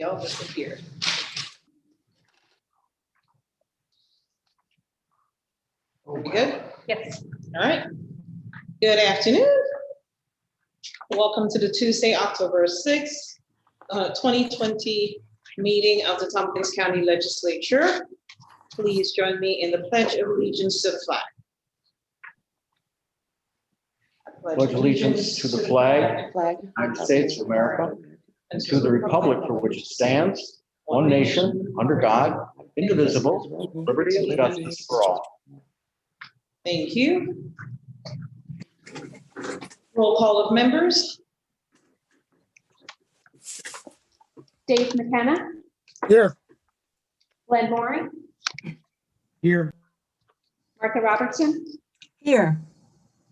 y'all disappeared. Are we good? Yes. All right. Good afternoon. Welcome to the Tuesday, October 6th, 2020 meeting of the Tompkins County Legislature. Please join me in the Pledge of Allegiance to the flag. Pledge allegiance to the flag, United States of America, and to the republic for which it stands, one nation, under God, indivisible, with liberty and justice for all. Thank you. Roll call of members. Dave McKenna, Here. Glenn Moore, Here. Martha Robertson, Here.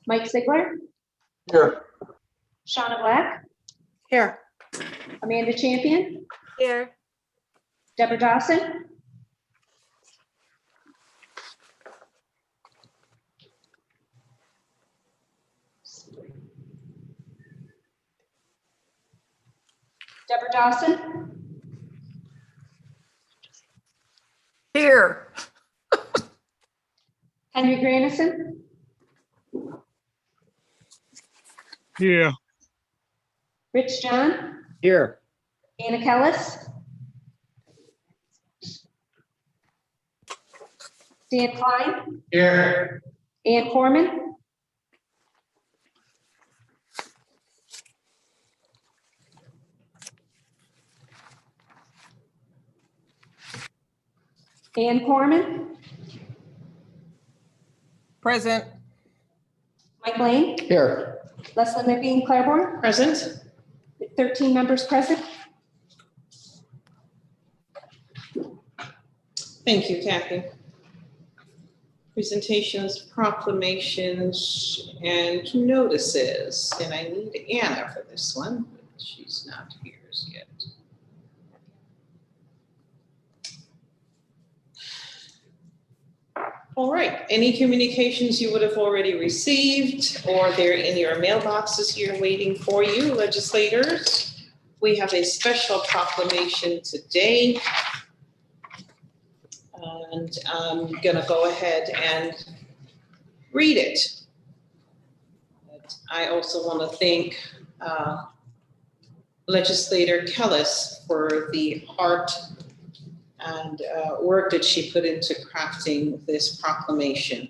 Mike Sigler, Here. Shauna Black, Here. Amanda Champion, Here. Deborah Dawson, Deborah Dawson, Here. Henry Granison, Here. Rich John, Here. Anna Kellis, Dan Klein, Here. Ann Foreman, Ann Corman, Present. Mike Lane, Here. Leslie McBean Claiborne, Present. 13 members present. Thank you, Kathy. Presentations, proclamations, and notices. And I need Anna for this one, but she's not here as yet. All right, any communications you would have already received or they're in your mailboxes here waiting for you, legislators? We have a special proclamation today. And I'm gonna go ahead and read it. But I also want to thank Legislator Kellis for the art and work that she put into crafting this proclamation.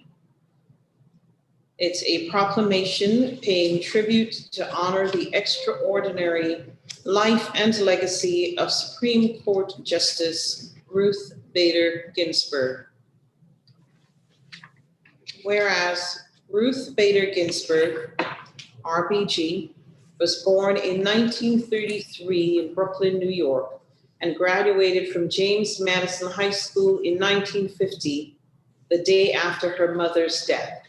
It's a proclamation paying tribute to honor the extraordinary life and legacy of Supreme Court Justice Ruth Bader Ginsburg. Whereas Ruth Bader Ginsburg, RBG, was born in 1933 in Brooklyn, New York, and graduated from James Madison High School in 1950, the day after her mother's death.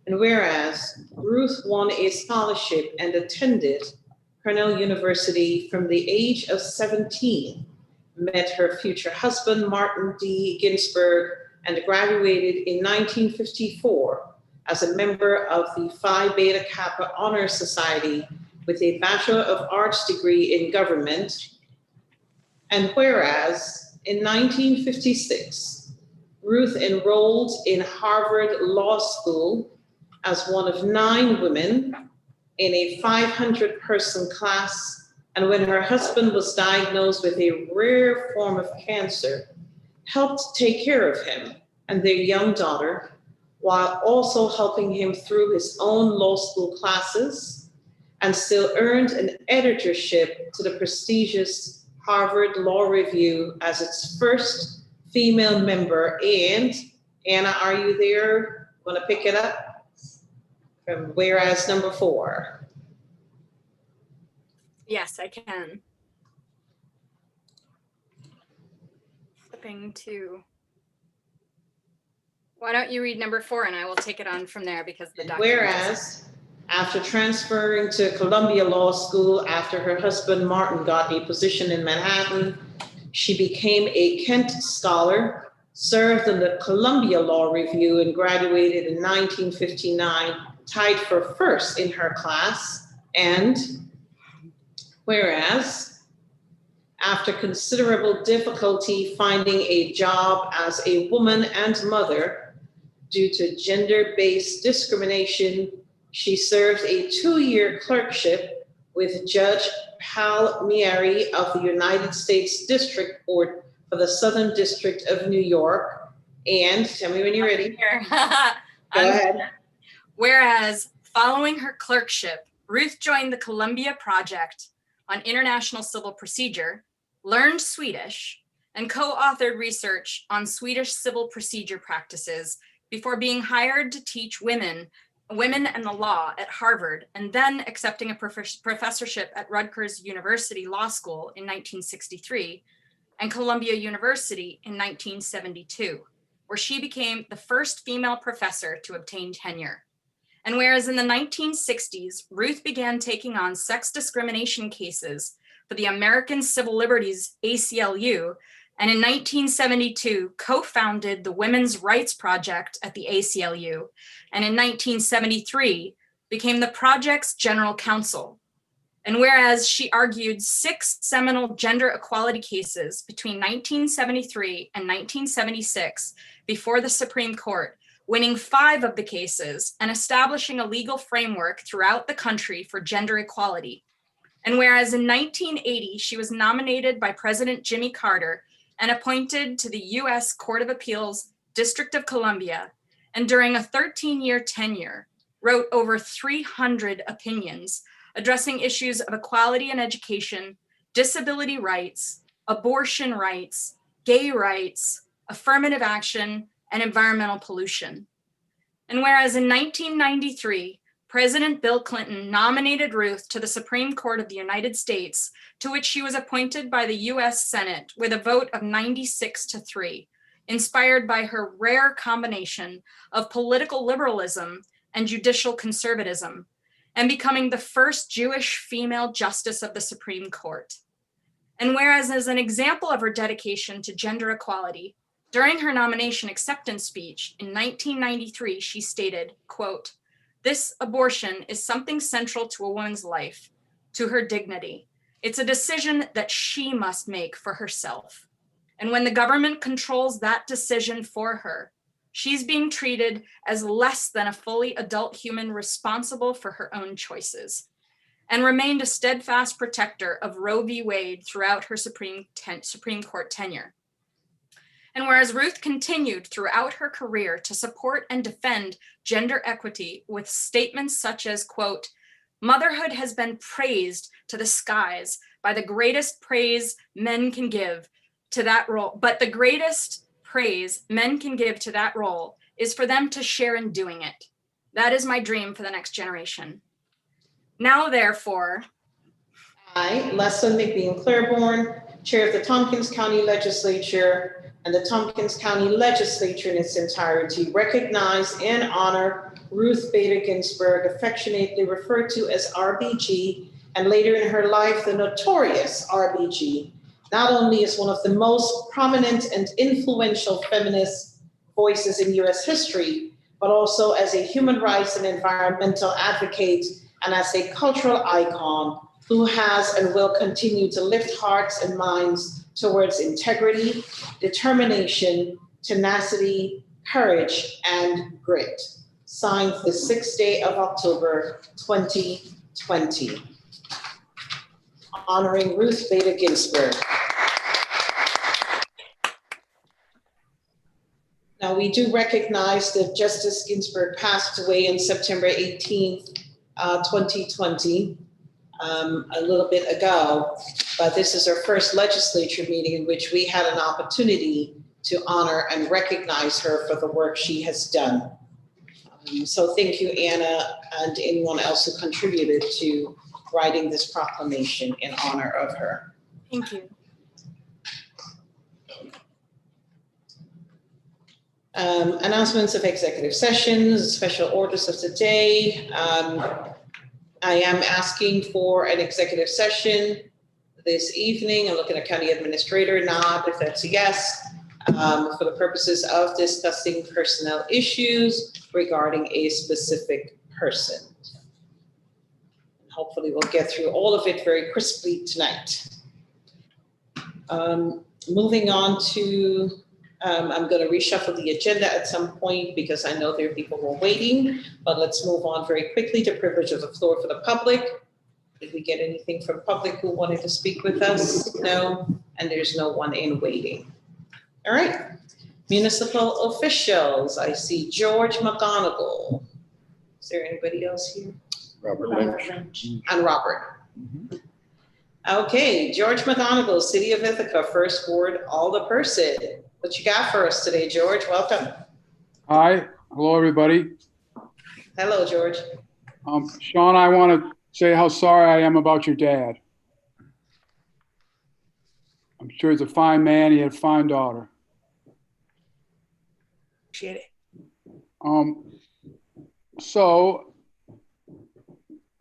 And whereas Ruth won a scholarship and attended Cornell University from the age of 17, met her future husband, Martin D. Ginsburg, and graduated in 1954 as a member of the Phi Beta Kappa Honor Society with a Bachelor of Arts degree in government. And whereas in 1956, Ruth enrolled in Harvard Law School as one of 9 women in a 500-person class. And when her husband was diagnosed with a rare form of cancer, helped take care of him and their young daughter, while also helping him through his own law school classes, and still earned an editorship to the prestigious Harvard Law Review as its first female member. And Anna, are you there? Want to pick it up from whereas number 4? Yes, I can. Flipping to. Why don't you read number 4 and I will take it on from there because the document. Whereas, after transferring to Columbia Law School after her husband Martin got a position in Manhattan, she became a Kent Scholar, served in the Columbia Law Review, and graduated in 1959, tied for first in her class. And whereas, after considerable difficulty finding a job as a woman and mother due to gender-based discrimination, she served a 2-year clerkship with Judge Palmieri of the United States District Court for the Southern District of New York. And tell me when you're ready. Here. Go ahead. Whereas, following her clerkship, Ruth joined the Columbia Project on International Civil Procedure, learned Swedish, and co-authored research on Swedish civil procedure practices before being hired to teach women and the law at Harvard, and then accepting a professorship at Rutgers University Law School in 1963 and Columbia University in 1972, where she became the first female professor to obtain tenure. And whereas in the 1960s, Ruth began taking on sex discrimination cases for the American Civil Liberties, ACLU, and in 1972 co-founded the Women's Rights Project at the ACLU, and in 1973 became the project's general counsel. And whereas she argued 6 seminal gender equality cases between 1973 and 1976 before the Supreme Court, winning 5 of the cases and establishing a legal framework throughout the country for gender equality. And whereas in 1980, she was nominated by President Jimmy Carter and appointed to the US Court of Appeals, District of Columbia, and during a 13-year tenure, wrote over 300 opinions addressing issues of equality in education, disability rights, abortion rights, gay rights, affirmative action, and environmental pollution. And whereas in 1993, President Bill Clinton nominated Ruth to the Supreme Court of the United States, to which she was appointed by the US Senate with a vote of 96-3, inspired by her rare combination of political liberalism and judicial conservatism, and becoming the first Jewish female justice of the Supreme Court. And whereas as an example of her dedication to gender equality, during her nomination acceptance speech in 1993, she stated, quote, "This abortion is something central to a woman's life, to her dignity. It's a decision that she must make for herself. And when the government controls that decision for her, she's being treated as less than a fully adult human responsible for her own choices," and remained a steadfast protector of Roe v. Wade throughout her Supreme Court tenure. And whereas Ruth continued throughout her career to support and defend gender equity with statements such as, quote, "Motherhood has been praised to the skies by the greatest praise men can give to that role, but the greatest praise men can give to that role is for them to share in doing it. That is my dream for the next generation. Now, therefore," I, Leslie McBean Claiborne, Chair of the Tompkins County Legislature and the Tompkins County Legislature in its entirety, recognize and honor Ruth Bader Ginsburg, affectionately referred to as RBG, and later in her life, the notorious RBG, not only as one of the most prominent and influential feminist voices in US history, but also as a human rights and environmental advocate and as a cultural icon who has and will continue to lift hearts and minds towards integrity, determination, tenacity, courage, and grit. Signed the 6th day of October, 2020. Honoring Ruth Bader Ginsburg. Now, we do recognize that Justice Ginsburg passed away on September 18th, 2020. A little bit ago, but this is our first legislature meeting in which we had an opportunity to honor and recognize her for the work she has done. So thank you, Anna, and anyone else who contributed to writing this proclamation in honor of her. thank you. Announcements of executive sessions, special orders of the day. I am asking for an executive session this evening. I'm looking at County Administrator, nod if that's a yes, for the purposes of discussing personnel issues regarding a specific person. Hopefully we'll get through all of it very crisply tonight. Moving on to, I'm going to reshuffle the agenda at some point because I know there are people who are waiting, but let's move on very quickly to privilege of the floor for the public. Did we get anything from public who wanted to speak with us? No, and there's no one in waiting. All right, municipal officials. I see George McGonigal. Is there anybody else here? Robert Lynch. And Robert. Okay, George McGonigal, City of Ithaca, First Ward, Alderperson. What you got for us today, George? Welcome. Hi, hello, everybody. Hello, George. Sean, I want to say how sorry I am about your dad. I'm sure he's a fine man. He had a fine daughter. Appreciate it. So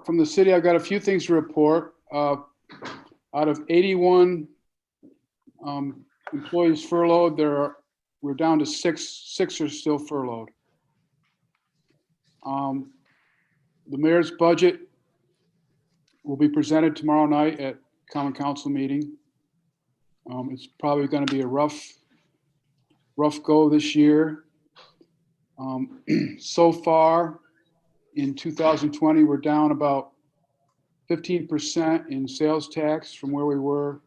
from the city, I've got a few things to report. Out of 81 employees furloughed, we're down to six are still furloughed. The mayor's budget will be presented tomorrow night at Common Council meeting. It's probably going to be a rough go this year. So far in 2020, we're down about 15% in sales tax from where we were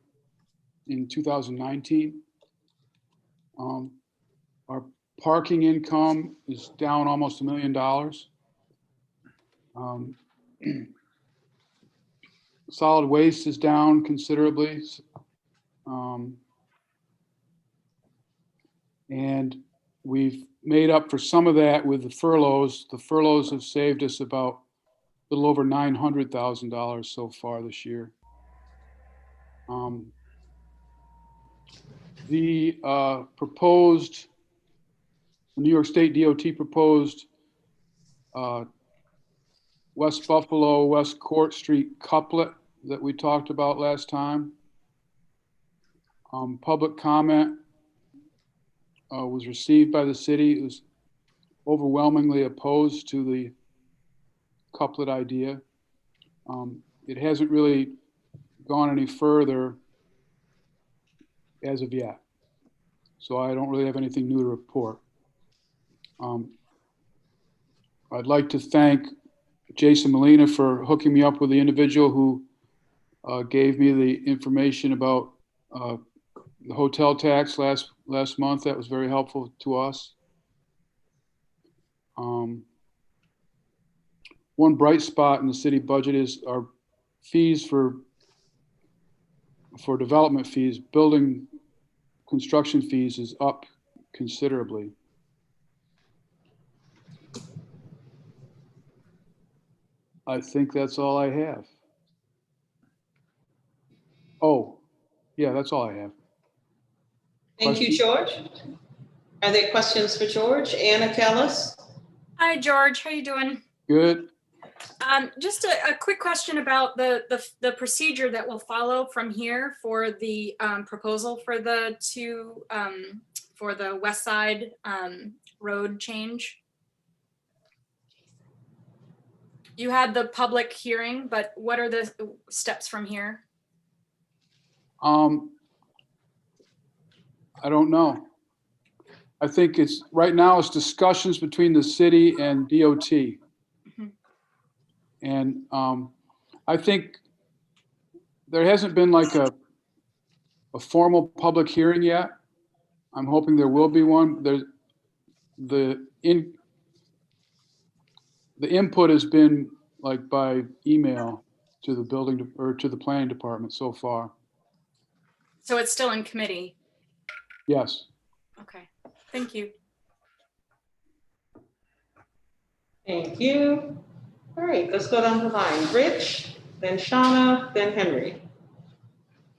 in 2019. Our parking income is down almost $1 million. Solid waste is down considerably. And we've made up for some of that with the furloughs. The furloughs have saved us about a little over $900,000 so far this year. The New York State DOT proposed West Buffalo, West Court Street couplet that we talked about last time. Public comment was received by the city. It was overwhelmingly opposed to the couplet idea. It hasn't really gone any further as of yet. So I don't really have anything new to report. I'd like to thank Jason Molina for hooking me up with the individual who gave me the information about the hotel tax last month. That was very helpful to us. One bright spot in the city budget is our fees for development fees. Building construction fees is up considerably. I think that's all I have. Oh, yeah, that's all I have. Thank you, George. Are there questions for George? Anna Kellis? Hi, George. How you doing? Good. Just a quick question about the procedure that will follow from here for the proposal for the West Side road change. You had the public hearing, but what are the steps from here? I don't know. I think right now it's discussions between the city and DOT. Mm-hmm. And I think there hasn't been like a formal public hearing yet. I'm hoping there will be one. The input has been like by email to the to the planning department so far. So it's still in committee? Yes. Okay, thank you. Thank you. All right, let's go down the line. Rich, then Shauna, then Henry.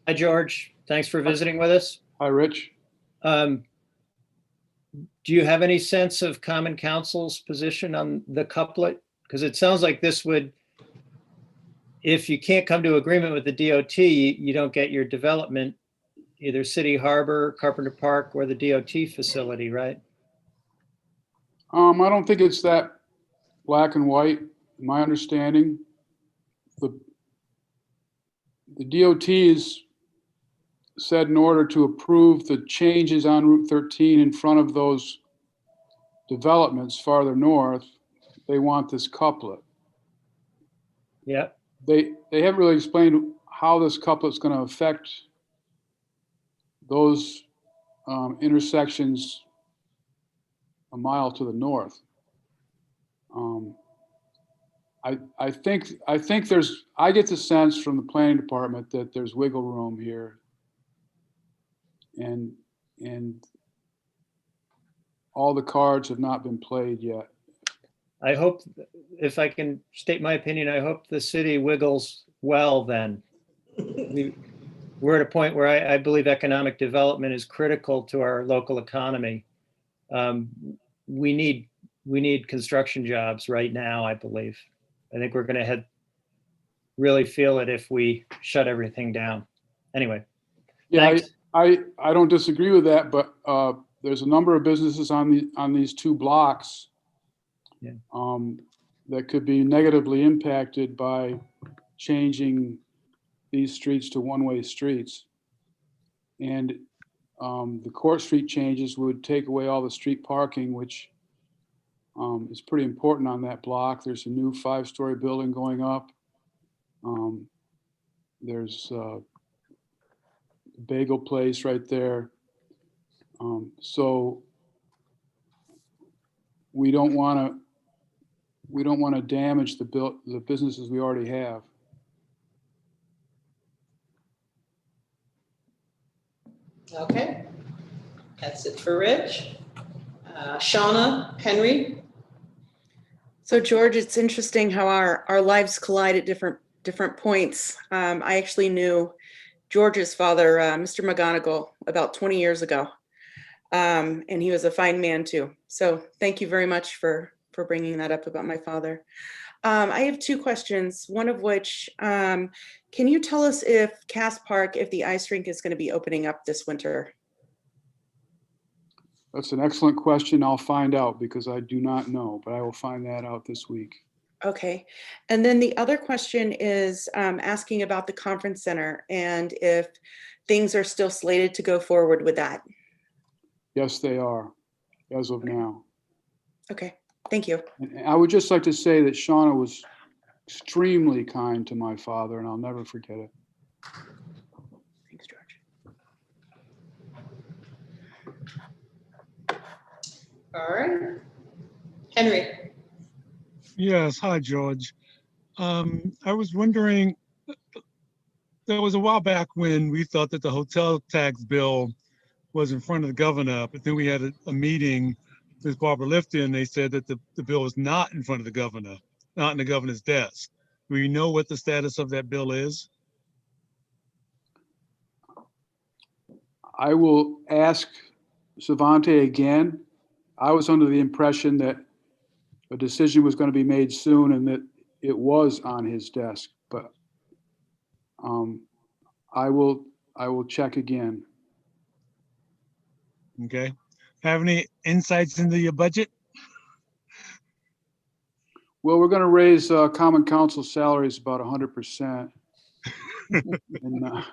Hi, George. Thanks for visiting with us. Hi, Rich. Do you have any sense of Common Council's position on the couplet? Because it sounds like this would, if you can't come to agreement with the DOT, you don't get your development, either City Harbor, Carpenter Park, or the DOT facility, right? I don't think it's that black and white. My understanding, the DOT is said in order to approve the changes on Route 13 in front of those developments farther north, they want this couplet. Yeah, They haven't really explained how this couplet's going to affect those intersections a mile to the north. I think I get the sense from the planning department that there's wiggle room here. And all the cards have not been played yet. I hope, if I can state my opinion, I hope the city wiggles well then. We're at a point where I believe economic development is critical to our local economy. We need construction jobs right now, I believe. I think we're going to really feel it if we shut everything down. Anyway. Yeah, thanks. I don't disagree with that, but there's a number of businesses on these two blocks that could be negatively impacted by changing these streets to one-way streets. And the Court Street changes would take away all the street parking, which is pretty important on that block. There's a new 5-story building going up. There's a bagel place right there. So we don't want to damage the businesses we already have. Okay, that's it for Rich. Shauna, Henry? So George, it's interesting how our lives collide at different points. I actually knew George's father, Mr. McGonigal, about 20 years ago. And he was a fine man too. So thank you very much for bringing that up about my father. I have two questions, one of which, can you tell us if Cass Park, if the ice rink is going to be opening up this winter? That's an excellent question. I'll find out because I do not know, but I will find that out this week. Okay. And then the other question is asking about the conference center and if things are still slated to go forward with that. Yes, they are, as of now. Okay, thank you. And I would just like to say that Shauna was extremely kind to my father, and I'll never forget it. Thanks, George. All right. Henry? Yes, hi, George. I was wondering, there was a while back when we thought that the hotel tax bill was in front of the governor, but then we had a meeting with Barbara Lifton, and they said that the bill was not in front of the governor, not in the governor's desk. Do you know what the status of that bill is? I will ask Savante again. I was under the impression that a decision was going to be made soon and that it was on his desk, but I will check again. Okay. Have any insights into your budget? Well, we're going to raise common council salaries about 100%. And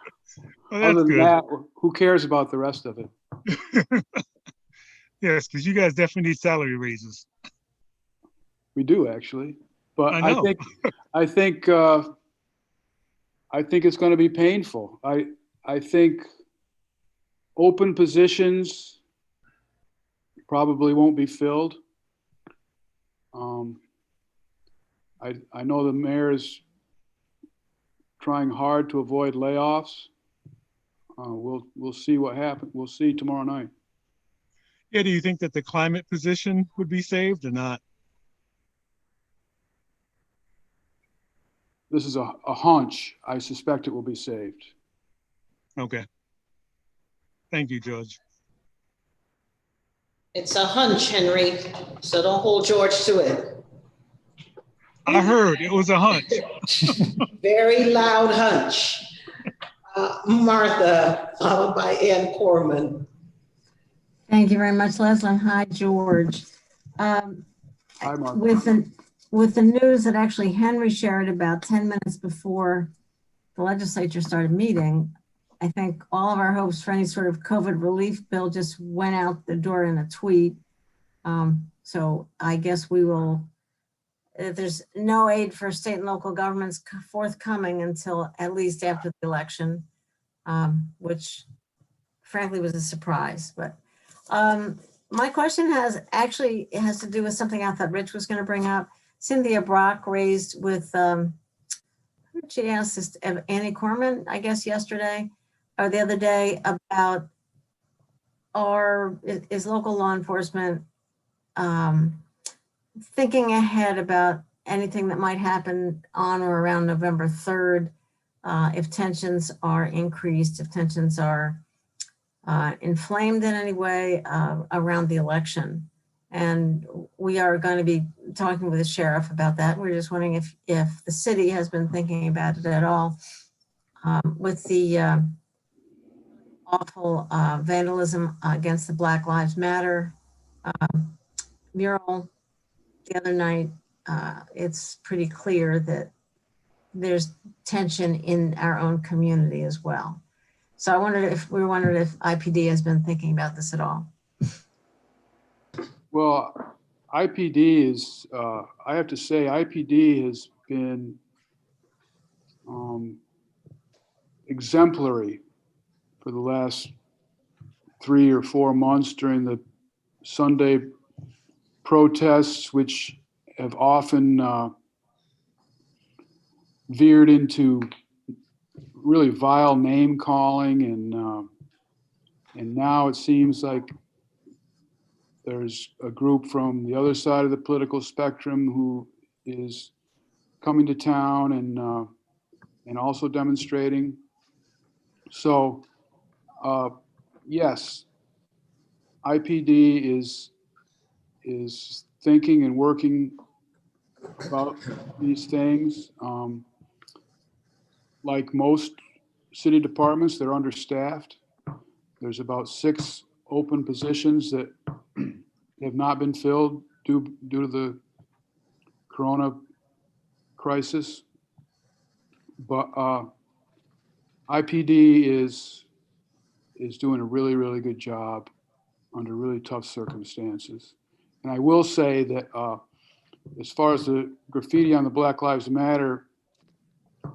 Well, other that's than good. that, who cares about the rest of it? Yes, because you guys definitely need salary raises. We do actually, but I know. I think it's going to be painful. I think open positions probably won't be filled. I know the mayor is trying hard to avoid layoffs. We'll see what happens. We'll see tomorrow night. Yeah, do you think that the climate position would be saved or not? This is a hunch. I suspect it will be saved. Okay. Thank you, George. It's a hunch, Henry, so don't hold George to it. I heard it was a hunch. Very loud hunch. Martha, followed by Ann Corman. Thank you very much, Leslie. Hi, George. Hi, Mark. With the news that actually Henry shared about 10 minutes before the legislature started meeting, I think all of our hopes for any sort of COVID relief bill just went out the door in a tweet. So I guess we will, there's no aid for state and local governments forthcoming until at least after the election, which frankly was a surprise. But my question has to do with something I thought Rich was going to bring up. Cynthia Brock raised with, she asked this Annie Corman, I guess yesterday or the other day, about is local law enforcement thinking ahead about anything that might happen on or around November 3rd, if tensions are increased, if tensions are inflamed in any way around the election. And we are going to be talking with the sheriff about that. We're just wondering if the city has been thinking about it at all with the awful vandalism against the Black Lives Matter mural the other night. It's pretty clear that there's tension in our own community as well. So we wondered if IPD has been thinking about this at all. Well, IPD is, I have to say, IPD has been exemplary for the last 3 or 4 months during the Sunday protests, which have often veered into really vile name calling, and now it seems like there's a group from the other side of the political spectrum who is coming to town and also demonstrating. So yes, IPD is thinking and working about these things. Like most city departments, they're understaffed. There's about 6 open positions that have not been filled due to the corona crisis. But IPD is doing a really, really good job under really tough circumstances. And I will say that as far as the graffiti on the Black Lives Matter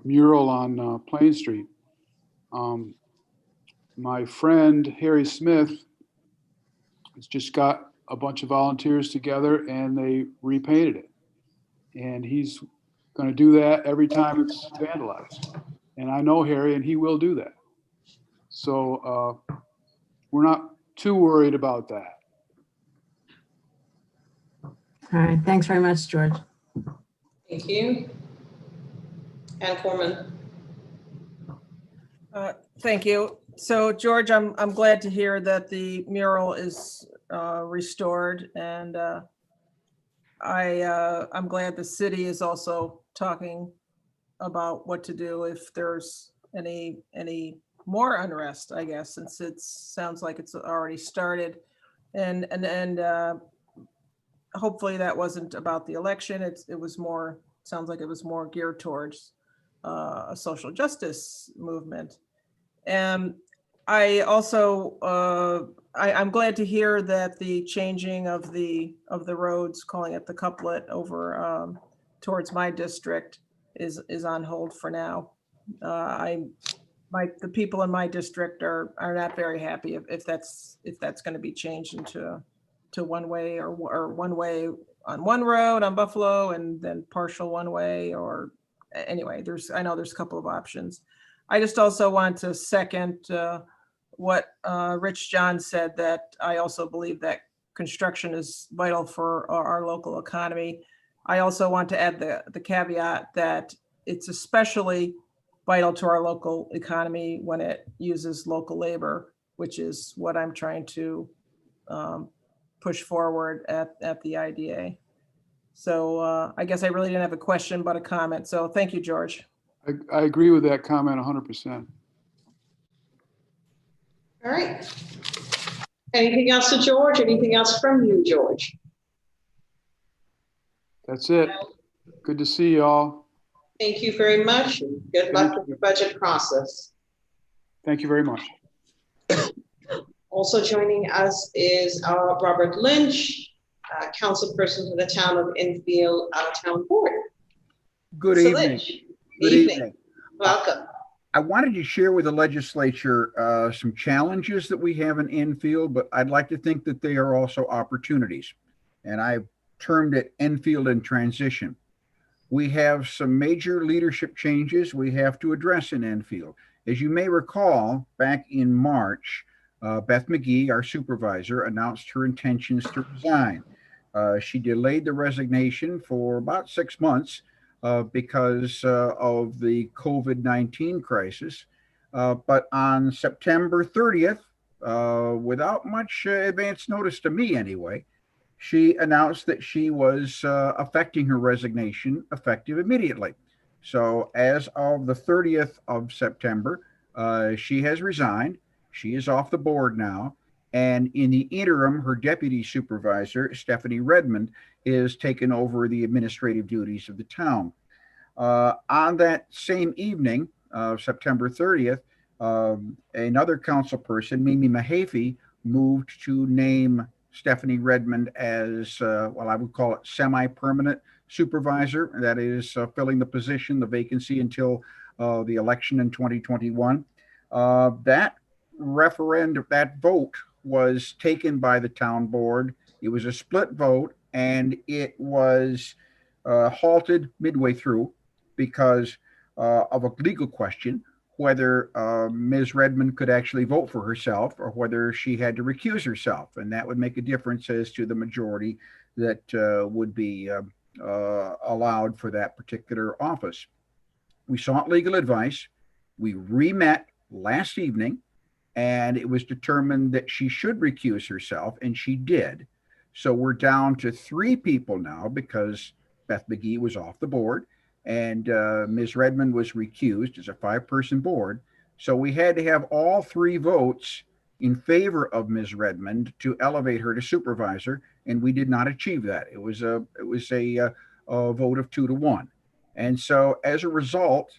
mural on Plain Street, my friend Harry Smith has just got a bunch of volunteers together and they repainted it. And he's going to do that every time it's vandalized. And I know Harry, and he will do that. So we're not too worried about that. All right, thanks very much, George. Thank you. Ann Corman. Thank you. So George, I'm glad to hear that the mural is restored, and I'm glad the city is also talking about what to do if there's any more unrest, I guess, since it sounds like it's already started, and hopefully that wasn't about the election. It was more, sounds like it was more geared towards a social justice movement. And I also I'm glad to hear that the changing of the roads, calling it the couplet, over towards my district is on hold for now. The people in my district are not very happy if that's going to be changed into one way or one way on one road on Buffalo and then partial one way, or anyway, I know there's a couple of options. I just also want to second what Rich John said, that I also believe that construction is vital for our local economy. I also want to add the caveat that it's especially vital to our local economy when it uses local labor, which is what I'm trying to push forward at the IDA. So I guess I really didn't have a question, but a comment. So thank you, George. I agree with that comment 100%. All right. Anything else to George? Anything else from you, George? That's it. Good to see you all. Thank you very much. Good luck with the budget process. Thank you very much. Also joining us is Robert Lynch, councilperson for the town of Enfield Town Board. Good So evening. Lynch, Good evening. Welcome. I wanted to share with the legislature some challenges that we have in Enfield, but I'd like to think that they are also opportunities. And I've termed it Enfield in transition. We have some major leadership changes we have to address in Enfield. As you may recall, back in March, Beth McGee, our supervisor, announced her intentions to resign. She delayed the resignation for about 6 months because of the COVID-19 crisis. But on September 30th, without much advance notice to me anyway, she announced that she was effecting her resignation effective immediately. So as of the 30th of September, she has resigned. She is off the board now. And in the interim, her deputy supervisor, Stephanie Redmond, is taken over the administrative duties of the town. On that same evening, September 30th, another council person, Mimi Mahaffey, moved to name Stephanie Redmond as, well, I would call it semi-permanent supervisor. That is filling the position, the vacancy until the election in 2021. That referendum, that vote was taken by the town board. It was a split vote, and it was halted midway through because of a legal question, whether Ms. Redmond could actually vote for herself or whether she had to recuse herself. And that would make a difference as to the majority that would be allowed for that particular office. We sought legal advice. We re-met last evening, and it was determined that she should recuse herself, and she did. So we're down to 3 people now because Beth McGee was off the board and Ms. Redmond was recused as a 5-person board. So we had to have all 3 votes in favor of Ms. Redmond to elevate her to supervisor, and we did not achieve that. It was a vote of 2 to 1. And so as a result,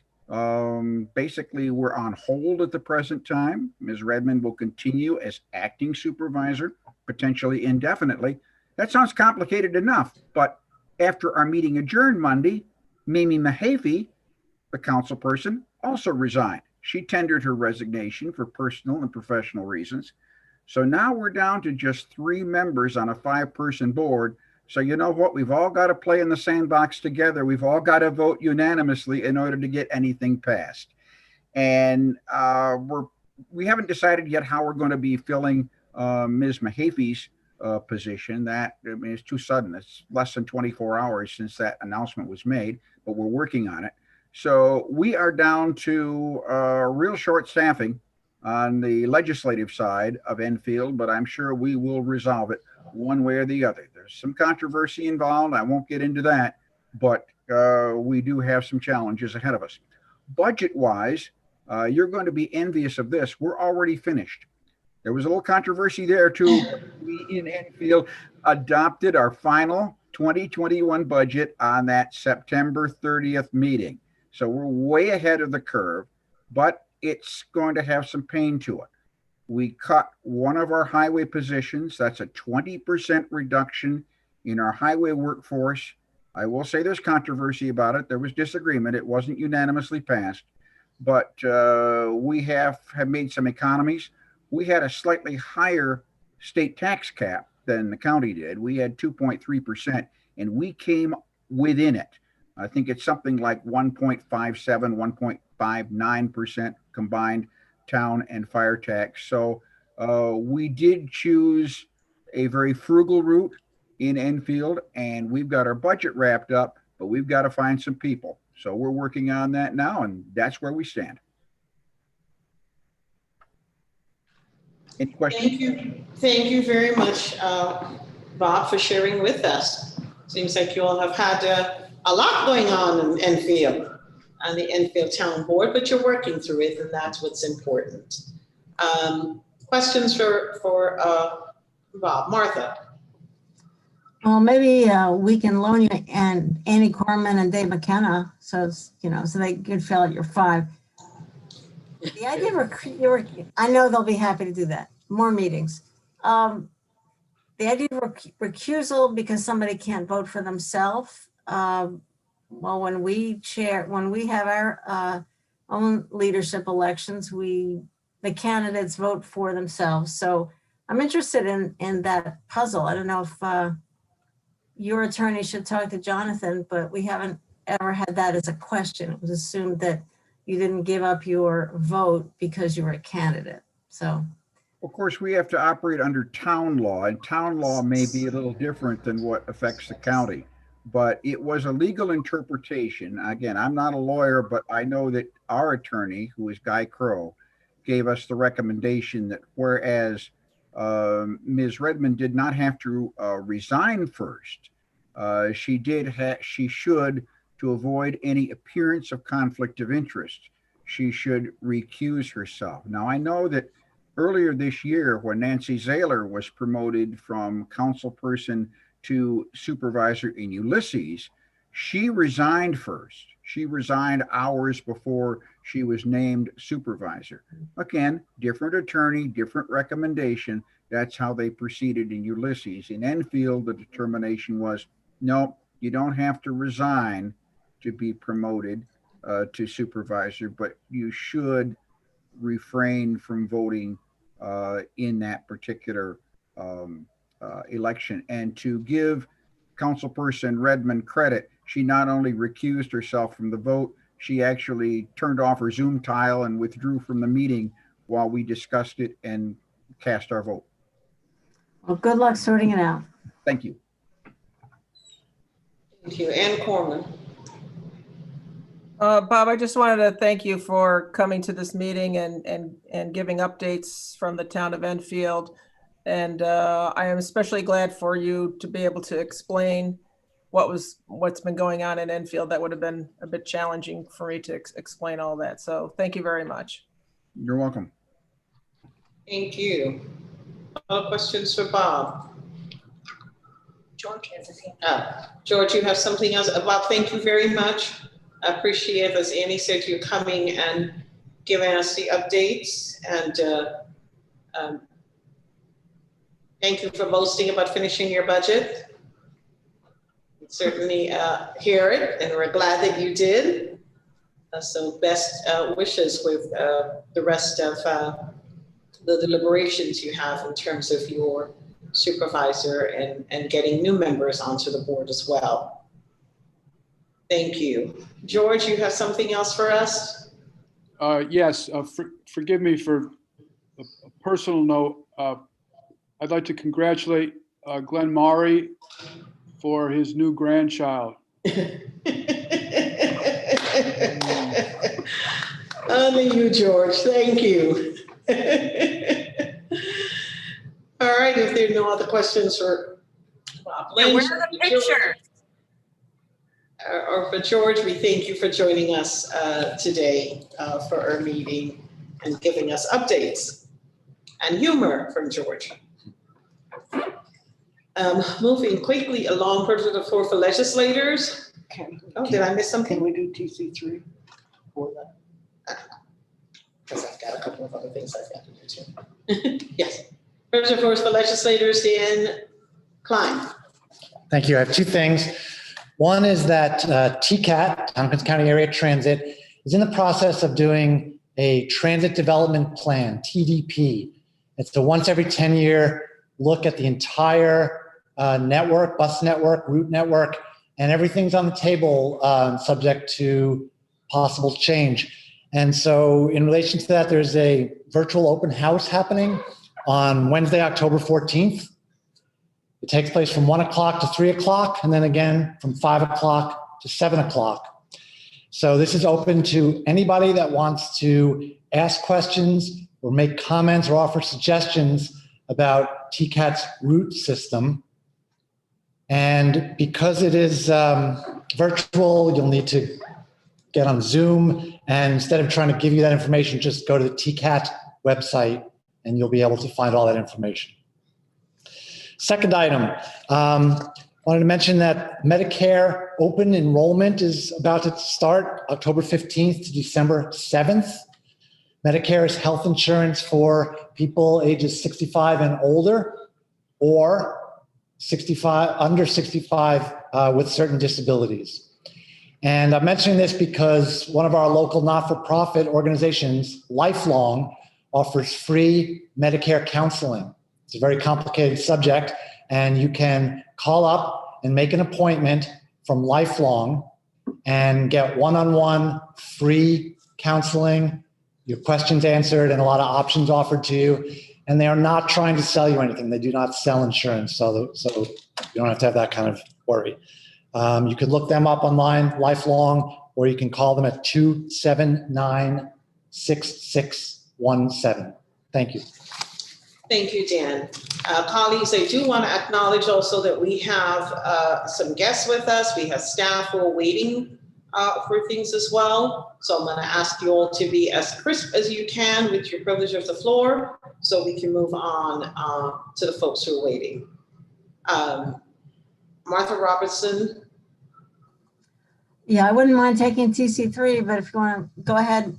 basically we're on hold at the present time. Ms. Redmond will continue as acting supervisor, potentially indefinitely. That sounds complicated enough, but after our meeting adjourned Monday, Mimi Mahaffey, the council person, also resigned. She tendered her resignation for personal and professional reasons. So now we're down to just 3 members on a 5-person board. So you know what? We've all got to play in the sandbox together. We've all got to vote unanimously in order to get anything passed. And we haven't decided yet how we're going to be filling Ms. Mahaffey's position. That, I mean, it's too sudden. It's less than 24 hours since that announcement was made, but we're working on it. So we are down to real short staffing on the legislative side of Enfield, but I'm sure we will resolve it one way or the other. There's some controversy involved. I won't get into that, but we do have some challenges ahead of us. Budget-wise, you're going to be envious of this. We're already finished. There was a little controversy there too. We in Enfield adopted our final 2021 budget on that September 30th meeting. So we're way ahead of the curve, but it's going to have some pain to it. We cut one of our highway positions. That's a 20% reduction in our highway workforce. I will say there's controversy about it. There was disagreement. It wasn't unanimously passed, but we have made some economies. We had a slightly higher state tax cap than the county did. We had 2.3%, and we came within it. I think it's something like 1.57, 1.59% combined town and fire tax. So we did choose a very frugal route in Enfield, and we've got our budget wrapped up, but we've got to find some people. So we're working on that now, and that's where we stand. Any questions? Thank you very much, Bob, for sharing with us. Seems like you all have had a lot going on in Enfield, on the Enfield Town Board, but you're working through it, and that's what's important. Questions for Bob? Martha? Well, maybe we can loan you and Annie Corman and Dave McKenna, so so they could fill out your 5. The idea of I know they'll be happy to do that. More meetings. The idea of recusal because somebody can't vote for themselves. Well, when we have our own leadership elections, the candidates vote for themselves. So I'm interested in that puzzle. I don't know if your attorney should talk to Jonathan, but we haven't ever had that as a question. It was assumed that you didn't give up your vote because you were a candidate. So, Of course, we have to operate under town law, and town law may be a little different than what affects the county. But it was a legal interpretation. Again, I'm not a lawyer, but I know that our attorney, who is Guy Crow, gave us the recommendation that whereas Ms. Redmond did not have to resign first, she should, to avoid any appearance of conflict of interest, she should recuse herself. Now, I know that earlier this year, when Nancy Zahler was promoted from councilperson to supervisor in Ulysses, she resigned first. She resigned hours before she was named supervisor. Again, different attorney, different recommendation. That's how they proceeded in Ulysses. In Enfield, the determination was, no, you don't have to resign to be promoted to supervisor, but you should refrain from voting in that particular election. And to give Councilperson Redmond credit, she not only recused herself from the vote, she actually turned off her Zoom tile and withdrew from the meeting while we discussed it and cast our vote. well, good luck sorting it out. Thank you. Thank you. Ann Corman. Bob, I just wanted to thank you for coming to this meeting and giving updates from the town of Enfield. And I am especially glad for you to be able to explain what's been going on in Enfield. That would have been a bit challenging for me to explain all that. So thank you very much. You're welcome. Thank you. Other questions for Bob? George has his hand. George, you have something else? Bob, thank you very much. I appreciate, as Annie said, you coming and giving us the updates. And thank you for boasting about finishing your budget. We certainly hear it, and we're glad that you did. So best wishes with the rest of the deliberations you have in terms of your supervisor and getting new members onto the board as well. Thank you. George, you have something else for us? Yes, forgive me for a personal note. I'd like to congratulate Glenn Maury for his new grandchild. Only you, George. Thank you. All right, if there are no other questions for Bob Lynch, Where are the pictures? or for George, we thank you for joining us today for our meeting and giving us updates and humor from George. Moving quickly along, to the floor for legislators. Did I miss something? Can we do TC3 for that? Because I've got a couple of other things I've got to do too. Yes. First and foremost for legislators, Dan Klein. Thank you. I have two things. One is that TCAT, Tompkins County Area Transit, is in the process of doing a transit development plan, TDP. It's a once every 10-year look at the entire network, bus network, route network, and everything's on the table subject to possible change. And so in relation to that, there's a virtual open house happening on Wednesday, October 14th. It takes place from 1 o'clock to 3 o'clock, and then again from 5 o'clock to 7 o'clock. So this is open to anybody that wants to ask questions or make comments or offer suggestions about TCAT's route system. And because it is virtual, you'll need to get on Zoom. And instead of trying to give you that information, just go to the TCAT website and you'll be able to find all that information. Second item, wanted to mention that Medicare open enrollment is about to start October 15th to December 7th. Medicare is health insurance for people ages 65 and older, or 65 under 65 with certain disabilities. And I'm mentioning this because one of our local not-for-profit organizations, Lifelong, offers free Medicare counseling. It's a very complicated subject, and you can call up and make an appointment from Lifelong and get one-on-one free counseling, your questions answered, and a lot of options offered to you. And they are not trying to sell you anything. They do not sell insurance, so you don't have to have that kind of worry. You can look them up online, Lifelong, or you can call them at 279-6617. Thank you. Thank you, Dan. Colleagues, I do want to acknowledge also that we have some guests with us. We have staff who are waiting for things as well. So I'm going to ask you all to be as crisp as you can with your privilege of the floor so we can move on to the folks who are waiting. Martha Robertson. Yeah, I wouldn't mind taking TC3, but if you want to go ahead,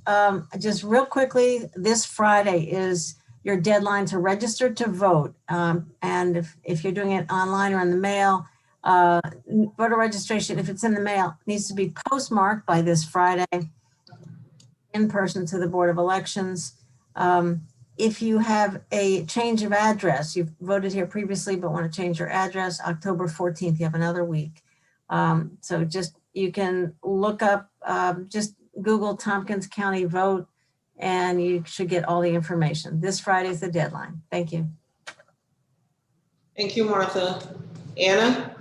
just real quickly, this Friday is your deadline to register to vote. And if you're doing it online or in the mail, voter registration, if it's in the mail, needs to be postmarked by this Friday in person to the Board of Elections. If you have a change of address, you've voted here previously but want to change your address, October 14th, you have another week. So just, you can look up, just Google Tompkins County vote, and you should get all the information. This Friday is the deadline. Thank you. Thank you, Martha. Anna?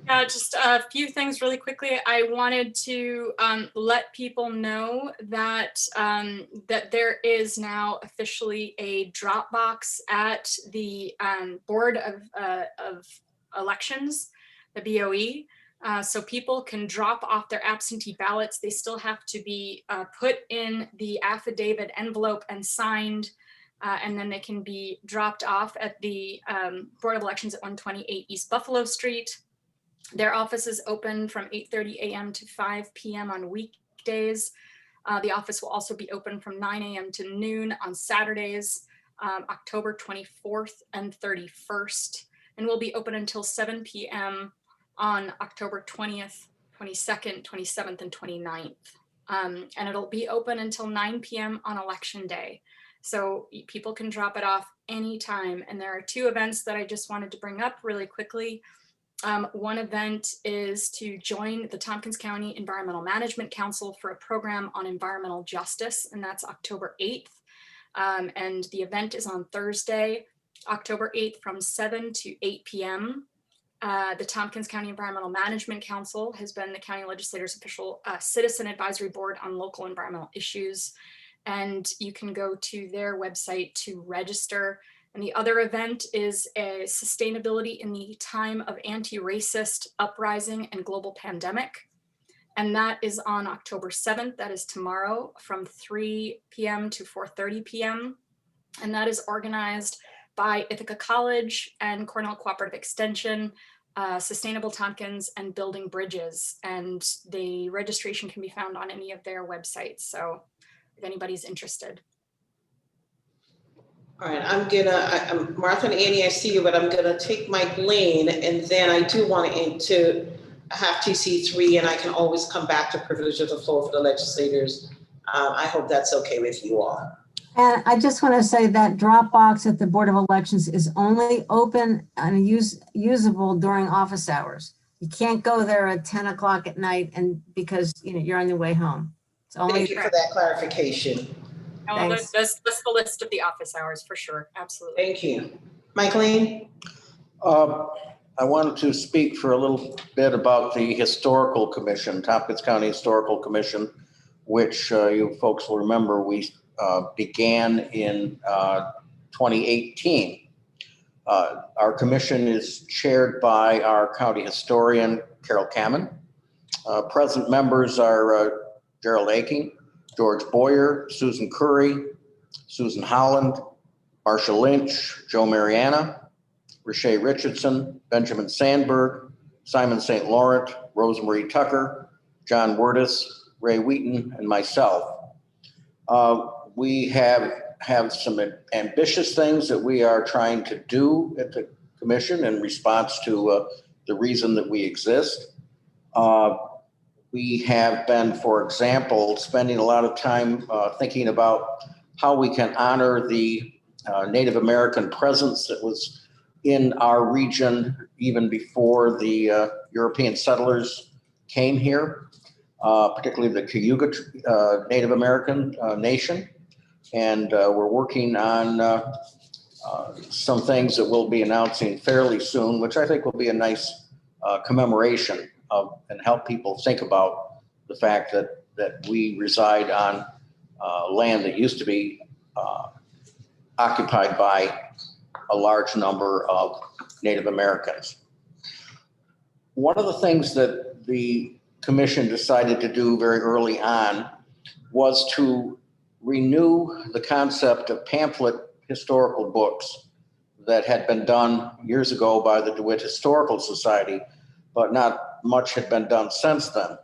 Yeah, just a few things really quickly. I wanted to let people know that that there is now officially a drop box at the Board of Elections, the BOE. So people can drop off their absentee ballots. They still have to be put in the affidavit envelope and signed, and then they can be dropped off at the Board of Elections at 128 East Buffalo Street. Their office is open from 8:30 a.m. to 5 p.m. on weekdays. The office will also be open from 9 a.m. to noon on Saturdays, October 24th and 31st, and will be open until 7 p.m. on October 20th, 22nd, 27th, and 29th. And it'll be open until 9 p.m. on Election Day. So people can drop it off anytime. And there are two events that I just wanted to bring up really quickly. One event is to join the Tompkins County Environmental Management Council for a program on environmental justice, and that's October 8th. And the event is on Thursday, October 8th from 7 to 8 p.m. The Tompkins County Environmental Management Council has been the county legislature's official citizen advisory board on local environmental issues, and you can go to their website to register. And the other event is a sustainability in the time of anti-racist uprising and global pandemic. And that is on October 7th, that is tomorrow, from 3 p.m. to 4:30 p.m. And that is organized by Ithaca College and Cornell Cooperative Extension, Sustainable Tompkins, and Building Bridges. And the registration can be found on any of their websites. So if anybody's interested. All right, I'm Martha and Annie, I see you, but I'm gonna take Mike Lane, and then I do want to have TC3, and I can always come back to privilege of the floor for the legislators. I hope that's okay with you all. And I just want to say that drop box at the Board of Elections is only open and usable during office hours. You can't go there at 10 o'clock at night and because you're on your way home. It's only. Thank you for that clarification. Oh, that's the list of the office hours for sure. Absolutely. Thank you. Mike Lane? I wanted to speak for a little bit about the Historical Commission, Tompkins County Historical Commission, which you folks will remember we began in 2018. Our commission is chaired by our county historian, Carol Kamen. Present members are Gerald Aking, George Boyer, Susan Curry, Susan Holland, Marsha Lynch, Joe Mariana, Rashay Richardson, Benjamin Sandberg, Simon St. Laurent, Rosemarie Tucker, John Wordis, Ray Wheaton, and myself. We have some ambitious things that we are trying to do at the commission in response to the reason that we exist. We have been, for example, spending a lot of time thinking about how we can honor the Native American presence that was in our region even before the European settlers came here, particularly the Cayuga Native American nation. And we're working on some things that we'll be announcing fairly soon, which I think will be a nice commemoration of and help people think about the fact that we reside on land that used to be occupied by a large number of Native Americans. One of the things that the commission decided to do very early on was to renew the concept of pamphlet historical books that had been done years ago by the DeWitt Historical Society, but not much had been done since then.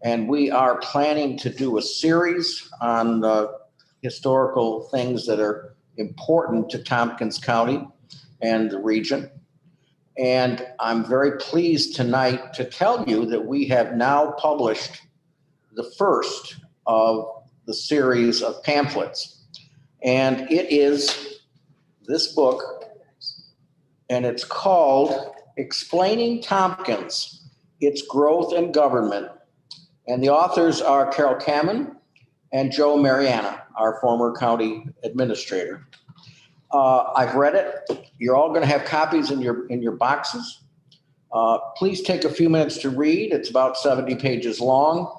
And we are planning to do a series on historical things that are important to Tompkins County and the region. And I'm very pleased tonight to tell you that we have now published the first of the series of pamphlets. And it is this book, and it's called Explaining Tompkins, Its Growth and Government. And the authors are Carol Kamen and Joe Mariana, our former county administrator. I've read it. You're all going to have copies in your boxes. Please take a few minutes to read. It's about 70 pages long.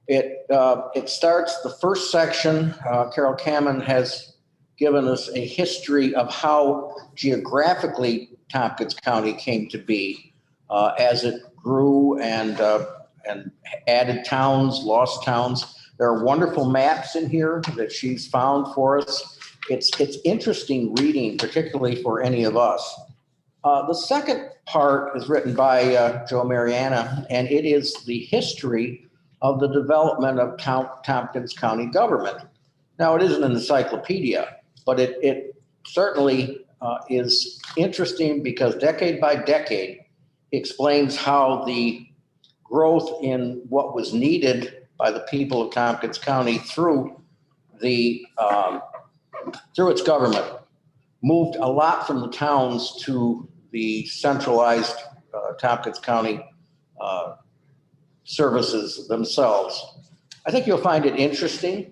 It starts, the first section, Carol Kamen has given us a history of how geographically Tompkins County came to be as it grew and added towns, lost towns. There are wonderful maps in here that she's found for us. It's interesting reading, particularly for any of us. The second part is written by Joe Mariana, and it is the history of the development of Tompkins County government. Now, it isn't an encyclopedia, but it certainly is interesting because decade by decade explains how the growth in what was needed by the people of Tompkins County through its government moved a lot from the towns to the centralized Tompkins County services themselves. I think you'll find it interesting.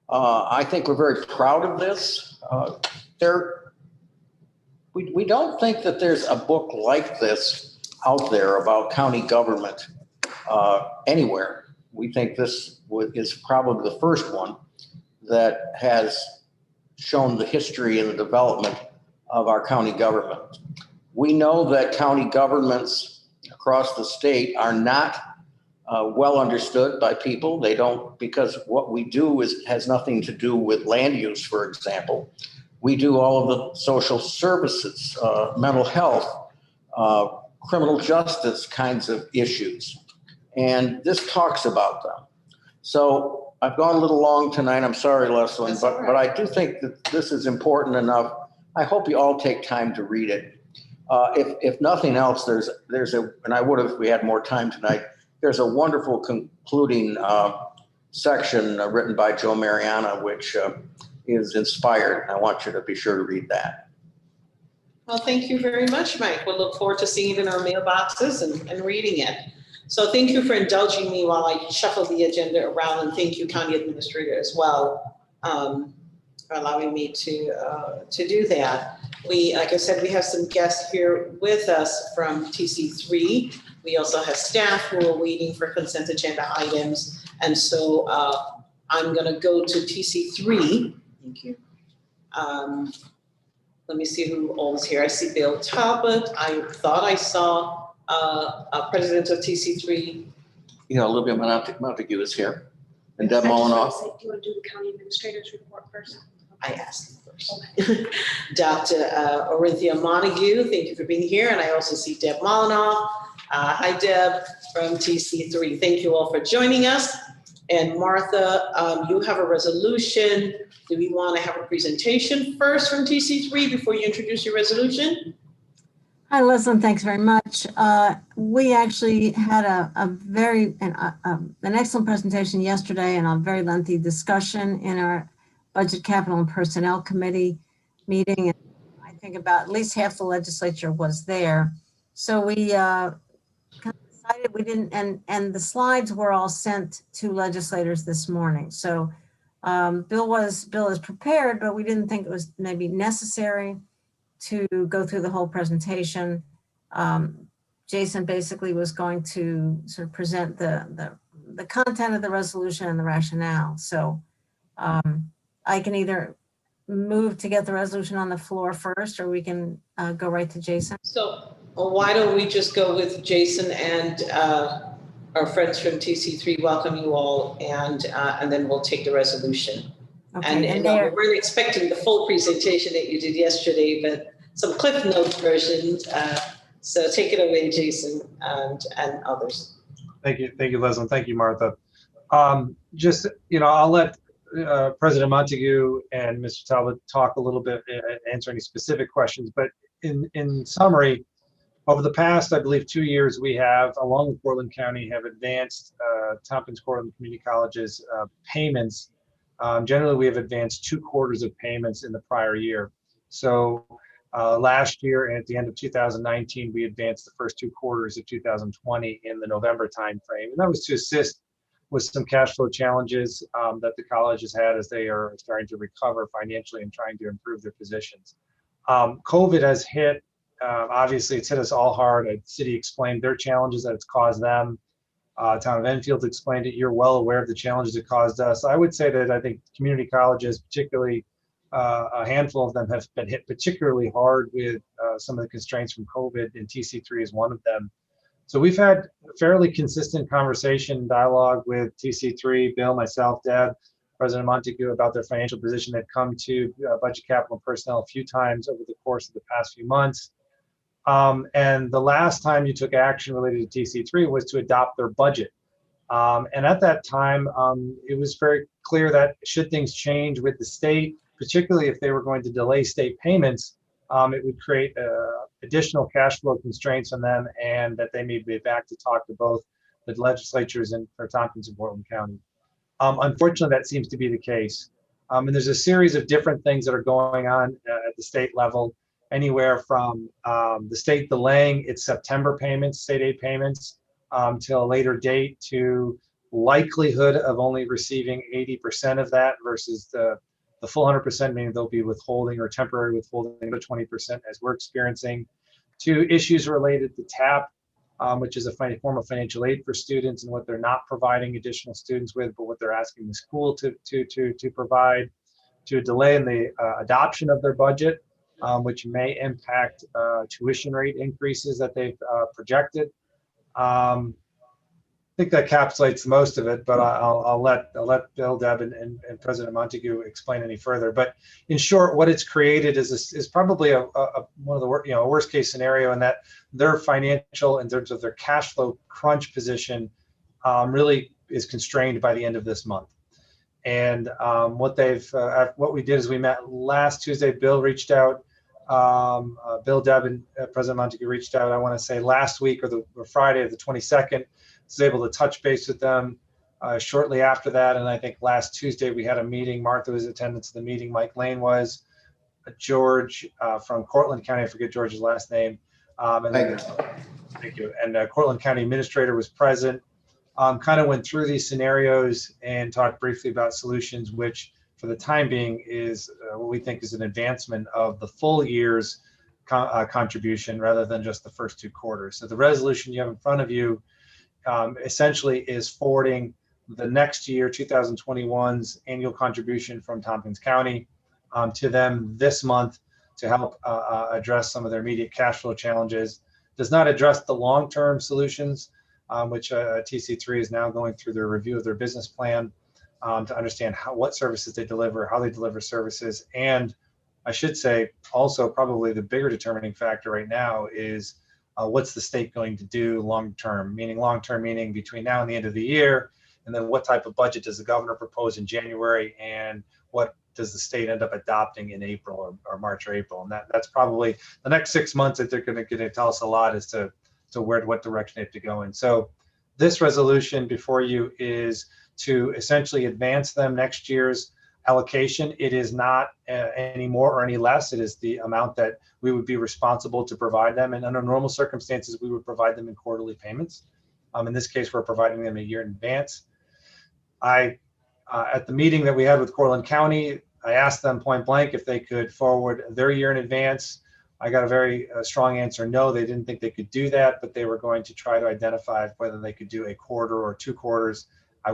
I think we're very proud of this. We don't think that there's a book like this out there about county government anywhere. We think this is probably the first one that has shown the history and the development of our county government. We know that county governments across the state are not well understood by people. They don't, because what we do has nothing to do with land use, for example. We do all of the social services, mental health, criminal justice kinds of issues. And this talks about them. So I've gone a little long tonight. I'm sorry, Leslie, but I do think that this is important enough. I hope you all take time to read it. If nothing else, there's and I would have if we had more time tonight, there's a wonderful concluding section written by Joe Mariana, which is inspired. I want you to be sure to read that. Well, thank you very much, Mike. We'll look forward to seeing it in our mailboxes and reading it. So thank you for indulging me while I shuffle the agenda around, and thank you, County Administrator, as well, for allowing me to do that. Like I said, we have some guests here with us from TC3. We also have staff who are waiting for consent agenda items. And so I'm going to go to TC3. Thank you. Let me see who all is here. I see Bill Talbot. I thought I saw President of TC3. Yeah, Olivia Montague is here. And Deb Molinoff. Do you want to do the County Administrator's report first? I asked them first. Okay. Dr. Orinthia Montague, thank you for being here. And I also see Deb Molinoff. Hi, Deb from TC3. Thank you all for joining us. And Martha, you have a resolution. Do we want to have a presentation first from TC3 before you introduce your resolution? Hi, Leslie, thanks very much. We actually had an excellent presentation yesterday and a very lengthy discussion in our Budget, Capital, and Personnel Committee meeting. I think about at least half the legislature was there. So we kind of decided we didn't, and the slides were all sent to legislators this morning. So Bill is prepared, but we didn't think it was maybe necessary to go through the whole presentation. Jason basically was going to sort of present the content of the resolution and the rationale. So I can either move to get the resolution on the floor first, or we can go right to Jason. So why don't we just go with Jason and our friends from TC3 welcome you all, and then we'll take the resolution. Okay, And we weren't expecting the full presentation that you did yesterday, but some Cliff Notes versions. So take it away, Jason, and others. Thank you, Leslie. Thank you, Martha. Just, I'll let President Montague and Mr. Talbot talk a little bit and answer any specific questions. But in summary, over the past, I believe, 2 years, we have, along with Portland County, have advanced Tompkins Cortland Community College's payments. Generally, we have advanced 2 quarters of payments in the prior year. So last year, and at the end of 2019, we advanced the first 2 quarters of 2020 in the November timeframe. And that was to assist with some cash flow challenges that the college has had as they are starting to recover financially and trying to improve their positions. COVID has hit, obviously it's hit us all hard. The city explained their challenges that it's caused them. Town of Enfield explained it. You're well aware of the challenges it caused us. I would say that I think community colleges, particularly a handful of them, have been hit particularly hard with some of the constraints from COVID, and TC3 is one of them. So we've had a fairly consistent conversation, dialogue with TC3, Bill, myself, Deb, President Montague, about their financial position. They've come to Budget, Capital, and Personnel a few times over the course of the past few months. And the last time you took action related to TC3 was to adopt their budget. And at that time, it was very clear that should things change with the state, particularly if they were going to delay state payments, it would create additional cash flow constraints on them, and that they may be back to talk to both the legislatures for Tompkins and Portland County. Unfortunately, that seems to be the case. And there's a series of different things that are going on at the state level, anywhere from the state delaying its September payments, state aid payments, till a later date, to likelihood of only receiving 80% of that versus the full 100%, meaning they'll be withholding or temporary withholding of 20% as we're experiencing, to issues related to TAP, which is a form of financial aid for students and what they're not providing additional students with, but what they're asking the school to provide, to a delay in the adoption of their budget, which may impact tuition rate increases that they've projected. I think that encapsulates most of it, but I'll let Bill, Deb, and President Montague explain any further. But in short, what it's created is probably one of the a worst case scenario, in that their financial, in terms of their cash flow crunch position, really is constrained by the end of this month. And what we did is we met last Tuesday. Bill reached out. Bill, Deb, and President Montague reached out, I want to say last week or Friday of the 22nd. Was able to touch base with them shortly after that. And I think last Tuesday we had a meeting. Martha was attending to the meeting. Mike Lane was. George from Cortland County, I forget George's last name. Thank you. And Cortland County Administrator was present. Kind of went through these scenarios and talked briefly about solutions, which for the time being is what we think is an advancement of the full year's contribution rather than just the first 2 quarters. So the resolution you have in front of you essentially is forwarding the next year, 2021's annual contribution from Tompkins County to them this month to help address some of their immediate cash flow challenges. Does not address the long-term solutions, which TC3 is now going through their review of their business plan to understand what services they deliver, how they deliver services. And I should say also probably the bigger determining factor right now is what's the state going to do long-term, meaning between now and the end of the year, And then what type of budget does the governor propose in January, and what does the state end up adopting in April or March or April? And that's probably the next 6 months that they're going to tell us a lot as to what direction they have to go in. So this resolution before you is to essentially advance them next year's allocation. It is not any more or any less. It is the amount that we would be responsible to provide them. And under normal circumstances, we would provide them in quarterly payments. In this case, we're providing them a year in advance. At the meeting that we had with Cortland County, I asked them point blank if they could forward their year in advance. I got a very strong answer, no, they didn't think they could do that, but they were going to try to identify whether they could do a quarter or 2 quarters. I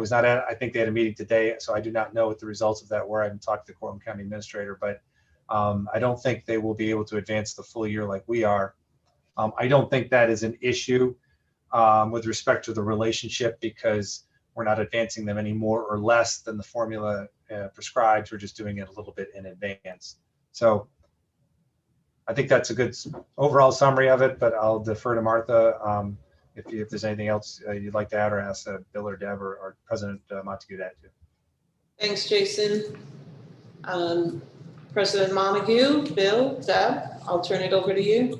think they had a meeting today, so I do not know what the results of that were. I haven't talked to the Cortland County Administrator, but I don't think they will be able to advance the full year like we are. I don't think that is an issue with respect to the relationship, because we're not advancing them any more or less than the formula prescribes. We're just doing it a little bit in advance. So I think that's a good overall summary of it, but I'll defer to Martha if there's anything else you'd like to add, or ask Bill or Deb or President Montague to add to. Thanks, Jason. President Montague, Bill, Deb, I'll turn it over to you.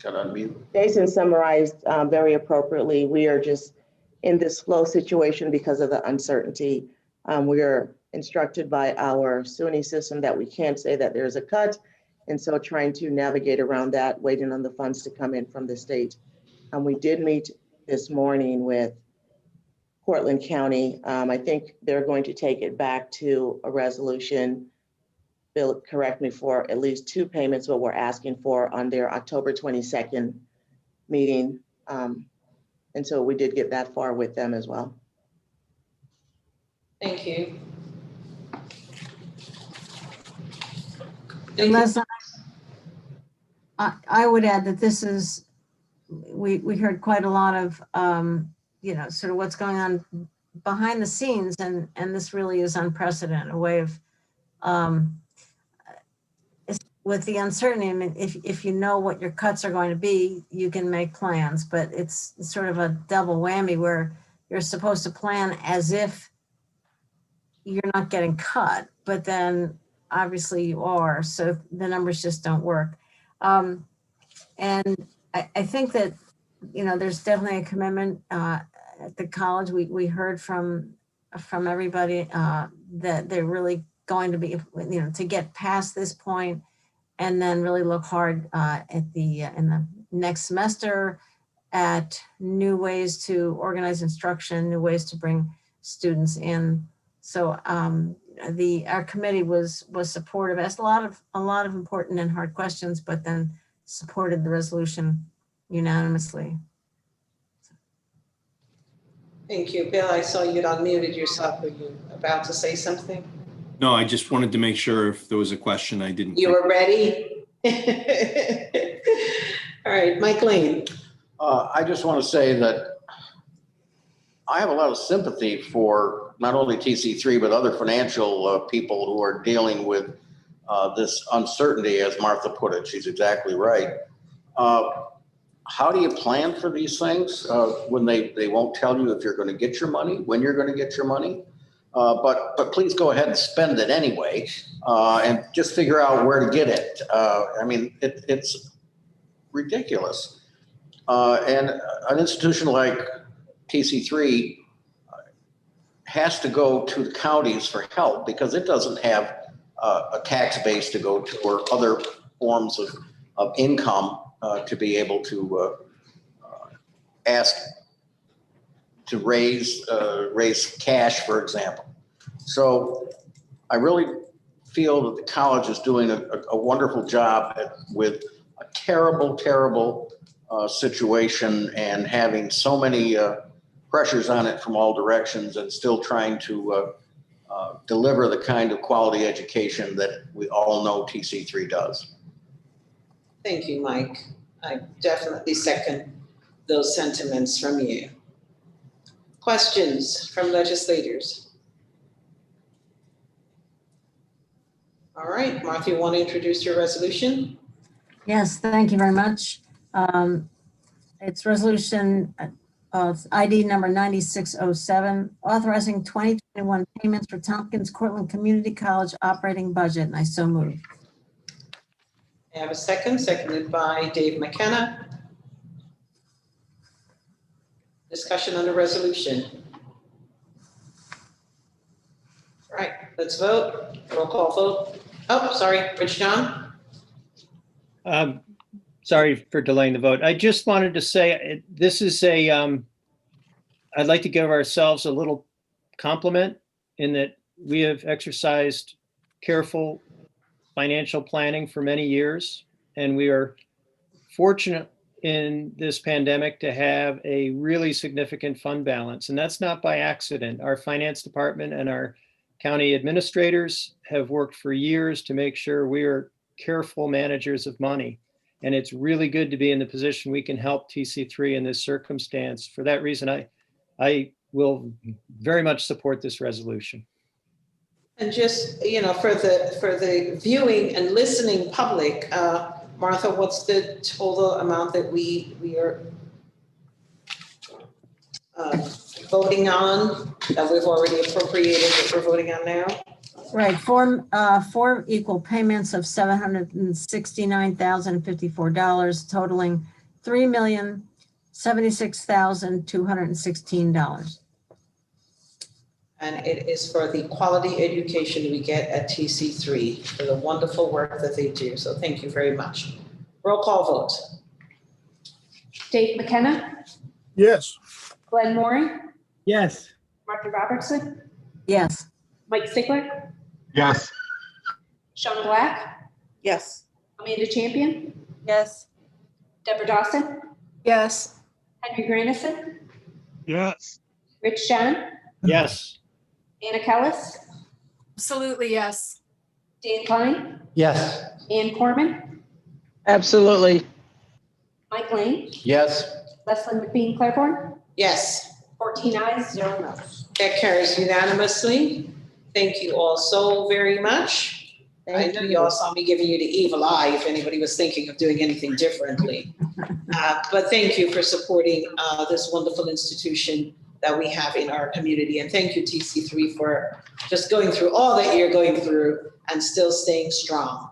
Got unmute. Jason summarized very appropriately. We are just in this flow situation because of the uncertainty. We are instructed by our SUNY system that we can't say that there's a cut. And so trying to navigate around that, waiting on the funds to come in from the state. We did meet this morning with Cortland County. I think they're going to take it back to a resolution. Bill, correct me, for at least 2 payments, what we're asking for on their October 22nd meeting. And so we did get that far with them as well. Thank you. Unless I would add that this is, we heard quite a lot of, sort of what's going on behind the scenes, and this really is unprecedented, a way of, with the uncertainty. I mean, if you know what your cuts are going to be, you can make plans, but it's sort of a double whammy where you're supposed to plan as if you're not getting cut, but then obviously you are, so the numbers just don't work. And I think that, there's definitely a commitment at the college. We heard from everybody that they're really going to be, to get past this point and then really look hard in the next semester at new ways to organize instruction, new ways to bring students in. So our committee was supportive, asked a lot of important and hard questions, but then supported the resolution unanimously. Thank you. Bill, I saw you'd unmuted yourself. Were you about to say something? No, I just wanted to make sure if there was a question I didn't. You were ready? All right, Mike Lane. I just want to say that I have a lot of sympathy for not only TC3, but other financial people who are dealing with this uncertainty, as Martha put it. She's exactly right. How do you plan for these things when they won't tell you if you're going to get your money, when you're going to get your money? But please go ahead and spend it anyway, and just figure out where to get it. I mean, it's ridiculous. And an institution like TC3 has to go to the counties for help because it doesn't have a tax base to go to or other forms of income to be able to ask to raise cash, for example. So I really feel that the college is doing a wonderful job with a terrible, terrible situation and having so many pressures on it from all directions and still trying to deliver the kind of quality education that we all know TC3 does. Thank you, Mike. I definitely second those sentiments from you. Questions from legislators? All right, Martha, you want to introduce your resolution? Yes, thank you very much. It's resolution ID number 9607, authorizing 2021 payments for Tompkins Cortland Community College operating budget, and I so move. I have a second, seconded by Dave McKenna. Discussion on the resolution. All right, let's vote. Roll call vote. Oh, sorry, Rich John. Sorry for delaying the vote. I just wanted to say this is I'd like to give ourselves a little compliment in that we have exercised careful financial planning for many years, and we are fortunate in this pandemic to have a really significant fund balance, and that's not by accident. Our finance department and our county administrators have worked for years to make sure we are careful managers of money. And it's really good to be in the position we can help TC3 in this circumstance. For that reason, I will very much support this resolution. And just, for the viewing and listening public, Martha, what's the total amount that we are voting on, that we've already appropriated, that we're voting on now? Right, four equal payments of $769,054, totaling $3,076,216. And it is for the quality education we get at TC3 for the wonderful work that they do. So thank you very much. Roll call vote. Dave McKenna, Yes. Glenn Moore, Yes. Martha Robertson, Yes. Mike Sigler, Yes. Shauna Black, Yes. Amanda Champion, Yes. Deborah Dawson, Yes. Henry Grandison, Yes. Rich John, Yes. Anna Kellis, Absolutely, yes. Dan Klein, Yes. Ann Corman, Absolutely. Mike Lane, Yes. Leslie McBean Claiborne, Yes, 14 ayes, 0 noes. that carries unanimously. Thank you all so very much. I know you all saw me giving you the evil eye if anybody was thinking of doing anything differently. But thank you for supporting this wonderful institution that we have in our community. And thank you, TC3, for just going through all that you're going through and still staying strong.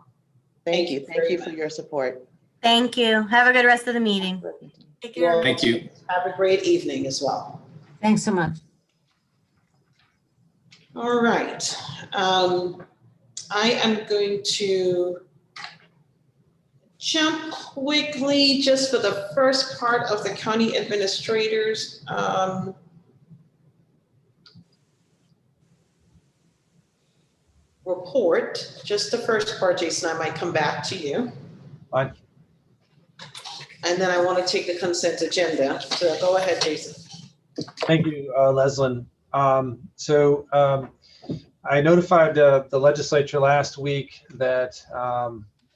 Thank you. Thank you for your support. Thank you. Have a good rest of the meeting. Take care. Thank you. Have a great evening as well. Thanks so much. All right. I am going to jump quickly just for the first part of the county administrators. Report, just the first part, Jason, I might come back to you. Fine. And then I want to take the consent agenda. So go ahead, Jason. Thank you, Leslyn. I notified the legislature last week that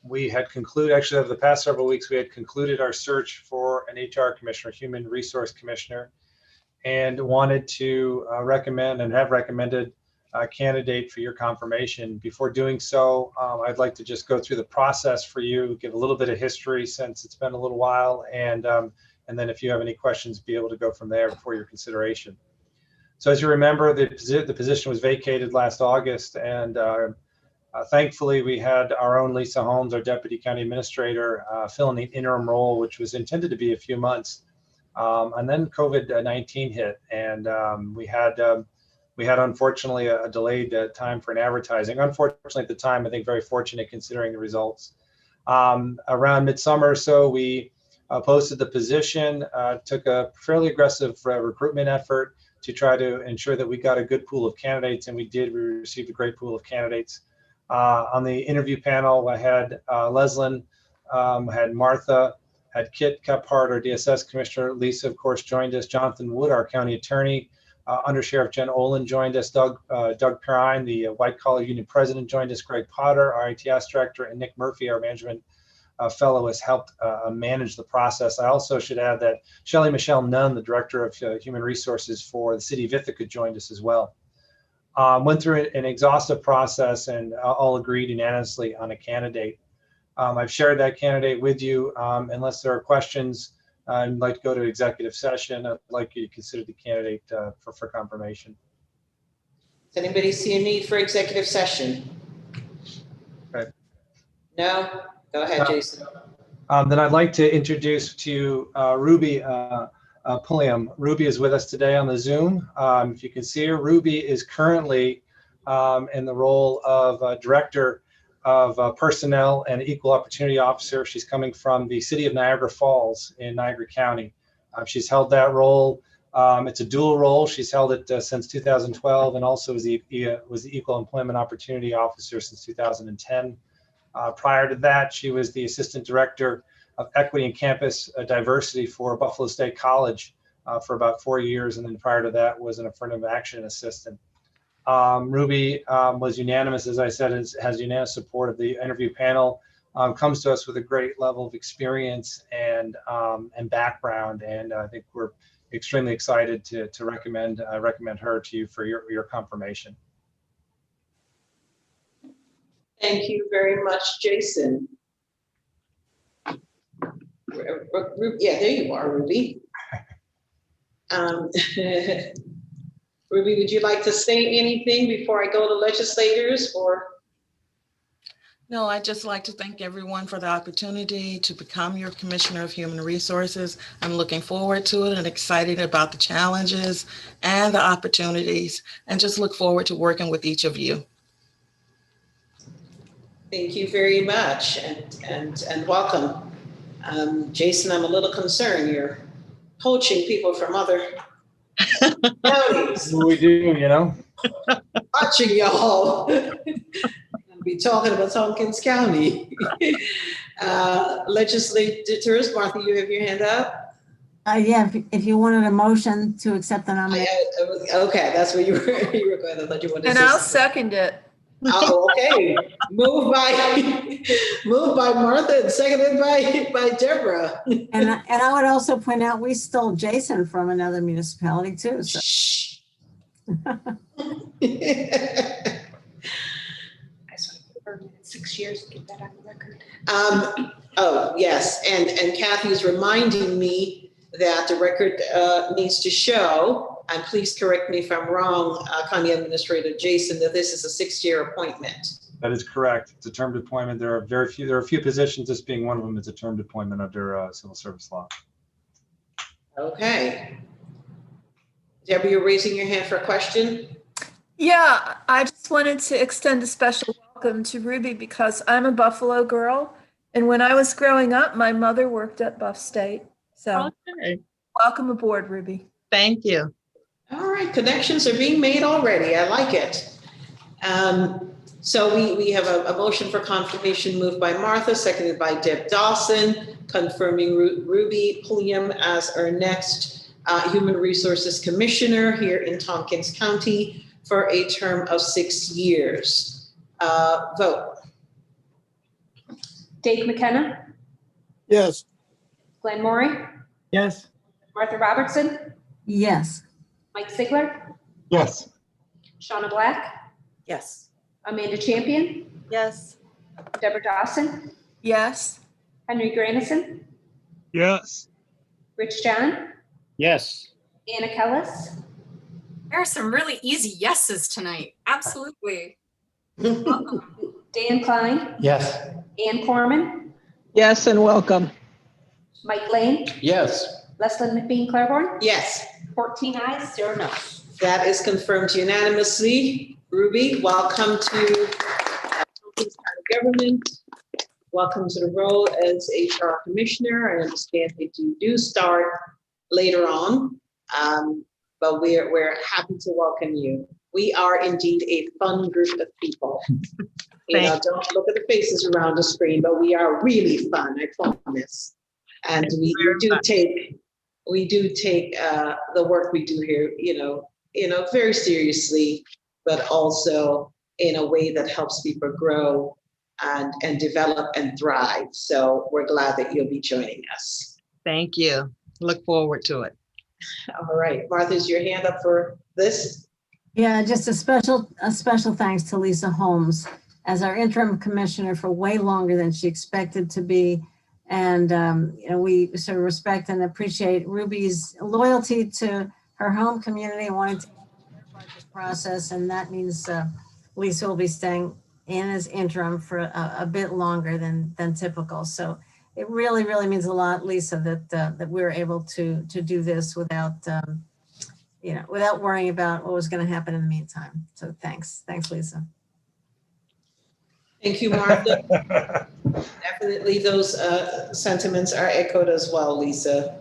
we had concluded, actually over the past several weeks, we had concluded our search for an HR commissioner, human resource commissioner, and wanted to recommend and have recommended a candidate for your confirmation. Before doing so, I'd like to just go through the process for you, give a little bit of history since it's been a little while, and then if you have any questions, be able to go from there for your consideration. So as you remember, the position was vacated last August, and thankfully we had our own Lisa Holmes, our deputy county administrator, filling the interim role, which was intended to be a few months. And then COVID-19 hit, and we had unfortunately a delayed time for an advertising. Unfortunately at the time, I think very fortunate considering the results. Around midsummer or so, we posted the position, took a fairly aggressive recruitment effort to try to ensure that we got a good pool of candidates, and we did. We received a great pool of candidates. On the interview panel, I had Leslyn, had Martha, had Kit Kephart, our DSS commissioner. Lisa, of course, joined us. Jonathan Wood, our county attorney. Under Sheriff Jen Olin joined us. Doug Perrine, the White Collar Union president, joined us. Greg Potter, our ITS director, and Nick Murphy, our management fellow, has helped manage the process. I also should add that Shelley Michelle Nunn, the director of human resources for the city of Ithaca, joined us as well. Went through an exhaustive process and all agreed unanimously on a candidate. I've shared that candidate with you. Unless there are questions, I'd like to go to executive session. I'd like you to consider the candidate for confirmation. Does anybody see a need for executive session? Okay. No? Go ahead, Jason. Then I'd like to introduce to you Ruby Pulliam. Ruby is with us today on the Zoom. If you can see her, Ruby is currently in the role of Director of Personnel and Equal Opportunity Officer. She's coming from the city of Niagara Falls in Niagara County. She's held that role. It's a dual role. She's held it since 2012 and also was the Equal Employment Opportunity Officer since 2010. Prior to that, she was the Assistant Director of Equity and Campus Diversity for Buffalo State College for about 4 years. And then prior to that was an Affirmative Action Assistant. Ruby was unanimous, as I said, has unanimous support of the interview panel, comes to us with a great level of experience and background. And I think we're extremely excited to recommend her to you for your confirmation. Thank you very much, Jason. Yeah, there you are, Ruby. Ruby, would you like to say anything before I go to legislators or? No, I'd just like to thank everyone for the opportunity to become your Commissioner of Human Resources. I'm looking forward to it and excited about the challenges and the opportunities, and just look forward to working with each of you. Thank you very much and welcome. Jason, I'm a little concerned. You're poaching people from other counties. We do, you know. Watching y'all. Be talking about Tompkins County. Legislators, Martha, you have your hand up? Yeah, if you wanted a motion to accept the nomination. Okay, that's what you were going to let you want to. And I'll second it. Oh, okay. Moved by Martha and seconded by Deborah. And I would also point out we stole Jason from another municipality too. So. Shh. 6 years to get that on the record. Oh, yes. And Kathy's reminding me that the record needs to show, and please correct me if I'm wrong, County Administrator Jason, that this is a 6-year appointment. That is correct. It's a termed appointment. There are a few positions, this being one of them, it's a termed appointment under civil service law. Okay. Deborah, you're raising your hand for a question? Yeah, I just wanted to extend a special welcome to Ruby because I'm a Buffalo girl. And when I was growing up, my mother worked at Buff State. So welcome aboard, Ruby. Thank you. All right, connections are being made already. I like it. So we have a motion for confirmation moved by Martha, seconded by Deb Dawson, confirming Ruby Pulliam as our next Human Resources Commissioner here in Tompkins County for a term of 6 years. Vote. Dave McKenna, Yes. Glenn Maury, Yes. Martha Robertson, Yes. Mike Ziegler, Yes. Shauna Black, Yes. Amanda Champion, Yes. Deborah Dawson, Yes. Henry Grandison, Yes. Rich John, Yes. Anna Kellis, There are some really easy yeses tonight. Absolutely. Dan Klein, Yes. Ann Corman, Yes, and welcome. Mike Lane, Yes. Leslyn McBean Claiborne, Yes, 14 ayes, 0 noes. that is confirmed unanimously. Ruby, welcome to Tompkins County Government. Welcome to the role as HR Commissioner. I understand that you do start later on, but we're happy to welcome you. We are indeed a fun group of people. You know, don't look at the faces around the screen, but we are really fun, I promise. And we do take the work we do here, very seriously, but also in a way that helps people grow and develop and thrive. So we're glad that you'll be joining us. Thank you. Look forward to it. All right, Martha, is your hand up for this? Yeah, just a special thanks to Lisa Holmes as our interim commissioner for way longer than she expected to be. And, we sort of respect and appreciate Ruby's loyalty to her home community and wanting to this process. And that means Lisa will be staying in as interim for a bit longer than typical. So it really, really means a lot, Lisa, that we were able to do this without, without worrying about what was going to happen in the meantime. So thanks, Lisa. Thank you, Martha. Definitely those sentiments are echoed as well, Lisa.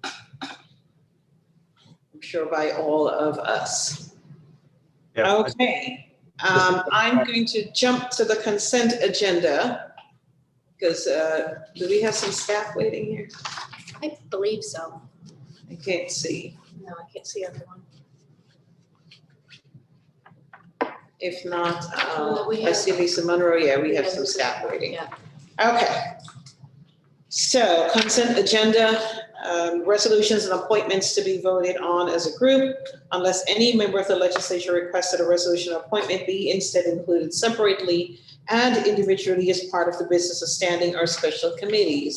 I'm sure by all of us. Yeah. Okay. I'm going to jump to the consent agenda because do we have some staff waiting here? I believe so. I can't see. No, I can't see everyone. If not, We I have- see Lisa Monroe. Yeah, we have some staff waiting. Yeah. Okay. So consent agenda, resolutions and appointments to be voted on as a group, unless any member of the legislature requested a resolution or appointment be instead included separately and individually as part of the business of standing or special committees.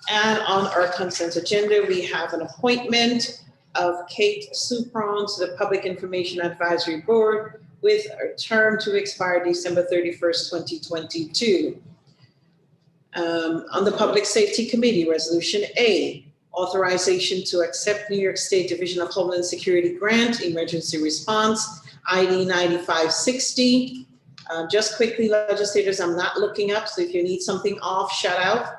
And on our consent agenda, we have an appointment of Kate Supron to the Public Information Advisory Board with a term to expire December 31st, 2022. On the Public Safety Committee, Resolution A, authorization to accept New York State Division of Homeland Security Grant Emergency Response, ID 9560. Just quickly, legislators, I'm not looking up, so if you need something off, shout out.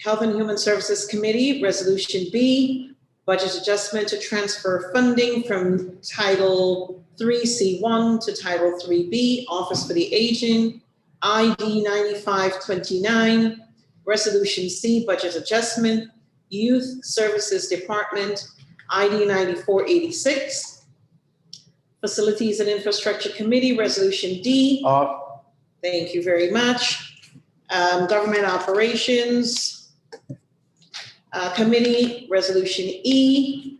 Health and Human Services Committee, Resolution B, budget adjustment to transfer funding from Title 3C1 to Title 3B, Office for the Aging, ID 9529, Resolution C, budget adjustment, Youth Services Department, ID 9486, Facilities and Infrastructure Committee, Resolution D. Thank you very much. Government Operations Committee, Resolution E,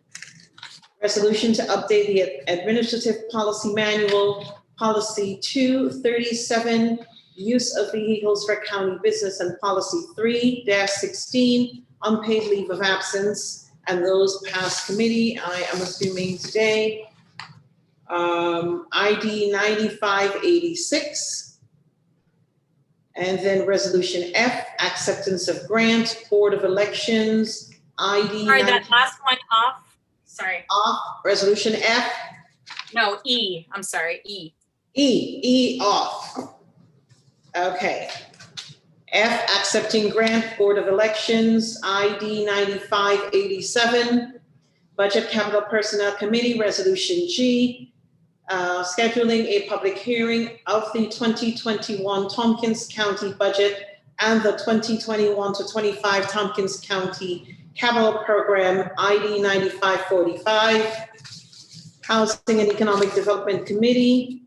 resolution to update the Administrative Policy Manual, Policy 237, use of vehicles for county business, and Policy 3-16, unpaid leave of absence, and those passed committee. I am assuming today. ID 9586. And then Resolution F, acceptance of grant, Board of Elections, ID. Sorry, that last one off. Sorry. Off. Resolution F. No, E. I'm sorry, E. E off. Okay. F, accepting grant, Board of Elections, ID 9587. Budget Capital Personnel Committee, Resolution G, scheduling a public hearing of the 2021 Tompkins County budget and the 2021 to 25 Tompkins County Capital Program, ID 9545. Housing and Economic Development Committee,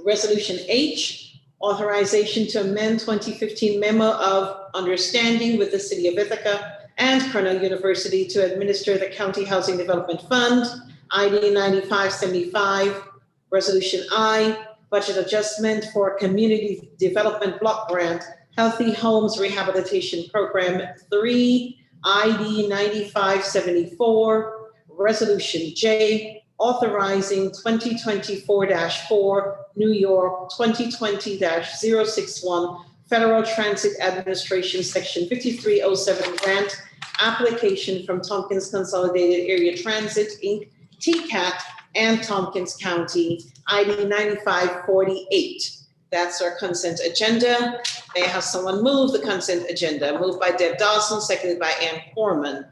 Resolution H, authorization to amend 2015 Memo of Understanding with the City of Ithaca and Cornell University to administer the County Housing Development Fund, ID 9575. Resolution I, budget adjustment for Community Development Block Grant, Healthy Homes Rehabilitation Program 3, ID 9574. Resolution J, authorizing 2024-4 New York 2020-061 Federal Transit Administration Section 5307 grant application from Tompkins Consolidated Area Transit, Inc., TCAT, and Tompkins County, ID 9548. That's our consent agenda. May I have someone move the consent agenda? Moved by Deb Dawson, seconded by Ann Corman.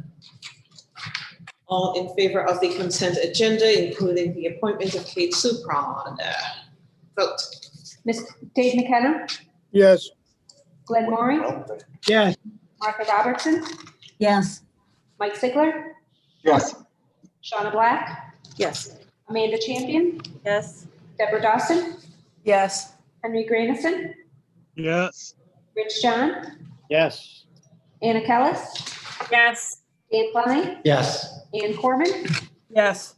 All in favor of the consent agenda, including the appointment of Kate Supron. Vote. Ms. Dave McKenna, Yes. Glenn Maury, Yes. Martha Robertson, Yes. Mike Sigler, Yes. Shauna Black, Yes. Amanda Champion, Yes. Deborah Dawson, Yes. Henry Granison, Yes. Rich John, Yes. Anna Kellis, Yes. Dan Fleming, Yes. Ann Corman, Yes.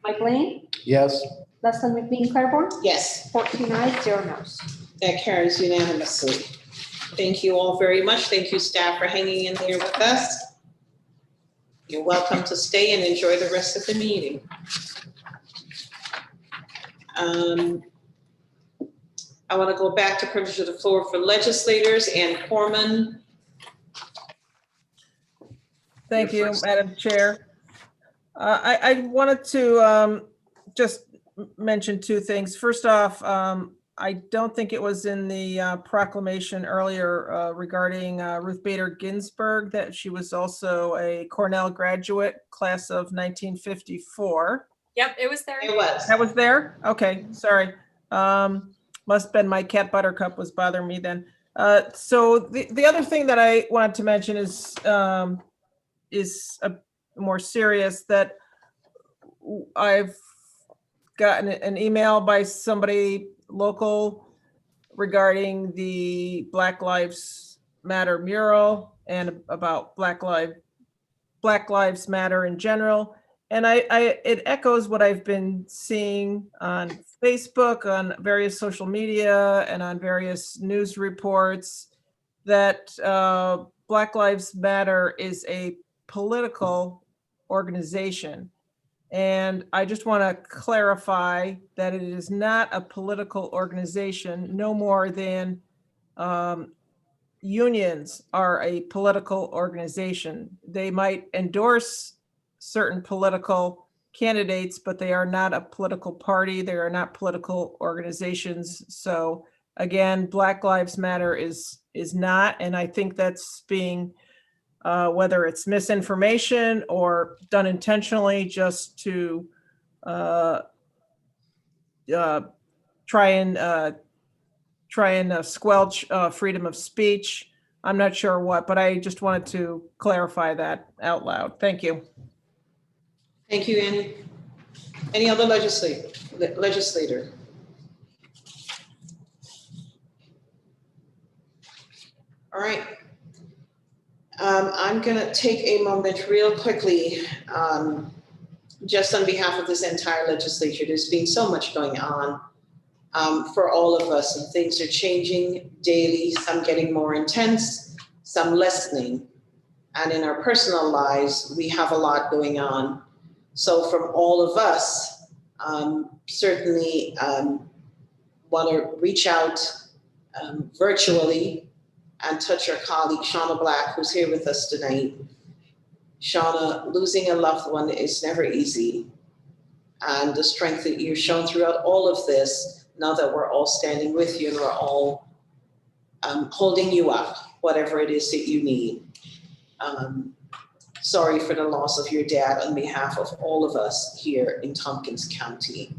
Mike Lane, Yes. Leslie McBean Claiborne, Yes, 14 ayes, 0 noes. that carries unanimously. Thank you all very much. Thank you, staff, for hanging in there with us. You're welcome to stay and enjoy the rest of the meeting. I want to go back to privilege of the floor for legislators and Corman. Thank you, Madam Chair. I wanted to just mention two things. First off, I don't think it was in the proclamation earlier regarding Ruth Bader Ginsburg, that she was also a Cornell graduate, class of 1954. Yep, it was there. It was. That was there? Okay, sorry. Must have been my cat Buttercup was bothering me then. So the other thing that I wanted to mention is a more serious, that I've gotten an email by somebody local regarding the Black Lives Matter mural and about Black Lives Matter in general. And it echoes what I've been seeing on Facebook, on various social media, and on various news reports, that Black Lives Matter is a political organization. And I just want to clarify that it is not a political organization, no more than unions are a political organization. They might endorse certain political candidates, but they are not a political party. They are not political organizations. So again, Black Lives Matter is not, and I think that's being, whether it's misinformation or done intentionally just to try and squelch freedom of speech. I'm not sure what, but I just wanted to clarify that out loud. Thank you. Thank you, Annie. Any other legislator? All right. I'm gonna take a moment real quickly, just on behalf of this entire legislature. There's been so much going on for all of us, and things are changing daily, some getting more intense, some lessening. And in our personal lives, we have a lot going on. So from all of us, certainly want to reach out virtually and touch our colleague, Shauna Black, who's here with us tonight. Shauna, losing a loved one is never easy. And the strength that you've shown throughout all of this, now that we're all standing with you and we're all holding you up, whatever it is that you need. Sorry for the loss of your dad on behalf of all of us here in Tompkins County.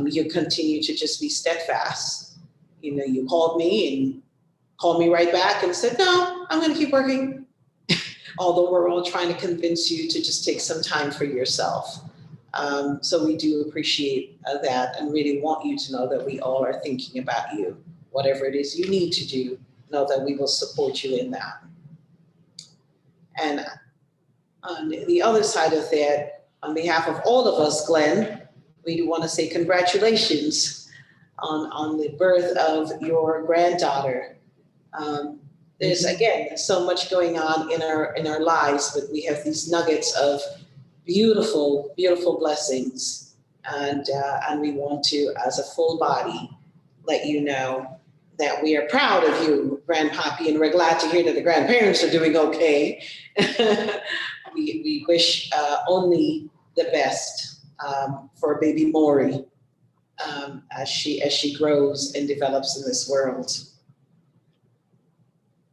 You continue to just be steadfast. You know, you called me right back and said, no, I'm gonna keep working. Although we're all trying to convince you to just take some time for yourself. So we do appreciate that and really want you to know that we all are thinking about you. Whatever it is you need to do, know that we will support you in that. And on the other side of that, on behalf of all of us, Glenn, we do want to say congratulations on the birth of your granddaughter. There's, again, so much going on in our lives, but we have these nuggets of beautiful, beautiful blessings. And we want to, as a full body, let you know that we are proud of you, Grandpappy, and we're glad to hear that the grandparents are doing okay. We wish only the best for baby Maury as she grows and develops in this world.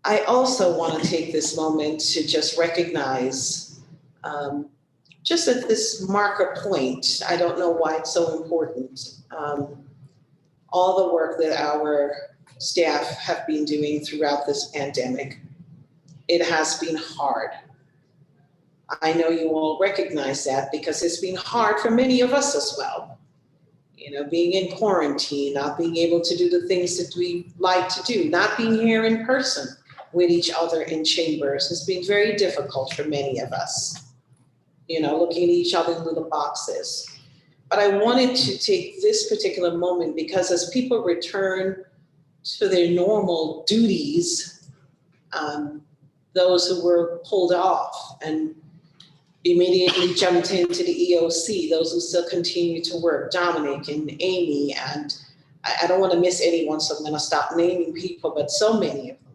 I also want to take this moment to just recognize, just at this marker point, I don't know why it's so important, all the work that our staff have been doing throughout this pandemic. It has been hard. I know you all recognize that because it's been hard for many of us as well. You know, being in quarantine, not being able to do the things that we like to do, not being here in person with each other in chambers has been very difficult for many of us. You know, looking at each other in little boxes. But I wanted to take this particular moment because as people return to their normal duties, those who were pulled off and immediately jumped into the EOC, those who still continue to work, Dominic and Amy, and I don't want to miss anyone, so I'm going to stop naming people, but so many of them.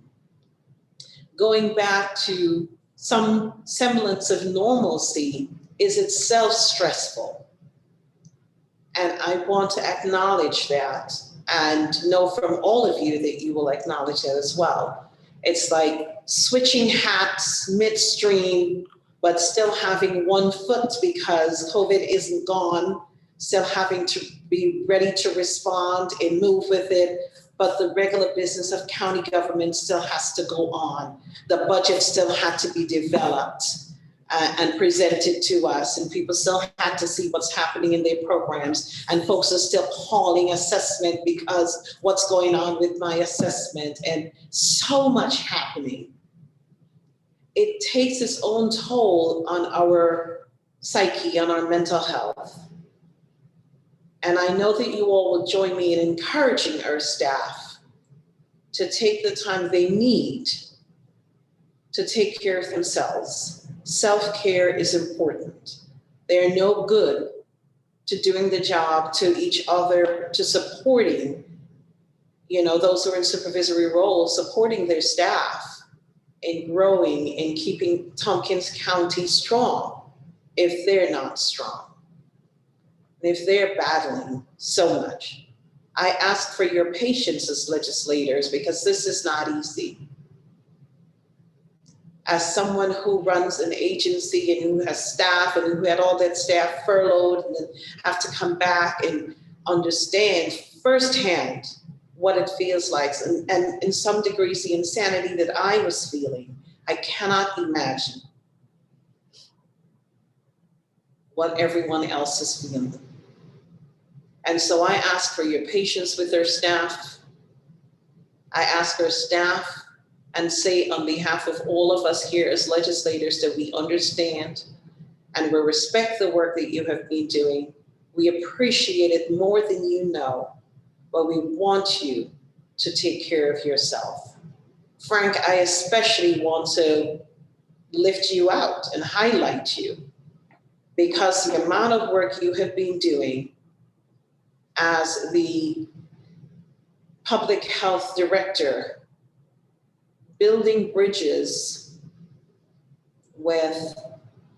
Going back to some semblance of normalcy is itself stressful. And I want to acknowledge that and know from all of you that you will acknowledge that as well. It's like switching hats midstream, but still having one foot because COVID isn't gone, still having to be ready to respond and move with it. But the regular business of county government still has to go on. The budget still had to be developed and presented to us, and people still had to see what's happening in their programs, and folks are still calling assessment because what's going on with my assessment, and so much happening. It takes its own toll on our psyche, on our mental health. And I know that you all will join me in encouraging our staff to take the time they need to take care of themselves. Self-care is important. They're no good to doing the job, to each other, to supporting, those who are in supervisory roles, supporting their staff in growing and keeping Tompkins County strong if they're not strong. If they're battling so much. I ask for your patience as legislators because this is not easy. As someone who runs an agency and who has staff and who had all that staff furloughed and then have to come back and understand firsthand what it feels like and in some degrees the insanity that I was feeling, I cannot imagine what everyone else is feeling. And so I ask for your patience with our staff. I ask our staff and say on behalf of all of us here as legislators that we understand and we respect the work that you have been doing. We appreciate it more than you know, but we want you to take care of yourself. Frank, I especially want to lift you out and highlight you because the amount of work you have been doing as the public health director, building bridges with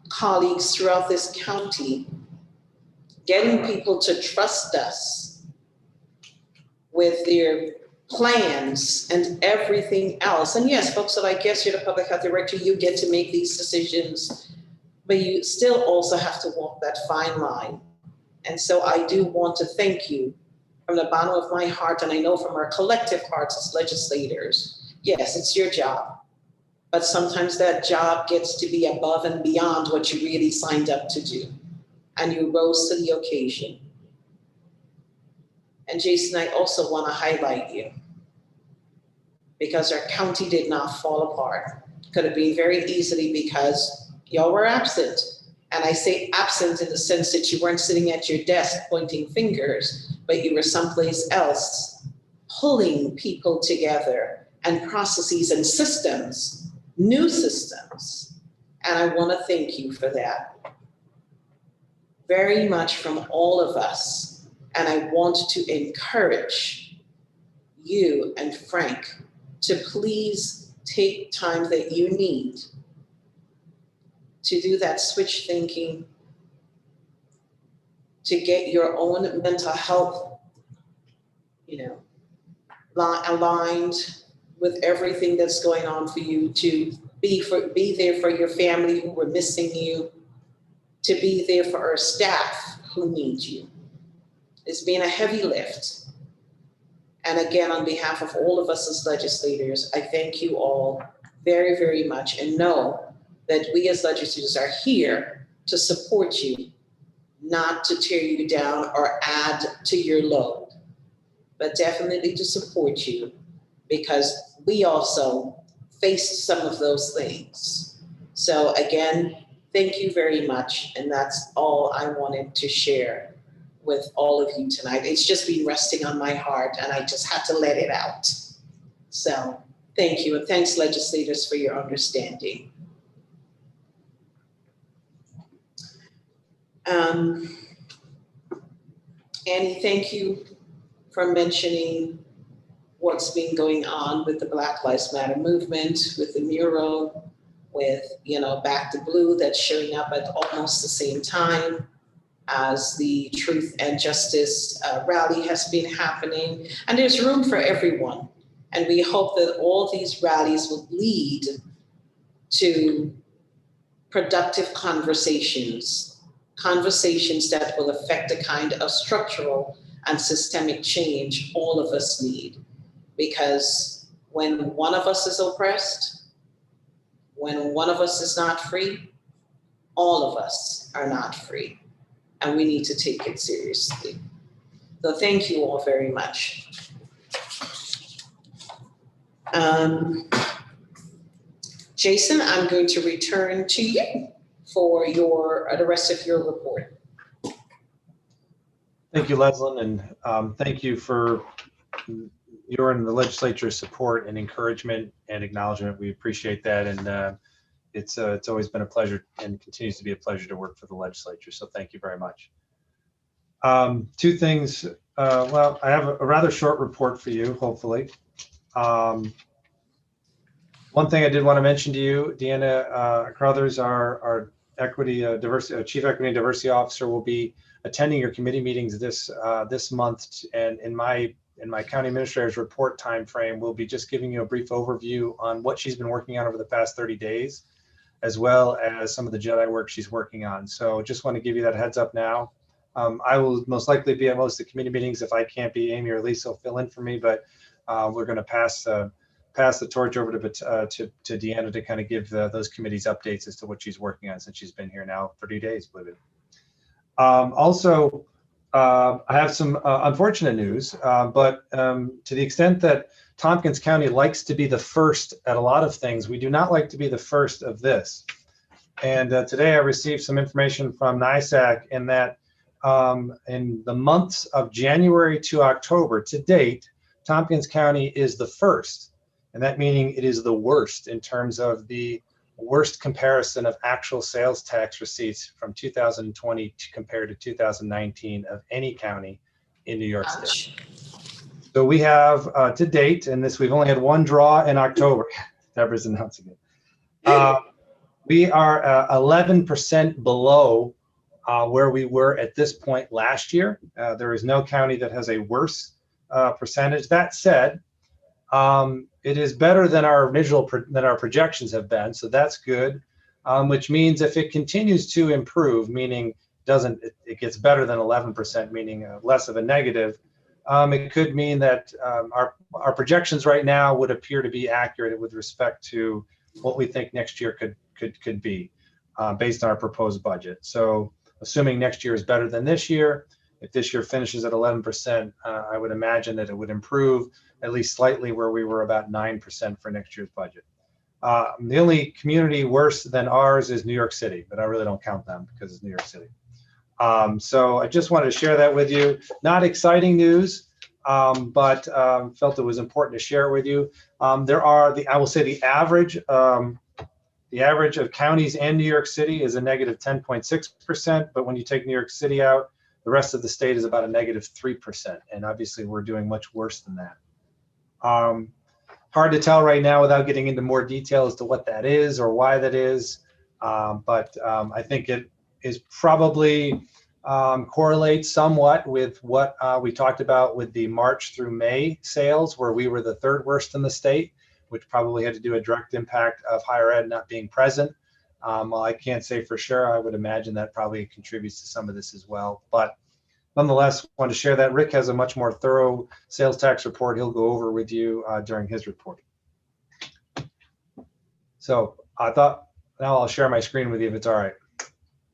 colleagues throughout this county, getting people to trust us with their plans and everything else. And yes, folks, so I guess you're the public health director, you get to make these decisions, but you still also have to walk that fine line. And so I do want to thank you from the bottom of my heart, and I know from our collective hearts as legislators. Yes, it's your job, but sometimes that job gets to be above and beyond what you really signed up to do. And you rose to the occasion. And Jason, I also want to highlight you because our county did not fall apart. Could have been very easily because y'all were absent. And I say absent in the sense that you weren't sitting at your desk pointing fingers, but you were someplace else pulling people together and processes and systems, new systems. And I want to thank you for that very much from all of us. And I want to encourage you and Frank to please take time that you need to do that switch thinking, to get your own mental health, aligned with everything that's going on for you, to be there for your family who were missing you, to be there for our staff who need you. It's been a heavy lift. And again, on behalf of all of us as legislators, I thank you all very, very much and know that we as legislators are here to support you, not to tear you down or add to your load, but definitely to support you because we also faced some of those things. So again, thank you very much. And that's all I wanted to share with all of you tonight. It's just been resting on my heart, and I just had to let it out. So thank you, and thanks, legislators, for your understanding. Annie, thank you for mentioning what's been going on with the Black Lives Matter movement, with the mural, with, Back to Blue that's showing up at almost the same time as the Truth and Justice rally has been happening. And there's room for everyone. And we hope that all these rallies will lead to productive conversations that will affect the kind of structural and systemic change all of us need. Because when one of us is oppressed, when one of us is not free, all of us are not free. And we need to take it seriously. So thank you all very much. Jason, I'm going to return to you for the rest of your report. Thank you, Leslyn, and thank you for your and the legislature's support and encouragement and acknowledgement. We appreciate that, and it's always been a pleasure and continues to be a pleasure to work for the legislature. So thank you very much. Two things. Well, I have a rather short report for you, hopefully. One thing I did want to mention to you, Deanna Crothers, our Chief Equity and Diversity Officer, will be attending your committee meetings this month, and in my county administrator's report time frame, we'll be just giving you a brief overview on what she's been working on over the past 30 days, as well as some of the JEDI work she's working on. So just want to give you that heads up now. I will most likely be at most of the committee meetings. If I can't be, Amy or Lisa will fill in for me, but we're going to pass the torch over to Deanna to kind of give those committees updates as to what she's working on since she's been here now 30 days, believe it. Also, I have some unfortunate news, but to the extent that Tompkins County likes to be the first at a lot of things, we do not like to be the first of this. And today I received some information from NISAC in that in the months of January to October to date, Tompkins County is the first. And that meaning it is the worst in terms of the worst comparison of actual sales tax receipts from 2020 compared to 2019 of any county in New York State. So we have to date, and we've only had one draw in October. Deborah's announcing it. We are 11% below where we were at this point last year. There is no county that has a worse percentage. That said, it is better than our projections have been, so that's good. Which means if it continues to improve, meaning it gets better than 11%, meaning less of a negative, it could mean that our projections right now would appear to be accurate with respect to what we think next year could be based on our proposed budget. So assuming next year is better than this year, if this year finishes at 11%, I would imagine that it would improve at least slightly where we were about 9% for next year's budget. The only community worse than ours is New York City, but I really don't count them because it's New York City. So I just wanted to share that with you. Not exciting news, but felt it was important to share with you. I will say the average of counties and New York City is a negative 10.6%, but when you take New York City out, the rest of the state is about a negative 3%. And obviously we're doing much worse than that. Hard to tell right now without getting into more detail as to what that is or why that is. But I think it is probably correlates somewhat with what we talked about with the March through May sales, where we were the third worst in the state, which probably had to do a direct impact of higher ed not being present. While I can't say for sure, I would imagine that probably contributes to some of this as well. But nonetheless, wanted to share that. Rick has a much more thorough sales tax report he'll go over with you during his report. So I thought now I'll share my screen with you if it's all right.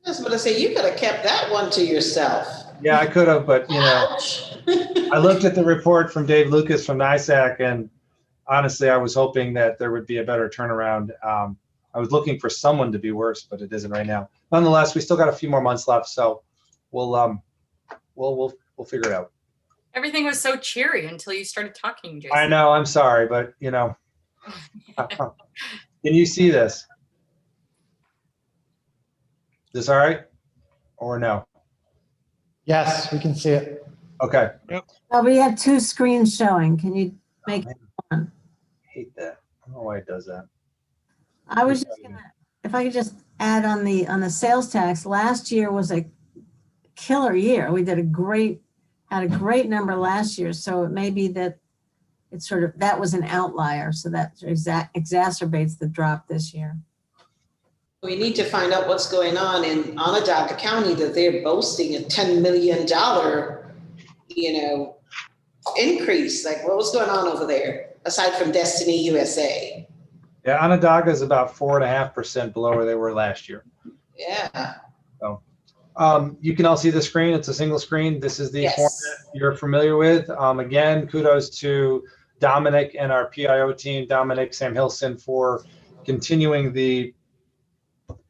I was going to say, you could have kept that one to yourself. Yeah, I could have, but I looked at the report from Dave Lucas from NISAC, and honestly, I was hoping that there would be a better turnaround. I was looking for someone to be worse, but it isn't right now. Nonetheless, we still got a few more months left, so we'll we'll figure it out. Everything was so cheery until you started talking, Jason. I know, I'm sorry, but you know, can you see this? Is this all right or no? Yes, we can see it. Okay. Well, we have two screens showing. Can you make one? I hate that. I don't know why it does that. I was just gonna, if I could just add on the sales tax, last year was a killer year. We did had a great number last year. So it may be that it's sort of, that was an outlier. So that exacerbates the drop this year. We need to find out what's going on in Onondaga County that they're boasting a $10 million, increase. Like, what was going on over there aside from Destiny USA? Yeah, Onondaga is about 4.5% below where they were last year. Yeah. So you can all see the screen. It's a single screen. This is the Yes. format you're familiar with. Again, kudos to Dominic and our PIO team, Dominic Sam Hilson, for continuing the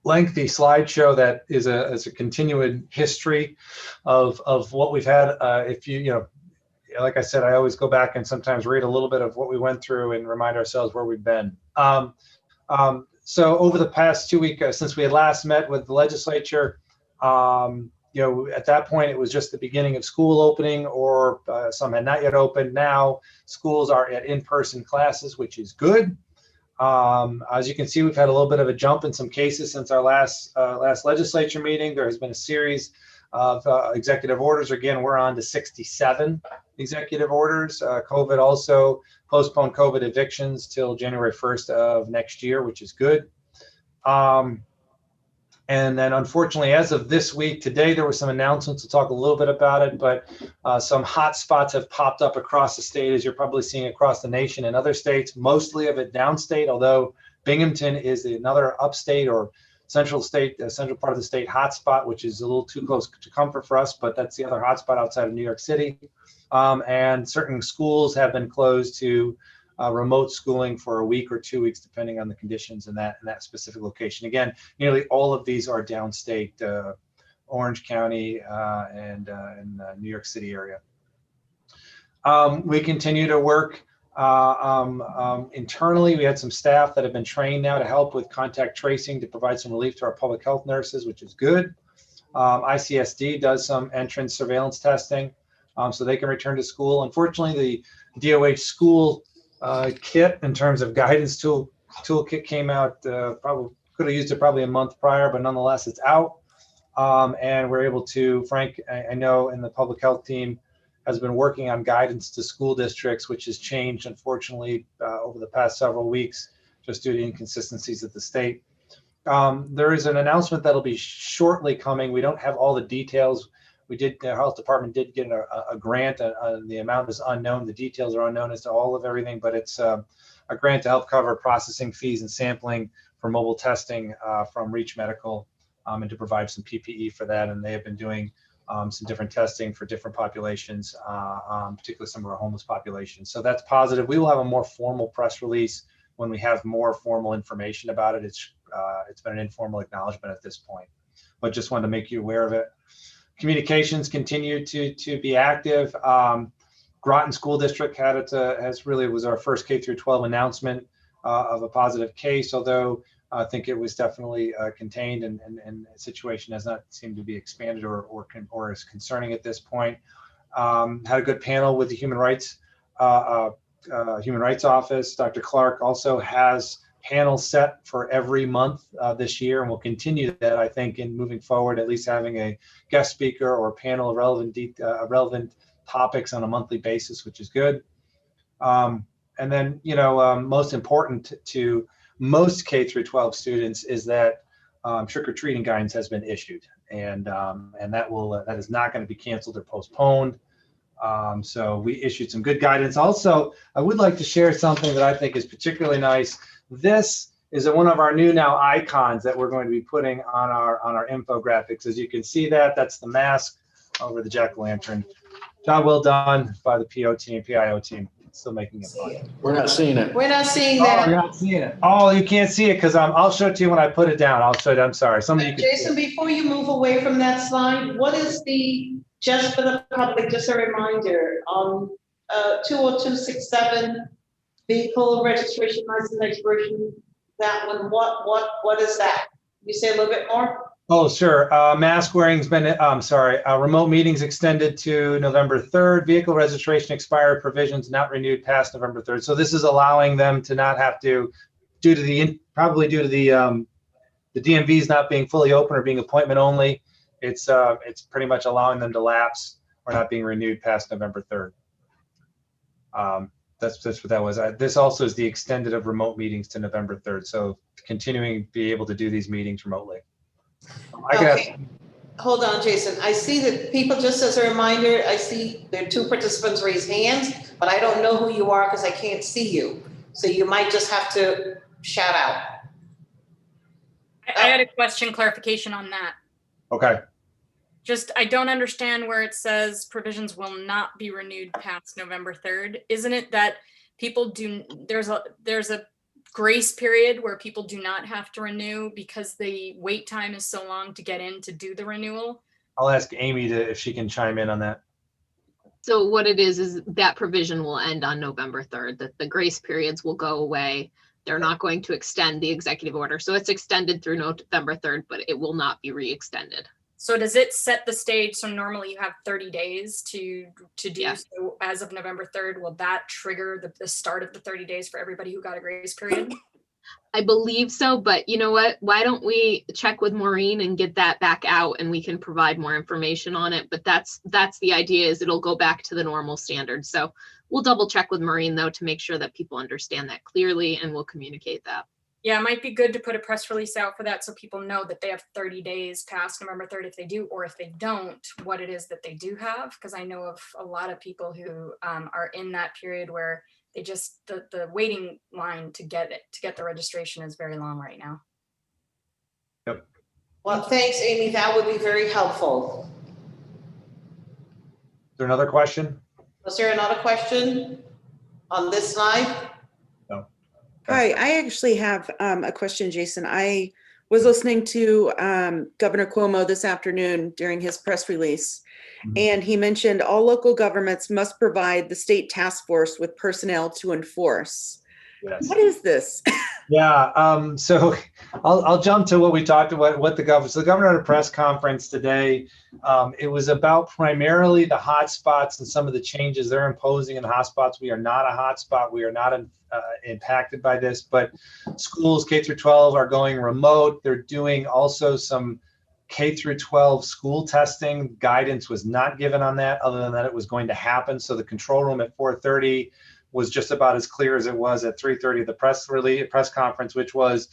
lengthy slideshow that is a continuing history of what we've had. If like I said, I always go back and sometimes read a little bit of what we went through and remind ourselves where we've been. So over the past 2 weeks, since we had last met with the legislature, at that point, it was just the beginning of school opening, or some had not yet opened. Now schools are at in-person classes, which is good. As you can see, we've had a little bit of a jump in some cases since our last legislature meeting. There has been a series of executive orders. Again, we're on to 67 executive orders. COVID also postponed COVID evictions till January 1st of next year, which is good. And then unfortunately, as of this week, today, there were some announcements. We'll talk a little bit about it, but some hot spots have popped up across the state, as you're probably seeing across the nation and other states, mostly of it downstate, although Binghamton is another upstate or central part of the state hotspot, which is a little too close to comfort for us, but that's the other hotspot outside of New York City. And certain schools have been closed to remote schooling for a week or 2 weeks, depending on the conditions in that specific location. Again, nearly all of these are downstate, Orange County and in the New York City area. We continue to work internally. We had some staff that have been trained now to help with contact tracing to provide some relief to our public health nurses, which is good. ICSD does some entrance surveillance testing so they can return to school. Unfortunately, the DOH school kit in terms of guidance toolkit came out, probably could have used it probably a month prior, but nonetheless it's out. And we're able to, Frank, I know, in the public health team has been working on guidance to school districts, which has changed, unfortunately, over the past several weeks, just due to inconsistencies at the state. There is an announcement that'll be shortly coming. We don't have all the details. The health department did get a grant. The amount is unknown. The details are unknown as to all of everything, but it's a grant to help cover processing fees and sampling for mobile testing from Reach Medical, and to provide some PPE for that. And they have been doing some different testing for different populations, particularly some of our homeless populations. So that's positive. We will have a more formal press release when we have more formal information about it. It's been an informal acknowledgement at this point, but just wanted to make you aware of it. Communications continue to be active. Groton School District was our first K-12 announcement of a positive case, although I think it was definitely contained, and the situation has not seemed to be expanded or is concerning at this point. Had a good panel with the Human Rights Office. Dr. Clark also has panels set for every month this year, and we'll continue that, I think, in moving forward, at least having a guest speaker or a panel of relevant topics on a monthly basis, which is good. And then, most important to most K-12 students is that trick-or-treating guidance has been issued, and that is not going to be canceled or postponed. So we issued some good guidance. Also, I would like to share something that I think is particularly nice. This is one of our new now icons that we're going to be putting on our infographics. As you can see, that's the mask over the jack-o'-lantern. Job well done by the PIO team. Still making it fun. We're not seeing it. We're not seeing Oh, that. you're not seeing it. Oh, you can't see it because I'll show it to you when I put it down. I'll show it. I'm sorry. Some of you can see Jason, it. before you move away from that slide, what is the Just for the public, just a reminder, 20267, vehicle registration license expiration, that one, what is that? Can you say a little bit more? Oh, sure. Mask wearing's been, remote meetings extended to November 3rd. Vehicle registration expired provisions not renewed past November 3rd. So this is allowing them to not have to, probably due to the DMVs not being fully open or being appointment only, it's pretty much allowing them to lapse or not being renewed past November 3rd. That's what that was. This also is the extended of remote meetings to November 3rd. So continuing to be able to do these meetings remotely. Okay. Hold on, Jason. I see that people, just as a reminder, I see there are 2 participants raise hands, but I don't know who you are because I can't see you. So you might just have to shout out. I had a question, clarification on that. Okay. Just, I don't understand where it says provisions will not be renewed past November 3rd. Isn't it that people do, there's a grace period where people do not have to renew because the wait time is so long to get in to do the renewal? I'll ask Amy if she can chime in on that. So what it is that provision will end on November 3rd, that the grace periods will go away. They're not going to extend the executive order. So it's extended through November 3rd, but it will not be re-extended. So does it set the stage? So normally you have 30 days to do. Yeah. So as of November 3rd, will that trigger the start of the 30 days for everybody who got a grace period? I believe so, but you know what? Why don't we check with Maureen and get that back out and we can provide more information on it. But that's the idea, is it'll go back to the normal standard. So we'll double check with Maureen though to make sure that people understand that clearly, and we'll communicate that. Yeah, it might be good to put a press release out for that so people know that they have 30 days past November 3rd if they do, or if they don't, what it is that they do have. Because I know of a lot of people who are in that period where they just, the waiting line to get the registration is very long right now. Yep. Well, thanks, Amy. That would be very helpful. Is there another question? Was there another question on this slide? No. Hi, I actually have a question, Jason. I was listening to Governor Cuomo this afternoon during his press release, and he mentioned all local governments must provide the state task force with personnel to enforce. Yes. What is this? Yeah, so I'll jump to what we talked about, what the governor, so the governor had a press conference today. It was about primarily the hotspots and some of the changes they're imposing in hotspots. We are not a hotspot. We are not impacted by this, but schools K through 12 are going remote. They're doing also some K through 12 school testing. Guidance was not given on that, other than that it was going to happen. So the control room at 4:30 was just about as clear as it was at 3:30, the press conference, which was,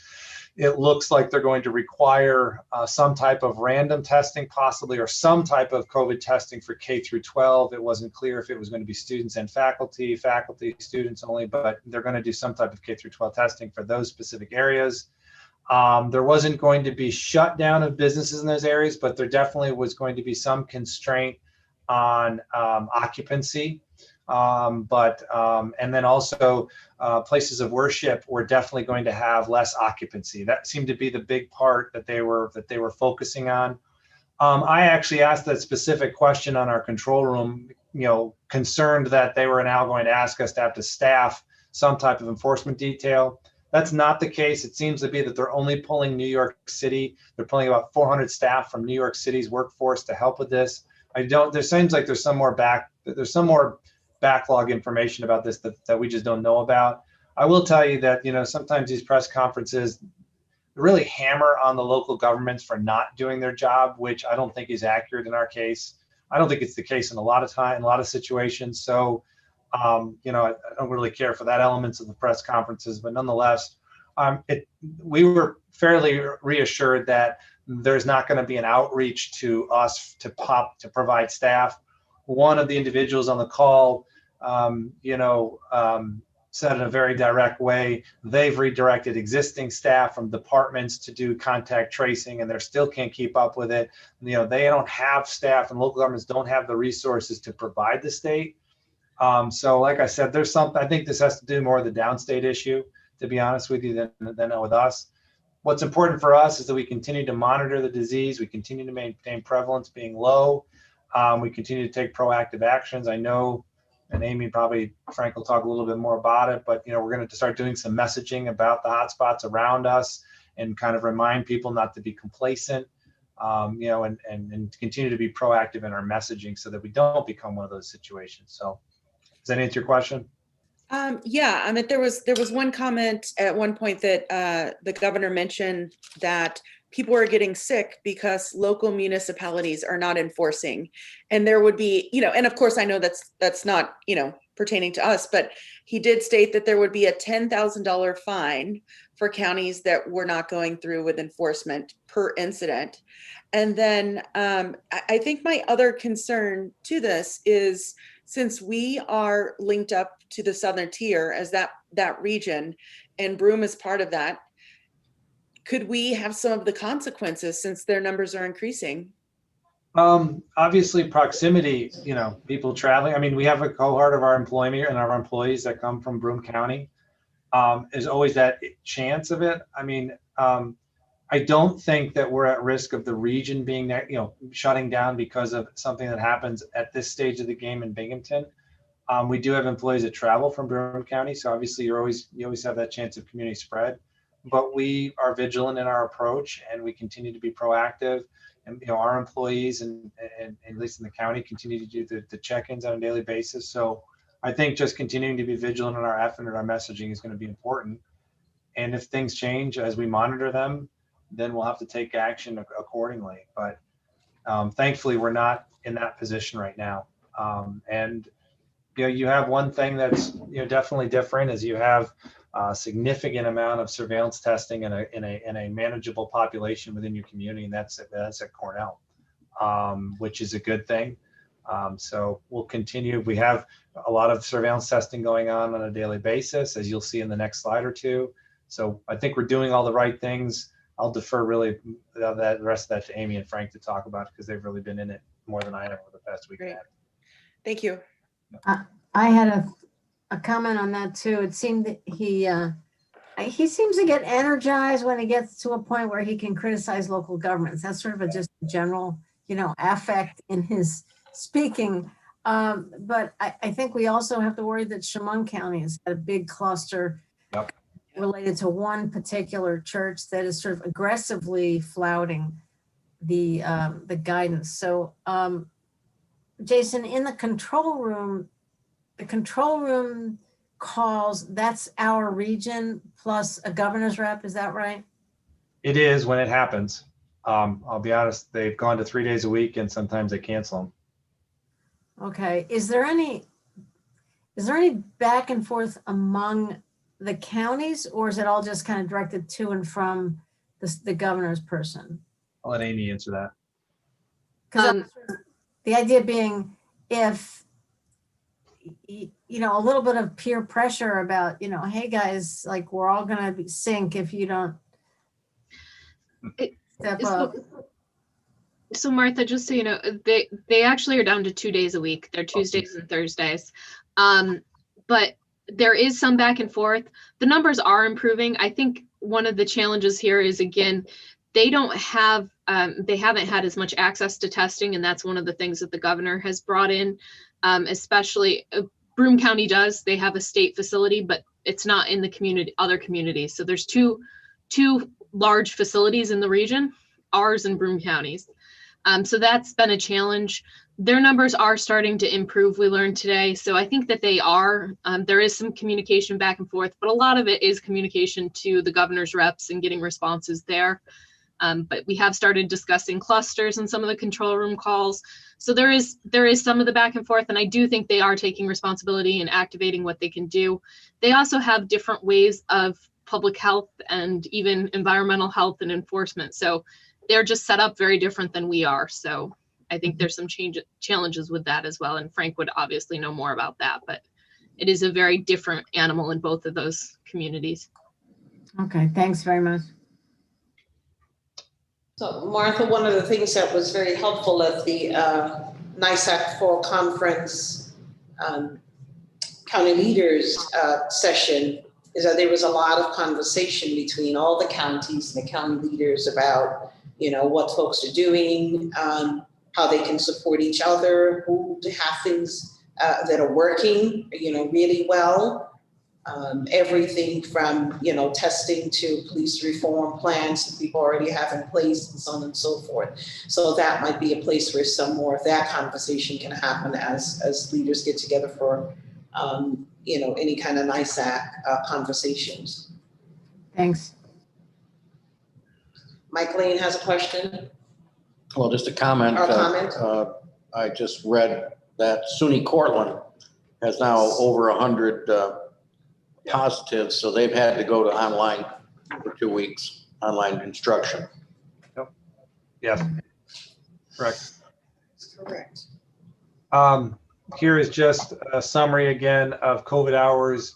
it looks like they're going to require some type of random testing possibly, or some type of COVID testing for K through 12. It wasn't clear if it was going to be students and faculty, students only, but they're going to do some type of K through 12 testing for those specific areas. There wasn't going to be shutdown of businesses in those areas, but there definitely was going to be some constraint on occupancy. And then also places of worship were definitely going to have less occupancy. That seemed to be the big part that they were focusing on. I actually asked that specific question on our control room, concerned that they were now going to ask us to have to staff some type of enforcement detail. That's not the case. It seems to be that they're only pulling New York City. They're pulling about 400 staff from New York City's workforce to help with this. There seems like there's some more backlog information about this that we just don't know about. I will tell you that, sometimes these press conferences really hammer on the local governments for not doing their job, which I don't think is accurate in our case. I don't think it's the case in a lot of situations. So, I don't really care for that elements of the press conferences, but nonetheless, we were fairly reassured that there's not going to be an outreach to us to provide staff. One of the individuals on the call, said in a very direct way, they've redirected existing staff from departments to do contact tracing, and they still can't keep up with it. They don't have staff, and local governments don't have the resources to provide the state. So like I said, I think this has to do more with the downstate issue, to be honest with you, than with us. What's important for us is that we continue to monitor the disease. We continue to maintain prevalence being low. We continue to take proactive actions. I know, and Amy, probably Frank will talk a little bit more about it, but we're going to start doing some messaging about the hotspots around us and kind of remind people not to be complacent, and continue to be proactive in our messaging so that we don't become one of those situations. So does that answer your question? Yeah, I mean, there was one comment at one point that the governor mentioned that people are getting sick because local municipalities are not enforcing. And there would be, and of course I know that's not, pertaining to us, but he did state that there would be a $10,000 fine for counties that were not going through with enforcement per incident. And then I think my other concern to this is, since we are linked up to the Southern Tier as that region, and Broome is part of that, could we have some of the consequences since their numbers are increasing? Obviously proximity, people traveling. I mean, we have a cohort of our employees that come from Broome County. There's always that chance of it. I mean, I don't think that we're at risk of the region being, shutting down because of something that happens at this stage of the game in Binghamton. We do have employees that travel from Broome County, so obviously you always have that chance of community spread. But we are vigilant in our approach, and we continue to be proactive. And our employees and at least in the county continue to do the check-ins on a daily basis. So I think just continuing to be vigilant in our effort and our messaging is going to be important. And if things change as we monitor them, then we'll have to take action accordingly. But thankfully, we're not in that position right now. And you have one thing that's definitely different, is you have a significant amount of surveillance testing in a manageable population within your community, and that's at Cornell, which is a good thing. So we'll continue. We have a lot of surveillance testing going on a daily basis, as you'll see in the next slide or two. So I think we're doing all the right things. I'll defer really the rest of that to Amy and Frank to talk about, because they've really been in it more than I have over the past week. Great. Thank you. I had a comment on that too. It seemed that he seems to get energized when he gets to a point where he can criticize local governments. That's sort of just a general, affect in his speaking. But I think we also have to worry that Chemung County has had a big cluster related to one particular church that is sort of aggressively flouting the guidance. So, Jason, in the control room calls, that's our region plus a governor's rep, is that right? It is when it happens. I'll be honest, they've gone to 3 days a week, and sometimes they cancel them. Okay, is there any back and forth among the counties, or is it all just kind of directed to and from the governor's person? I'll let Amy answer that. Because the idea being, if a little bit of peer pressure about, hey guys, like we're all gonna be sink if you don't step up. So Martha, just so you know, they actually are down to 2 days a week. They're Tuesdays and Thursdays. But there is some back and forth. The numbers are improving. I think one of the challenges here is, again, they haven't had as much access to testing, and that's one of the things that the governor has brought in. Especially Broome County does. They have a state facility, but it's not in the other communities. So there's two large facilities in the region, ours and Broome County's. So that's been a challenge. Their numbers are starting to improve, we learned today. So I think that they are. There is some communication back and forth, but a lot of it is communication to the governor's reps and getting responses there. But we have started discussing clusters in some of the control room calls. So there is some of the back and forth, and I do think they are taking responsibility and activating what they can do. They also have different ways of public health and even environmental health and enforcement. So they're just set up very different than we are. So I think there's some challenges with that as well. And Frank would obviously know more about that, but it is a very different animal in both of those communities. Okay, thanks very much. So Martha, one of the things that was very helpful at the NISAC Fall Conference County Leaders session is that there was a lot of conversation between all the counties and the county leaders about, what folks are doing. how they can support each other, who have things that are working, really well. Everything from, testing to police reform plans that people already have in place and so on and so forth. So that might be a place where some more of that conversation can happen as leaders get together for, any kind of NISAC conversations. Thanks. Mike Lane has a question. Well, just a comment. Or a comment. I just read that SUNY Cortland has now over 100 positives, so they've had to go to online for 2 weeks, online instruction. Yep. Yes. Correct. Correct. Here is just a summary again of COVID hours,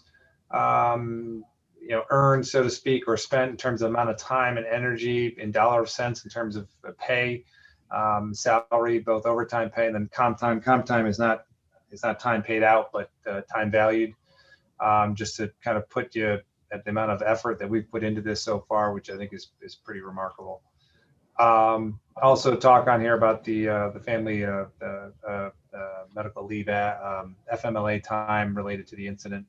earned, so to speak, or spent in terms of amount of time and energy in dollar cents in terms of pay, salary, both overtime pay, and then comp time. Comp time is not time paid out, but time valued. Just to kind of put you at the amount of effort that we've put into this so far, which I think is pretty remarkable. Also talk on here about the family medical leave FMLA time related to the incident,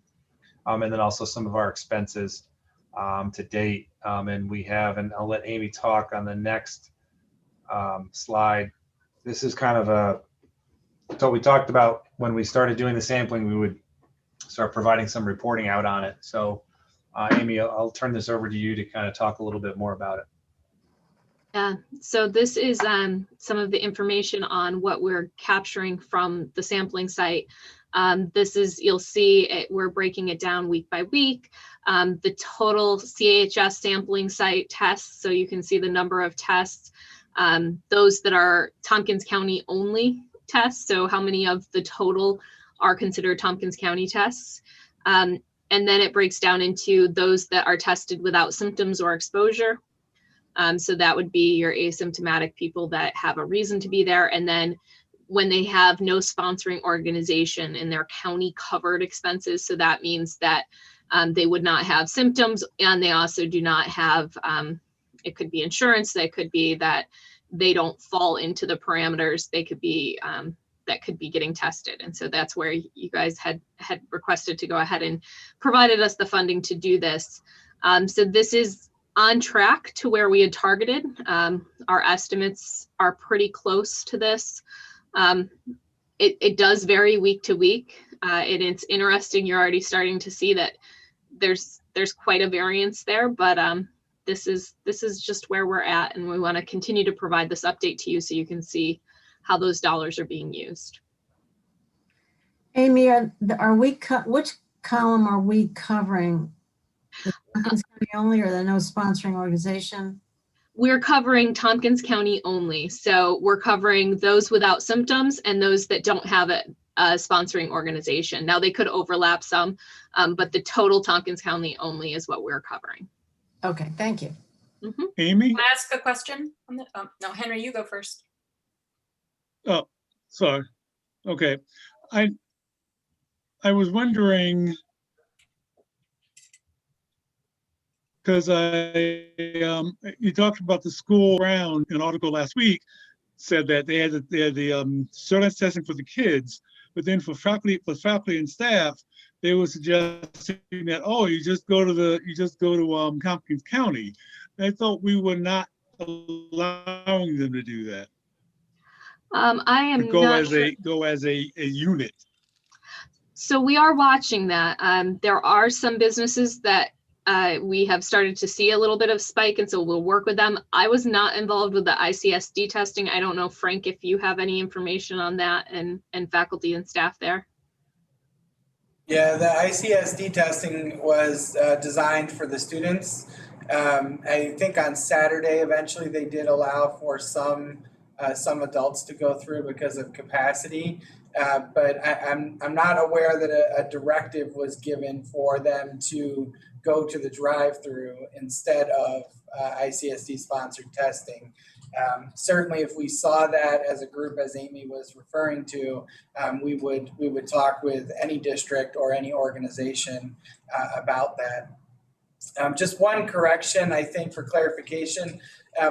and then also some of our expenses to date. And we have, and I'll let Amy talk on the next slide. This is kind of so we talked about when we started doing the sampling, we would start providing some reporting out on it. So Amy, I'll turn this over to you to kind of talk a little bit more about it. Yeah, so this is some of the information on what we're capturing from the sampling site. This is, you'll see we're breaking it down week by week. The total CAHS sampling site tests, so you can see the number of tests, those that are Tompkins County only tests, so how many of the total are considered Tompkins County tests. And then it breaks down into those that are tested without symptoms or exposure. So that would be your asymptomatic people that have a reason to be there. And then when they have no sponsoring organization in their county covered expenses. So that means that they would not have symptoms, and they also do not have, it could be insurance, that could be that they don't fall into the parameters, they could be, that could be getting tested. And so that's where you guys had requested to go ahead and provided us the funding to do this. So this is on track to where we had targeted. Our estimates are pretty close to this. It does vary week to week. And it's interesting, you're already starting to see that there's quite a variance there, but this is just where we're at, and we want to continue to provide this update to you so you can see how those dollars are being used. Amy, which column are we covering? The Tompkins County only, or the no sponsoring organization? We're covering Tompkins County only. So we're covering those without symptoms and those that don't have a sponsoring organization. Now they could overlap some, but the total Tompkins County only is what we're covering. Okay, thank you. Mm-hmm. Amy? Can I ask a question? No, Henry, you go first. Oh, sorry. Okay. I was wondering, because you talked about the school round, an article last week said that they had the surveillance testing for the kids, but then for faculty and staff, they were suggesting that, oh, you just go to Tompkins County. I thought we were not allowing them to do that. I am go not as sure. Go as a unit. So we are watching that. There are some businesses that we have started to see a little bit of spike, and so we'll work with them. I was not involved with the Icsd testing. I don't know, Frank, if you have any information on that, and faculty and staff there. Yeah, the Icsd testing was designed for the students. I think on Saturday, eventually they did allow for some adults to go through because of capacity. But I'm not aware that a directive was given for them to go to the drive-through instead of Icsd sponsored testing. Certainly, if we saw that as a group, as Amy was referring to, we would talk with any district or any organization about that. Just one correction, I think, for clarification,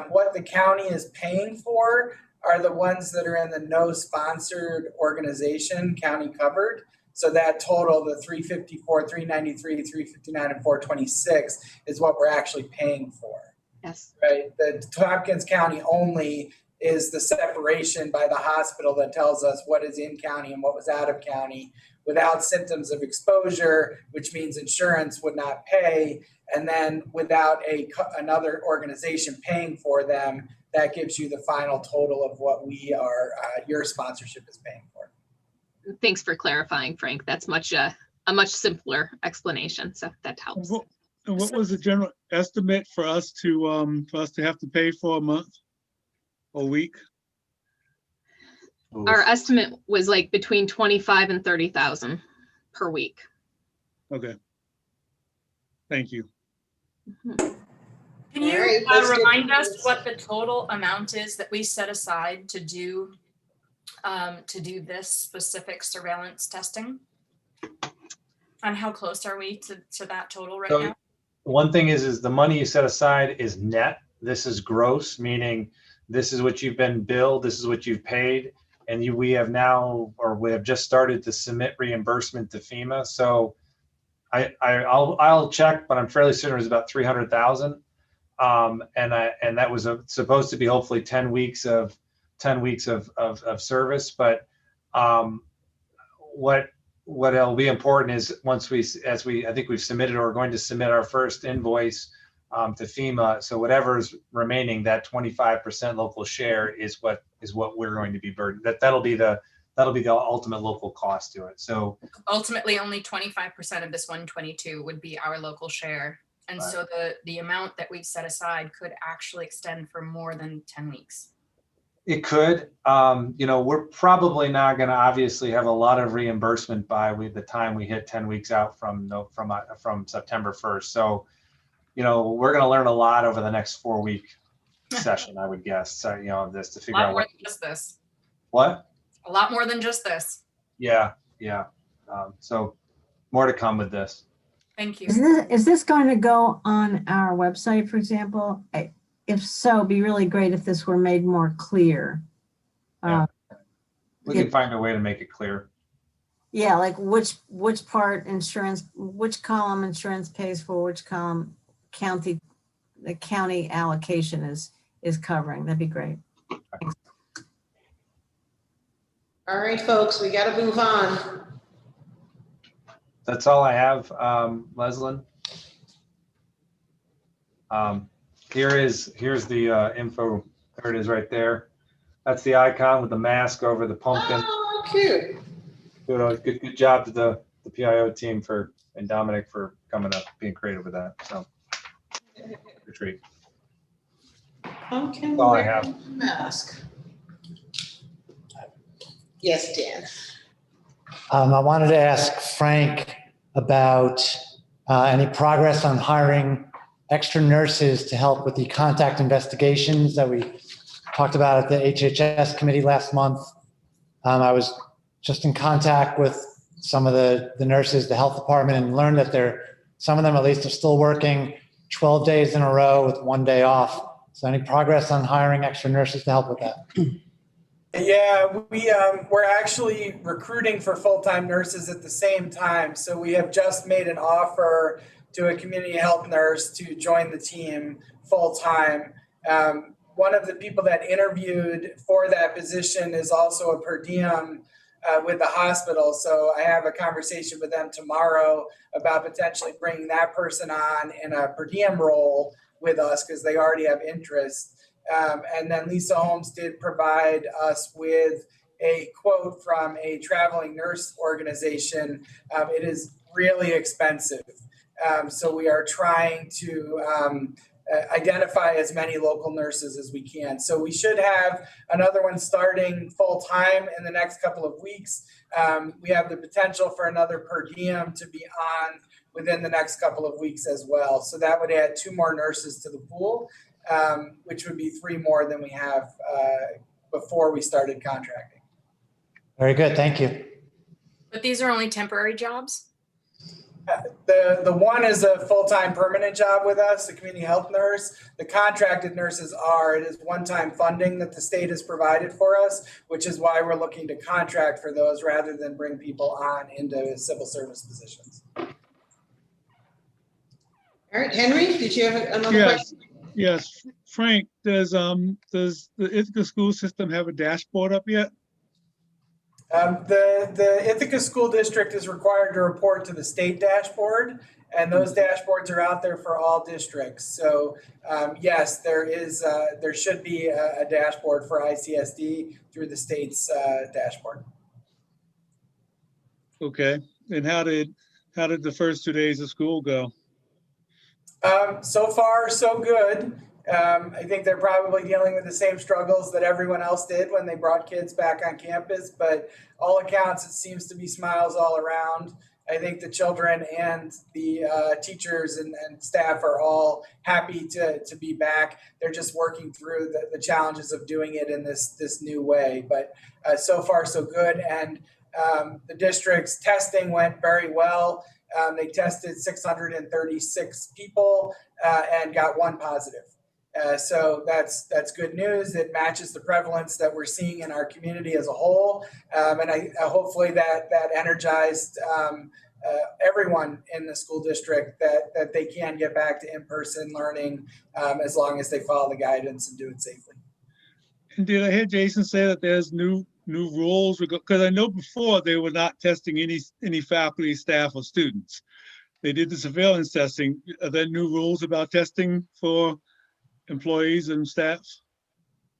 what the county is paying for are the ones that are in the no sponsored organization, county covered. So that total, the 354, 393, 359, and 426 is what we're actually paying for. Yes. Right. The Tompkins County only is the separation by the hospital that tells us what is in county and what was out of county without symptoms of exposure, which means insurance would not pay. And then without another organization paying for them, that gives you the final total of what we are, your sponsorship is paying for. Thanks for clarifying, Frank. That's a much simpler explanation, so that helps. And what was the general estimate for us to have to pay for a month, a week? Our estimate was like between 25 and 30,000 per week. Okay. Thank you. Can you remind us what the total amount is that we set aside to do this specific surveillance testing? And how close are we to that total right now? One thing is the money you set aside is net. This is gross, meaning this is what you've been billed, this is what you've paid, and we have just started to submit reimbursement to FEMA. So I'll check, but I'm fairly certain it was about 300,000. And that was supposed to be hopefully 10 weeks of service. But what'll be important is I think we've submitted or are going to submit our first invoice to FEMA. So whatever's remaining, that 25% local share is what we're going to be burdened. That'll be the ultimate local cost to it. So ultimately only 25% of this 122 would be our local share. And right. So the amount that we've set aside could actually extend for more than 10 weeks. It could. We're probably not going to obviously have a lot of reimbursement by the time we hit 10 weeks out from September 1st. So, we're going to learn a lot over the next 4-week session, I would guess. So, this to figure out more than just this. What? A lot more than just this. Yeah. So more to come with this. Thank you. Is this going to go on our website, for example? If so, it'd be really great if this were made more clear. Yeah. We can find a way to make it clear. Yeah, like which part insurance, which column insurance pays for, which column the county allocation is covering. That'd be great. Thanks. All right, folks, we got to move on. That's all I have, Leslyn. Here's the info. There it is right there. That's the icon with the mask over the pumpkin. Oh, cute. Good job to the PIO team and Dominic for coming up, being creative with that. So, retreat. Pumpkin That's all I have. mask. Yes, Dan. I wanted to ask Frank about any progress on hiring extra nurses to help with the contact investigations that we talked about at the HHS committee last month. I was just in contact with some of the nurses, the health department, and learned that some of them at least are still working 12 days in a row with 1 day off. So any progress on hiring extra nurses to help with that? Yeah, we're actually recruiting for full-time nurses at the same time. So we have just made an offer to a community health nurse to join the team full-time. One of the people that interviewed for that position is also a per diem with the hospital. So I have a conversation with them tomorrow about potentially bringing that person on in a per diem role with us because they already have interest. And then Lisa Holmes did provide us with a quote from a traveling nurse organization. It is really expensive. So we are trying to identify as many local nurses as we can. So we should have another one starting full time in the next couple of weeks. We have the potential for another per diem to be on within the next couple of weeks as well. So that would add 2 more nurses to the pool. Which would be 3 more than we have before we started contracting. Very good, thank you. But these are only temporary jobs? The one is a full-time permanent job with us, the community health nurse. The contracted nurses it is one-time funding that the state has provided for us, which is why we're looking to contract for those rather than bring people on into civil service positions. All right, Henry, did you have another question? Yes, Frank, does the Ithaca school system have a dashboard up yet? The Ithaca School District is required to report to the state dashboard, and those dashboards are out there for all districts. So yes, there should be a dashboard for ICSD through the state's dashboard. Okay, and how did the first 2 days of school go? So far, so good. I think they're probably dealing with the same struggles that everyone else did when they brought kids back on campus, but all accounts, it seems to be smiles all around. I think the children and the teachers and staff are all happy to be back. They're just working through the challenges of doing it in this new way, but so far so good. And the district's testing went very well. They tested 636 people and got 1 positive. So that's good news. It matches the prevalence that we're seeing in our community as a whole. And hopefully that energized everyone in the school district that they can get back to in-person learning as long as they follow the guidance and do it safely. And did I hear Jason say that there's new rules? Because I know before they were not testing any faculty, staff, or students. They did the surveillance testing. Are there new rules about testing for employees and staff?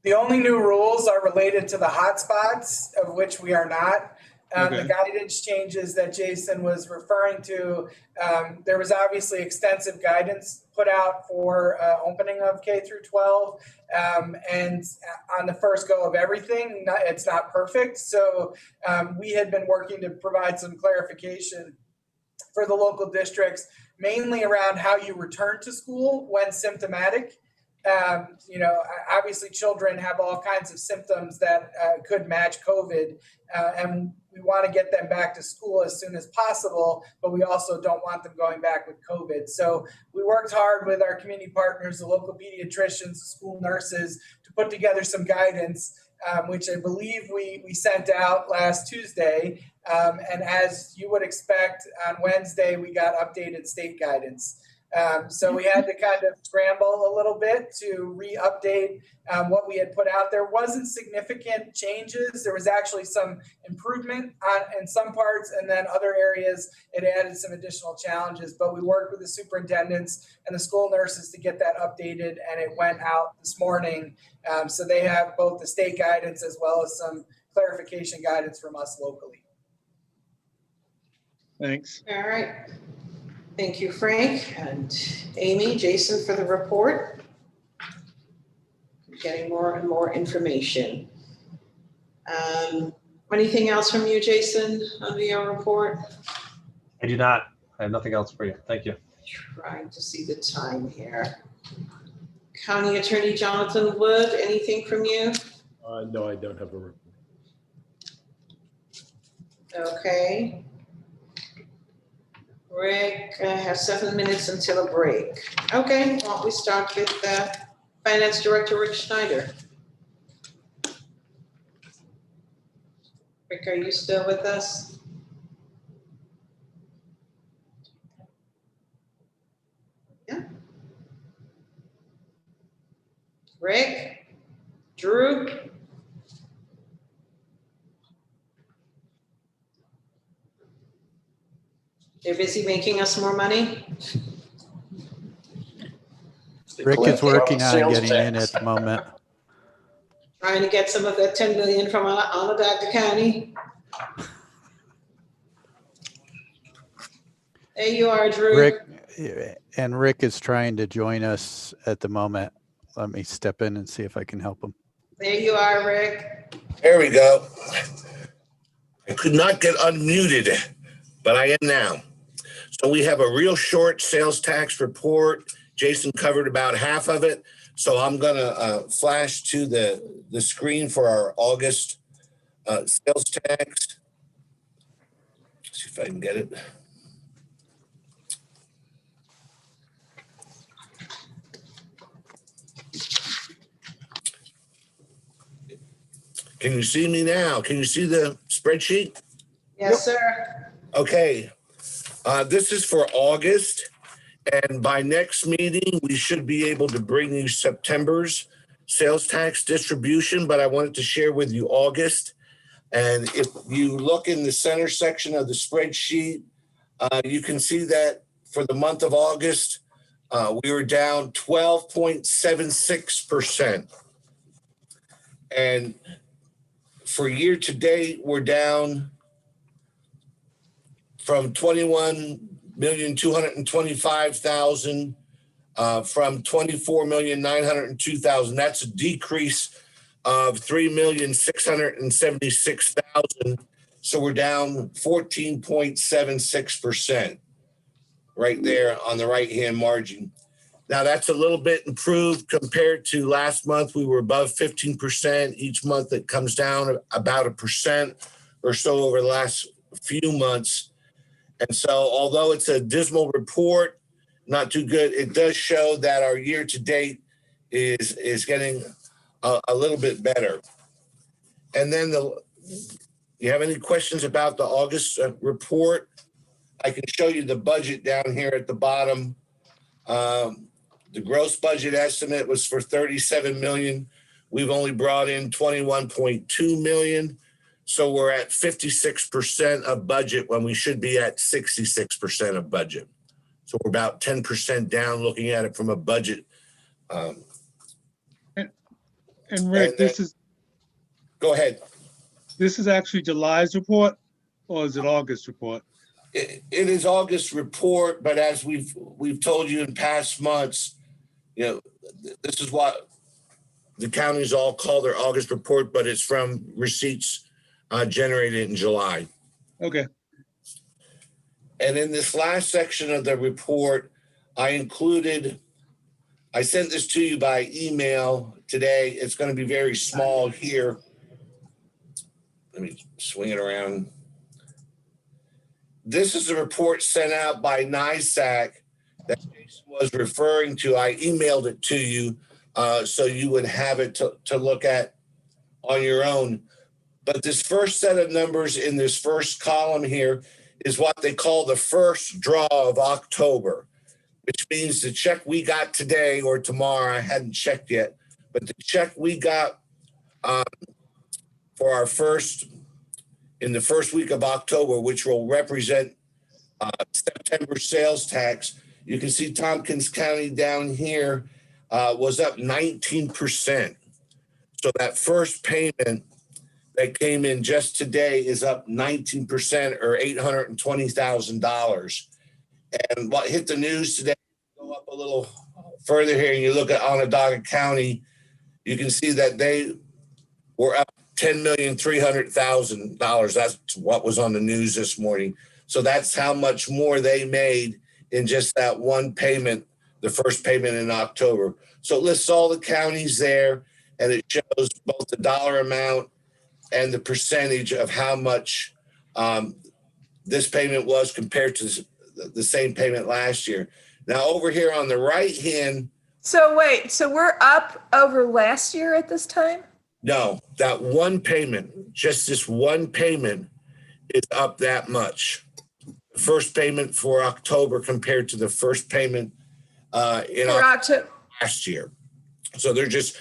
The only new rules are related to the hotspots, of which we are not. Okay. The guidance changes that Jason was referring to, there was obviously extensive guidance put out for opening of K through 12. And on the first go of everything, it's not perfect. So we had been working to provide some clarification for the local districts, mainly around how you return to school when symptomatic. Obviously children have all kinds of symptoms that could match COVID, and we want to get them back to school as soon as possible, but we also don't want them going back with COVID. So we worked hard with our community partners, the local pediatricians, the school nurses, to put together some guidance, which I believe we sent out last Tuesday. And as you would expect, on Wednesday, we got updated state guidance. So we had to kind of scramble a little bit to re-update what we had put out there. Wasn't significant changes. There was actually some improvement in some parts, and then other areas it added some additional challenges. But we worked with the superintendents and the school nurses to get that updated, and it went out this morning. So they have both the state guidance as well as some clarification guidance from us locally. Thanks. All right. Thank you, Frank, and Amy, Jason for the report. Getting more and more information. Anything else from you, Jason, on your report? I do not. I have nothing else for you. Thank you. Trying to see the time here. County Attorney Jonathan Wood, anything from you? No, I don't have a report. Okay. Rick has 7 minutes until a break. Okay, why don't we start with Finance Director Rick Schneider. Rick, are you still with us? Yeah. Rick? Drew? They're busy making us more money? Rick is working on getting in at the moment. Trying to get some of that 10 million from Onondaga County. There you are, Drew. Rick is trying to join us at the moment. Let me step in and see if I can help him. There you are, Rick. There we go. I could not get unmuted, but I am now. So we have a real short sales tax report. Jason covered about half of it. So I'm going to flash to the screen for our August sales tax. Let's see if I can get it. Can you see me now? Can you see the spreadsheet? Yes, sir. Okay. This is for August. And by next meeting, we should be able to bring you September's sales tax distribution, but I wanted to share with you August. And if you look in the center section of the spreadsheet, you can see that for the month of August, we were down 12.76%. And for year to date, we're down from 21,225,000 from 24,902,000. That's a decrease of 3,676,000. So we're down 14.76% right there on the right-hand margin. Now that's a little bit improved compared to last month. We were above 15%. Each month it comes down about 1% or so over the last few months. And so although it's a dismal report, not too good, it does show that our year to date is getting a little bit better. And then you have any questions about the August report? I can show you the budget down here at the bottom. The gross budget estimate was for 37 million. We've only brought in 21.2 million. So we're at 56% of budget when we should be at 66% of budget. So we're about 10% down looking at it from a budget. And Rick, go ahead. This is actually July's report, or is it August report? It is August report, but as we've told you in past months, this is what the counties all call their August report, but it's from receipts generated in July. Okay. And in this last section of the report, I sent this to you by email today. It's going to be very small here. Let me swing it around. This is a report sent out by NISAC that Jason was referring to. I emailed it to you so you would have it to look at on your own. But this first set of numbers in this first column here is what they call the first draw of October, which means the check we got today or tomorrow, I hadn't checked yet, but the check we got for our in the first week of October, which will represent September sales tax. You can see Tompkins County down here was up 19%. So that first payment that came in just today is up 19% or $820,000. And what hit the news today, go up a little further here and you look at Onondaga County, you can see that they were up $10,300,000. That's what was on the news this morning. So that's how much more they made in just that one payment, the first payment in October. So it lists all the counties there, and it shows both the dollar amount and the percentage of how much this payment was compared to the same payment last year. Now over here on the right hand. So wait, so we're up over last year at this time? No, that one payment, just this one payment is up that much. The first payment for October compared to the first payment in October last year. So they're just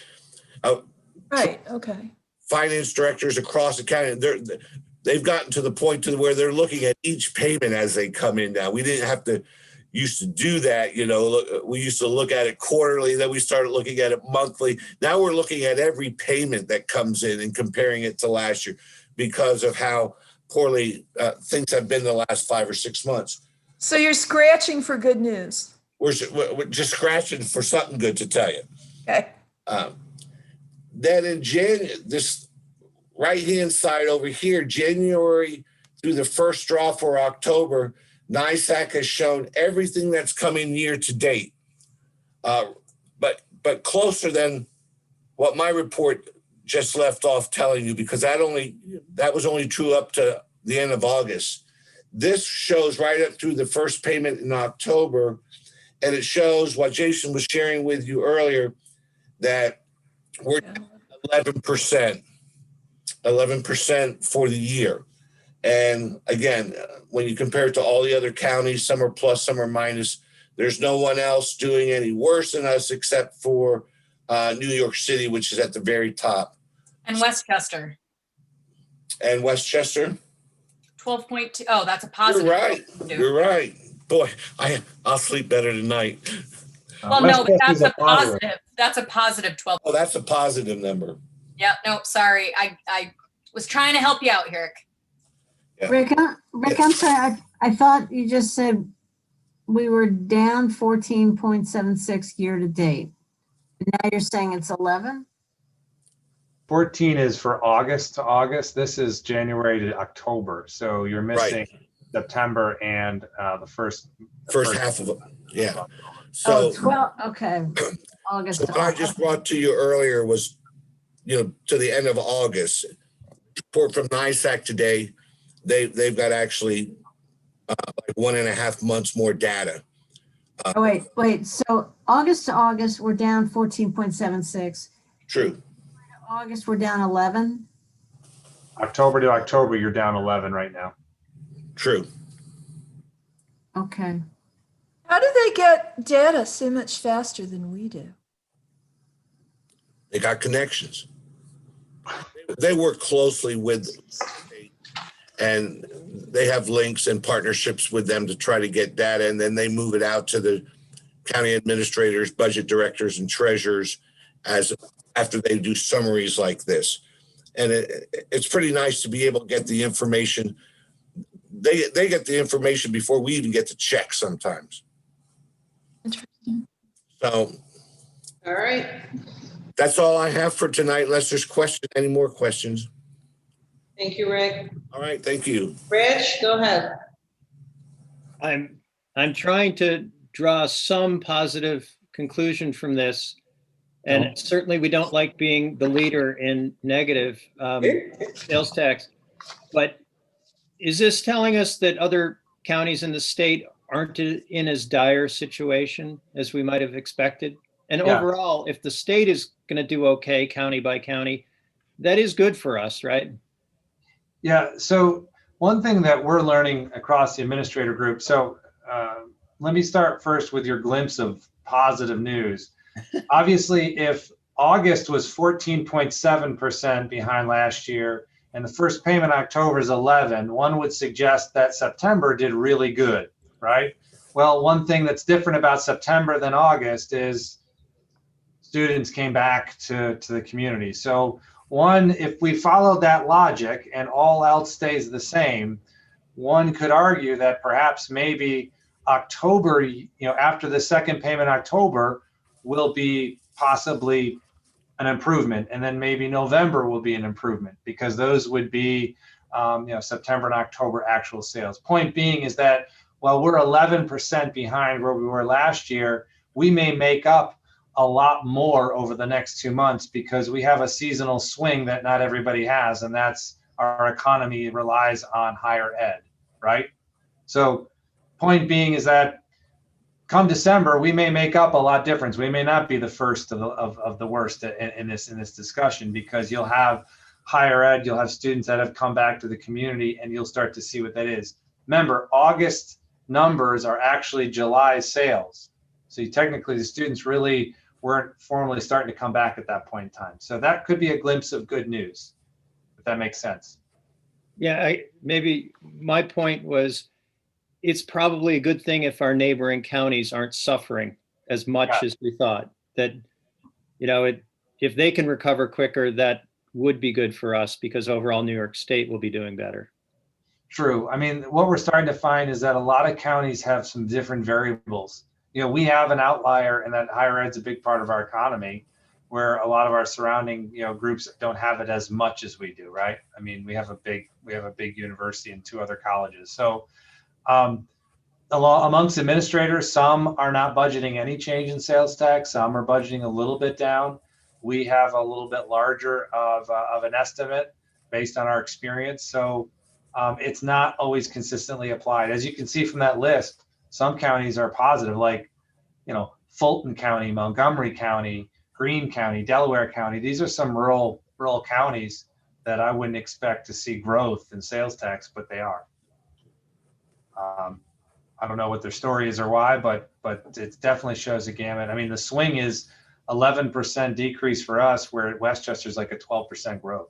right. Okay. Finance directors across the county. They've gotten to the point to where they're looking at each payment as they come in now. We didn't have to used to do that. We used to look at it quarterly, then we started looking at it monthly. Now we're looking at every payment that comes in and comparing it to last year because of how poorly things have been the last 5 or 6 months. So you're scratching for good news. We're just scratching for something good to tell you. Okay. Then in this right-hand side over here, January through the first draw for October, NISAC has shown everything that's coming year to date, but closer than what my report just left off telling you, because that was only true up to the end of August. This shows right up through the first payment in October, and it shows what Jason was sharing with you earlier, that we're 11%. 11% for the year. And again, when you compare it to all the other counties, some are plus, some are minus. There's no one else doing any worse than us except for New York City, which is at the very top. And Westchester, And Westchester? 12.2. Oh, that's a positive. You're right. You're right. Boy, I'll sleep better tonight. Well, no, but that's a positive. That's a positive 12. Oh, that's a positive number. Yeah, no, sorry. I was trying to help you out, Rick. Yeah. Rick, I'm sorry. I thought you just said we were down 14.76 year to date. Now you're saying it's 11? 14 is for August to August. This is January to October. So you're missing September and the first half of it. Yeah. So So 12. Okay. August. So to what I August. just brought to you earlier was, to the end of August. Report from NISAC today, they've got actually like 1.5 months more data. Wait. So August to August, we're down 14.76. True. August, we're down 11. October to October, you're down 11 right now. True. Okay. How do they get data so much faster than we do? They got connections. They work closely with the state, and they have links and partnerships with them to try to get data, and then they move it out to the county administrators, budget directors, and treasurers after they do summaries like this. And it's pretty nice to be able to get the information. They get the information before we even get to check sometimes. Interesting. So All right. that's all I have for tonight, unless there's any more questions. Thank you, Rick. All right, thank you. Rich, go ahead. I'm trying to draw some positive conclusion from this. And certainly we don't like being the leader in negative sales tax. But is this telling us that other counties in the state aren't in as dire situation as we might have expected? And overall, if the state is going to do okay, county by county, that is good for us, right? Yeah. So one thing that we're learning across the administrator group. So let me start first with your glimpse of positive news. Obviously, if August was 14.7% behind last year and the first payment in October is 11, one would suggest that September did really good, right? Well, one thing that's different about September than August is students came back to the community. So one, if we followed that logic and all else stays the same, one could argue that perhaps maybe October, after the second payment in October, will be possibly an improvement, and then maybe November will be an improvement, because those would be September and October actual sales. Point being is that while we're 11% behind where we were last year, we may make up a lot more over the next 2 months because we have a seasonal swing that not everybody has, and that's our economy relies on higher ed, right? So point being is that come December, we may make up a lot difference. We may not be the first of the worst in this discussion, because you'll have higher ed, you'll have students that have come back to the community, and you'll start to see what that is. Remember, August numbers are actually July's sales. So technically the students really weren't formally starting to come back at that point in time. So that could be a glimpse of good news, if that makes sense. Yeah, maybe my point was, it's probably a good thing if our neighboring counties aren't suffering as much as we thought. That, if they can recover quicker, that would be good for us, because overall New York State will be doing better. True. I mean, what we're starting to find is that a lot of counties have some different variables. We have an outlier, and that higher ed's a big part of our economy, where a lot of our surrounding, groups don't have it as much as we do, right? I mean, we have a big university and 2 other colleges. So amongst administrators, some are not budgeting any change in sales tax. Some are budgeting a little bit down. We have a little bit larger of an estimate based on our experience. So it's not always consistently applied. As you can see from that list, some counties are positive, like, Fulton County, Montgomery County, Greene County, Delaware County. These are some rural counties that I wouldn't expect to see growth in sales tax, but they are. I don't know what their story is or why, but it definitely shows a gamut. I mean, the swing is 11% decrease for us, where at Westchester is like a 12% growth.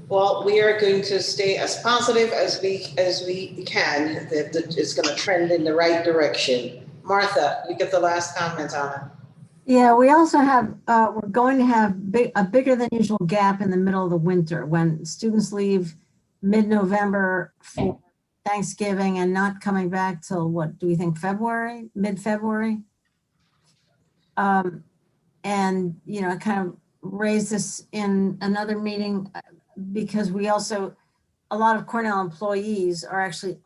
Well, we are going to stay as positive as we can, that it's going to trend in the right direction. Martha, you get the last comment on it. Yeah, we also have, we're going to have a bigger than usual gap in the middle of the winter when students leave mid-November for Thanksgiving and not coming back till what do we think, February, mid-February? And, you know, I kind of raised this in another meeting because we also, a lot of Cornell employees are actually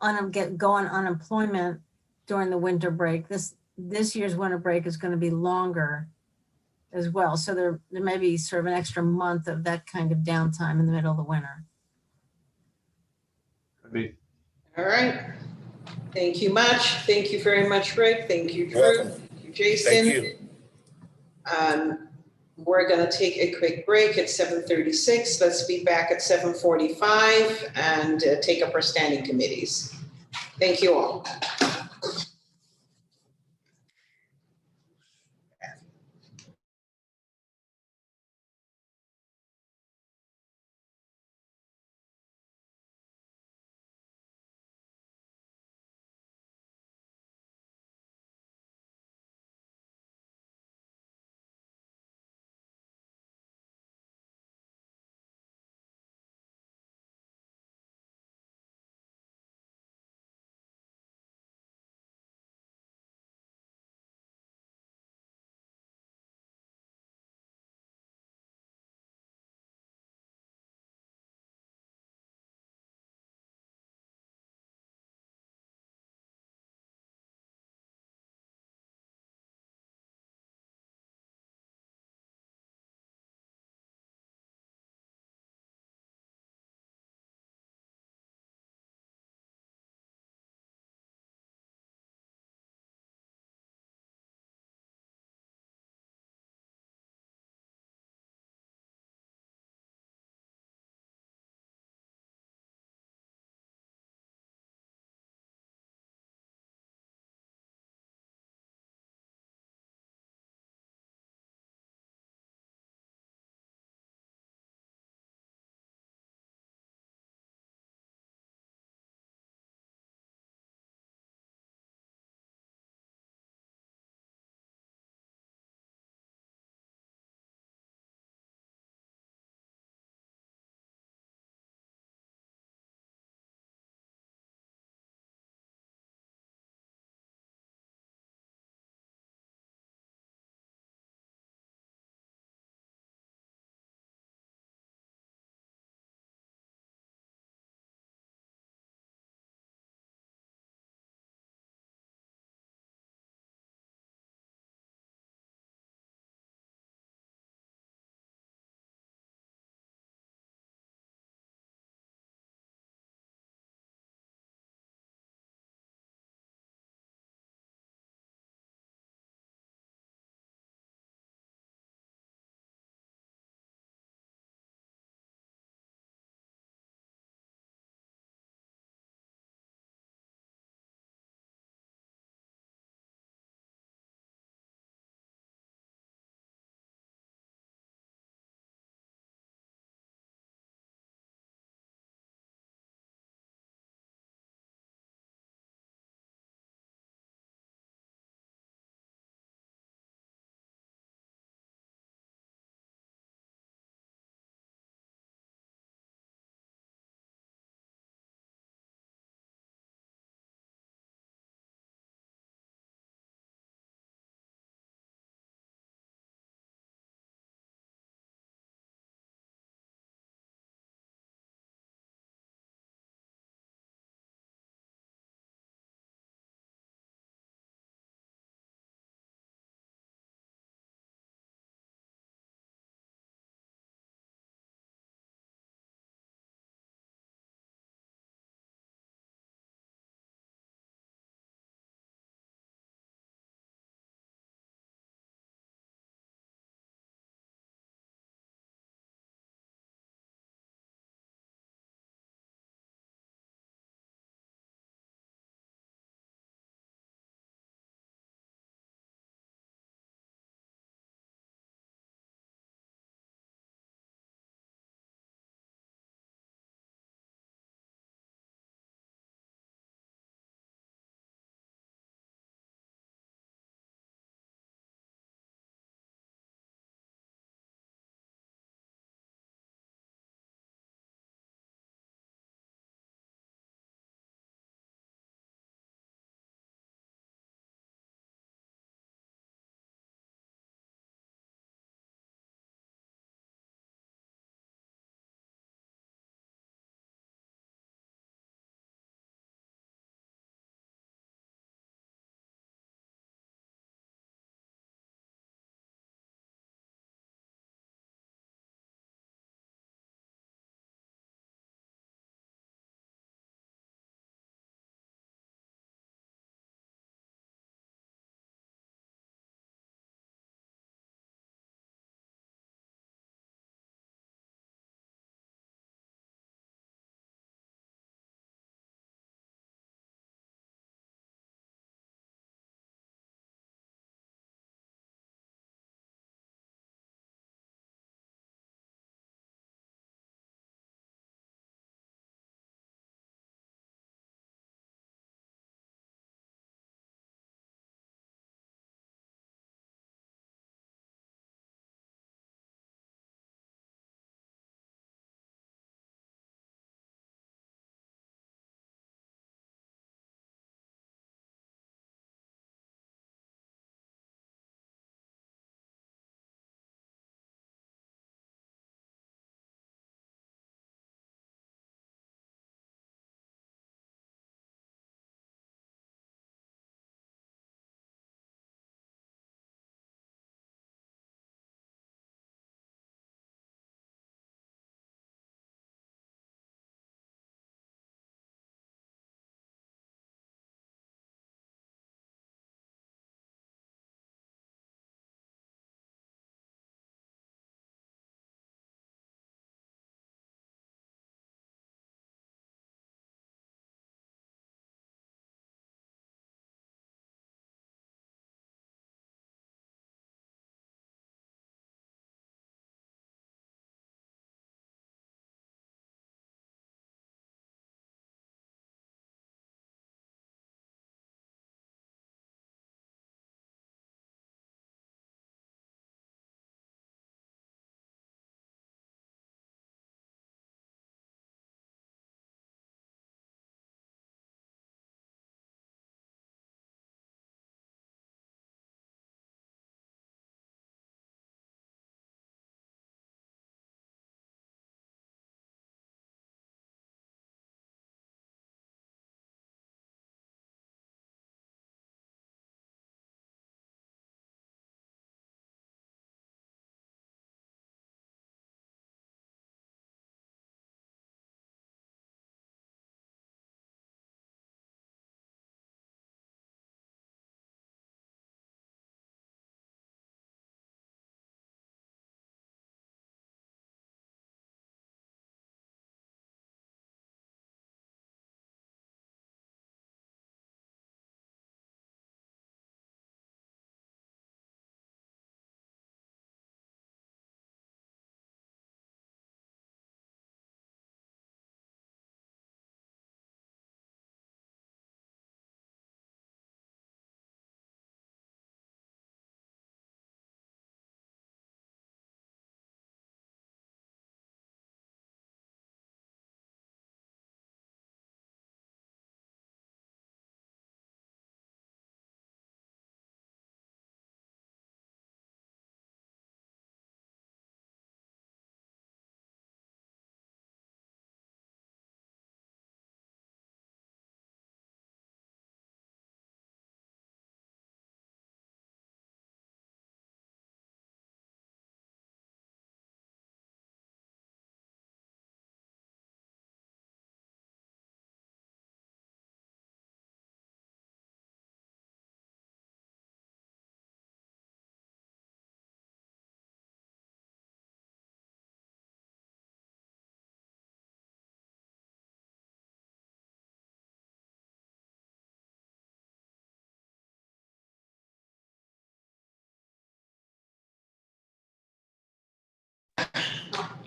go on unemployment during the winter break. This year's winter break is going to be longer as well. So there may be sort of an extra month of that kind of downtime in the middle of the winter. Could be. All right. Thank you much. Thank you very much, Rick. Thank you, Drew. Thank you, Jason. Thank you. We're going to take a quick break at 7:36. Let's be back at 7:45 and take up our standing committees. Thank you all.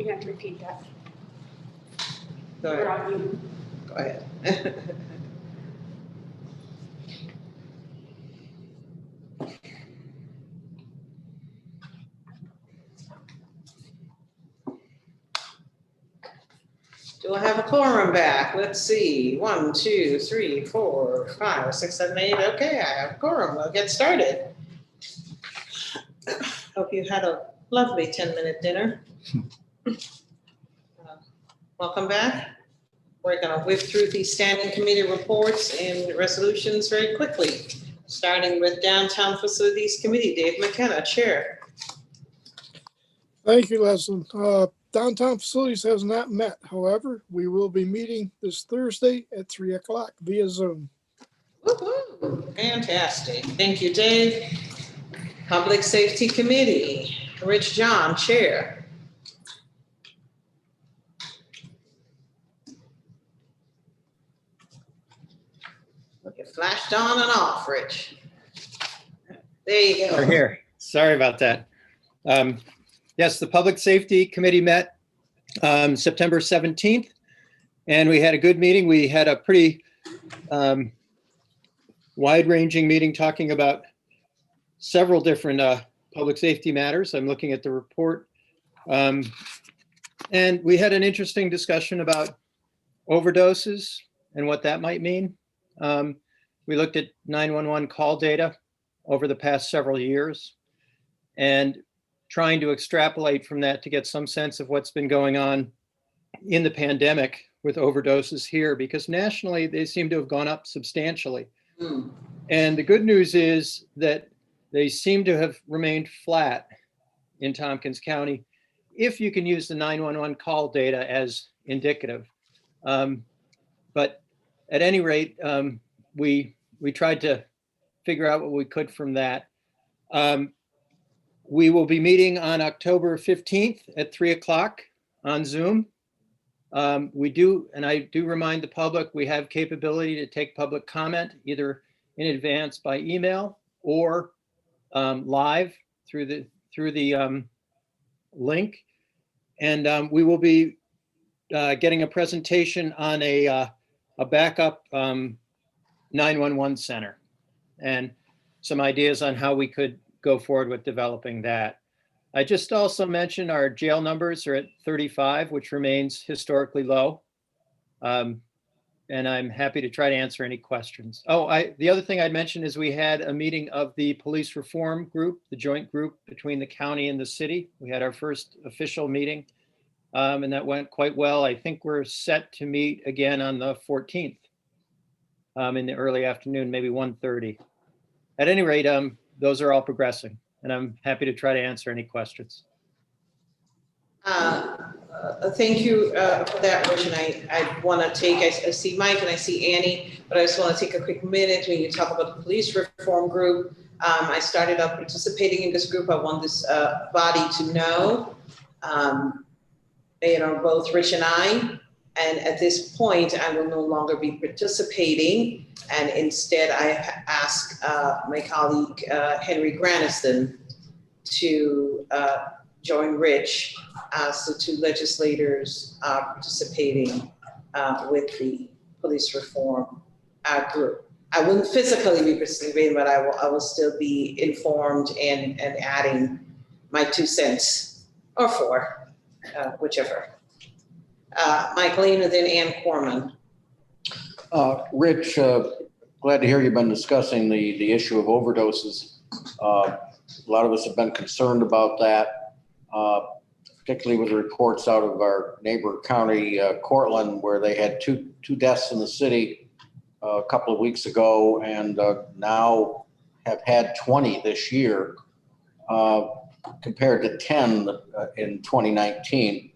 You have to repeat that. Go You're ahead. on mute. Go ahead. Do I have a quorum back? Let's see. 1, 2, 3, 4, 5, 6, 7, 8. Okay, I have a quorum. We'll get started. Hope you had a lovely 10-minute dinner. Welcome back. We're going to whip through these standing committee reports and resolutions very quickly, starting with Downtown Facilities Committee. Dave McKenna, Chair. Thank you, Leslie. Downtown Facilities has not met. However, we will be meeting this Thursday at 3 o'clock via Zoom. Woohoo! Fantastic. Thank you, Dave. Public Safety Committee. Rich John, Chair. Look, it flashed on and off, Rich. There you go. We're here. Sorry about that. Yes, the Public Safety Committee met September 17th, and we had a good meeting. We had a pretty wide-ranging meeting talking about several different public safety matters. I'm looking at the report. And we had an interesting discussion about overdoses and what that might mean. We looked at 911 call data over the past several years and trying to extrapolate from that to get some sense of what's been going on in the pandemic with overdoses here, because nationally they seem to have gone up substantially. And the good news is that they seem to have remained flat in Tompkins County, if you can use the 911 call data as indicative. But at any rate, we tried to figure out what we could from that. We will be meeting on October 15th at 3 o'clock on Zoom. We do, and I do remind the public, we have capability to take public comment either in advance by email or live through the link. And we will be getting a presentation on a backup 911 center and some ideas on how we could go forward with developing that. I just also mentioned our jail numbers are at 35, which remains historically low. And I'm happy to try to answer any questions. Oh, the other thing I'd mention is we had a meeting of the police reform group, the joint group between the county and the city. We had our first official meeting and that went quite well. I think we're set to meet again on the 14th in the early afternoon, maybe 1:30. At any rate, those are all progressing, and I'm happy to try to answer any questions. Thank you for that, Rich. And I want to take, I see Mike and I see Annie, but I just want to take a quick minute when you talk about the police reform group. I started out participating in this group. I want this body to know, both Rich and I. And at this point, I will no longer be participating. And instead, I ask my colleague, Henry Graniston, to join Rich as the two legislators participating with the police reform group. I wouldn't physically be participating, but I will still be informed and adding my 2 cents or 4, whichever. Michaeline and then Ann Corman. Rich, glad to hear you've been discussing the issue of overdoses. A lot of us have been concerned about that, particularly with the reports out of our neighbor county, Cortland, where they had two deaths in the city a couple of weeks ago, and now have had 20 this year, compared to 10 in 2019.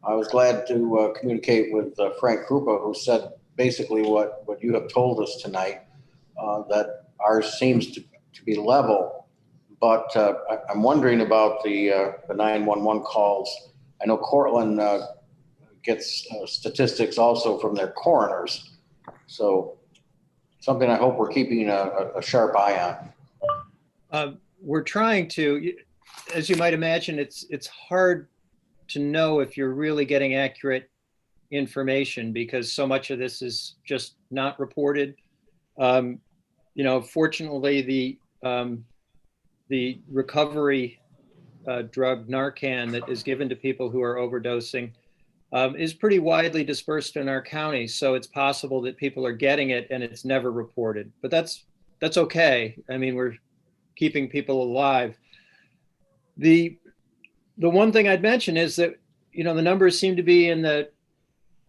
I was glad to communicate with Frank Krupa, who said basically what you have told us tonight, that ours seems to be level. But I'm wondering about the 911 calls. I know Cortland gets statistics also from their coroners. So something I hope we're keeping a sharp eye on. We're trying to, as you might imagine, it's hard to know if you're really getting accurate information, because so much of this is just not reported. Fortunately, the recovery drug Narcan that is given to people who are overdosing is pretty widely dispersed in our county. So it's possible that people are getting it and it's never reported, but that's okay. I mean, we're keeping people alive. The one thing I'd mention is that, the numbers seem to be in the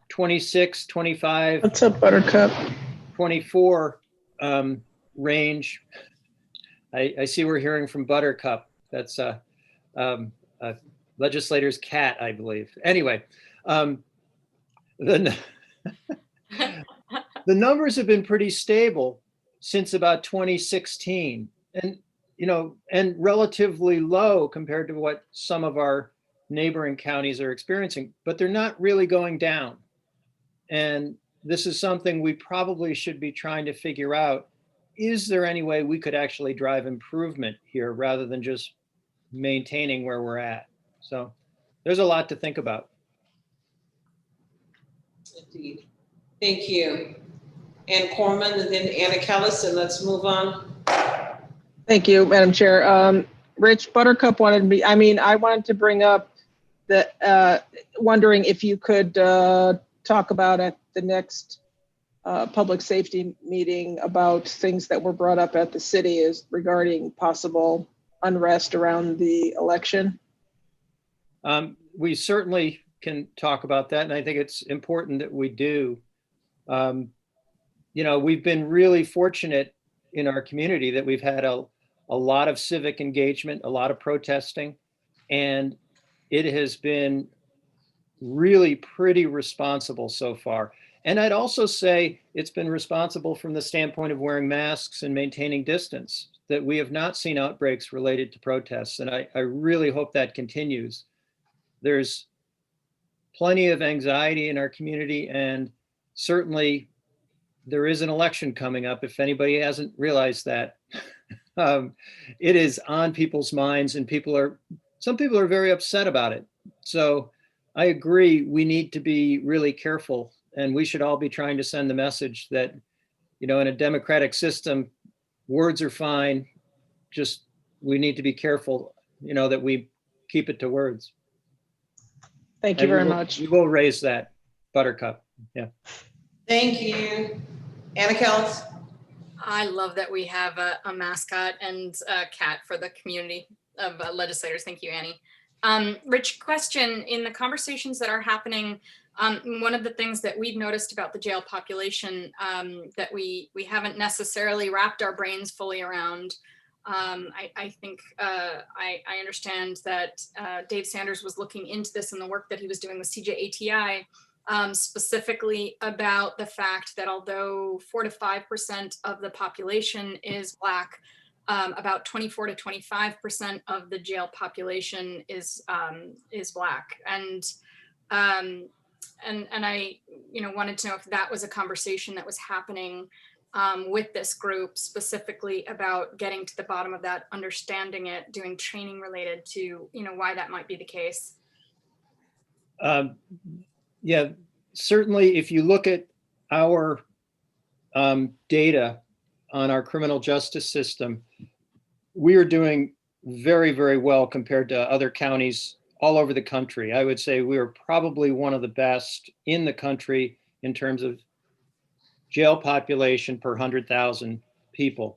26, 25. What's up, Buttercup? 24 range. I see we're hearing from Buttercup. That's a legislator's cat, I believe. Anyway, the numbers have been pretty stable since about 2016, and relatively low compared to what some of our neighboring counties are experiencing, but they're not really going down. And this is something we probably should be trying to figure out. Is there any way we could actually drive improvement here rather than just maintaining where we're at? So there's a lot to think about. Indeed. Thank you. Ann Corman and then Anna Kellis, and let's move on. Thank you, Madam Chair. Rich, Buttercup wanted me, I wanted to bring up that, wondering if you could talk about at the next public safety meeting about things that were brought up at the city as regarding possible unrest around the election. We certainly can talk about that, and I think it's important that we do. We've been really fortunate in our community that we've had a lot of civic engagement, a lot of protesting, and it has been really pretty responsible so far. And I'd also say it's been responsible from the standpoint of wearing masks and maintaining distance, that we have not seen outbreaks related to protests. And I really hope that continues. There's plenty of anxiety in our community, and certainly there is an election coming up, if anybody hasn't realized that. It is on people's minds, and some people are very upset about it. So I agree, we need to be really careful, and we should all be trying to send the message that, in a democratic system, words are fine. Just, we need to be careful, that we keep it to words. Thank you very much. We will raise that, Buttercup. Yeah. Thank you. Anna Kellis. I love that we have a mascot and a cat for the community of legislators. Thank you, Annie. Rich, question, in the conversations that are happening, one of the things that we've noticed about the jail population that we haven't necessarily wrapped our brains fully around. I think I understand that Dave Sanders was looking into this in the work that he was doing with CJATI, specifically about the fact that although 4 to 5% of the population is Black, about 24 to 25% of the jail population is Black, and I wanted to know if that was a conversation that was happening with this group, specifically about getting to the bottom of that, understanding it, doing training related to why that might be the case. Yeah, certainly if you look at our data on our criminal justice system, we are doing very, very well compared to other counties all over the country. I would say we are probably one of the best in the country in terms of jail population per 100,000 people.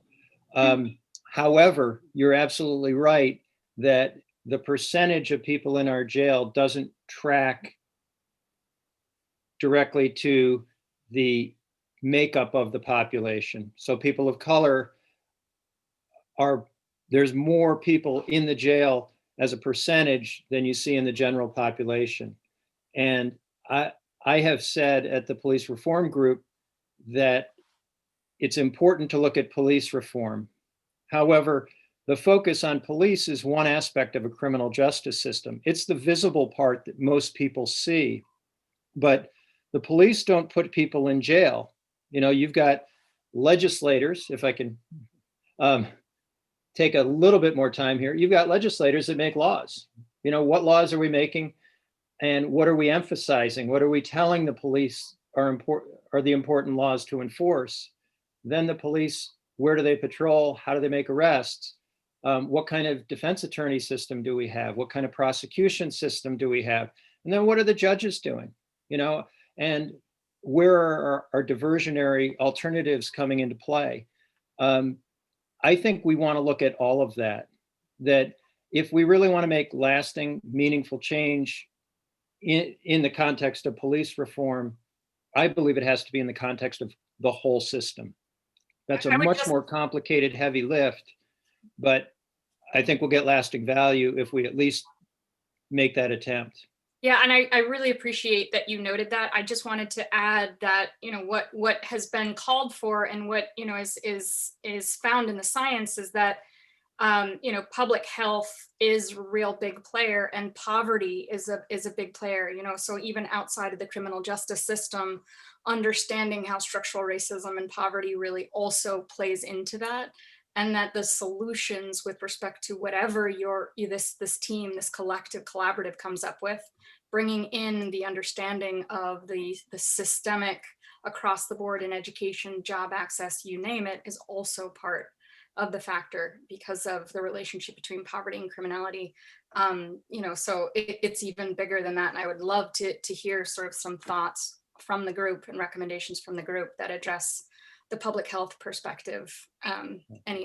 However, you're absolutely right that the percentage of people in our jail doesn't track directly to the makeup of the population. So people of color there's more people in the jail as a percentage than you see in the general population. And I have said at the police reform group that it's important to look at police reform. However, the focus on police is one aspect of a criminal justice system. It's the visible part that most people see, but the police don't put people in jail. You've got legislators, if I can take a little bit more time here, you've got legislators that make laws. What laws are we making? And what are we emphasizing? What are we telling the police are the important laws to enforce? Then the police, where do they patrol? How do they make arrests? What kind of defense attorney system do we have? What kind of prosecution system do we have? And then what are the judges doing? You know, and where are our diversionary alternatives coming into play? I think we want to look at all of that, that if we really want to make lasting, meaningful change in the context of police reform, I believe it has to be in the context of the whole system. That's a much more complicated, heavy lift, but I think we'll get lasting value if we at least make that attempt. Yeah, and I really appreciate that you noted that. I just wanted to add that, you know, what has been called for and what, you know, is found in the science is that, you know, public health is a real big player, and poverty is a big player, you know, so even outside of the criminal justice system, understanding how structural racism and poverty really also plays into that, and that the solutions with respect to whatever this team, this collective collaborative comes up with, bringing in the understanding of the systemic across the board in education, job access, you name it, is also part of the factor because of the relationship between poverty and criminality. You know, so it's even bigger than that. And I would love to hear sort of some thoughts from the group and recommendations from the group that address the public health perspective. I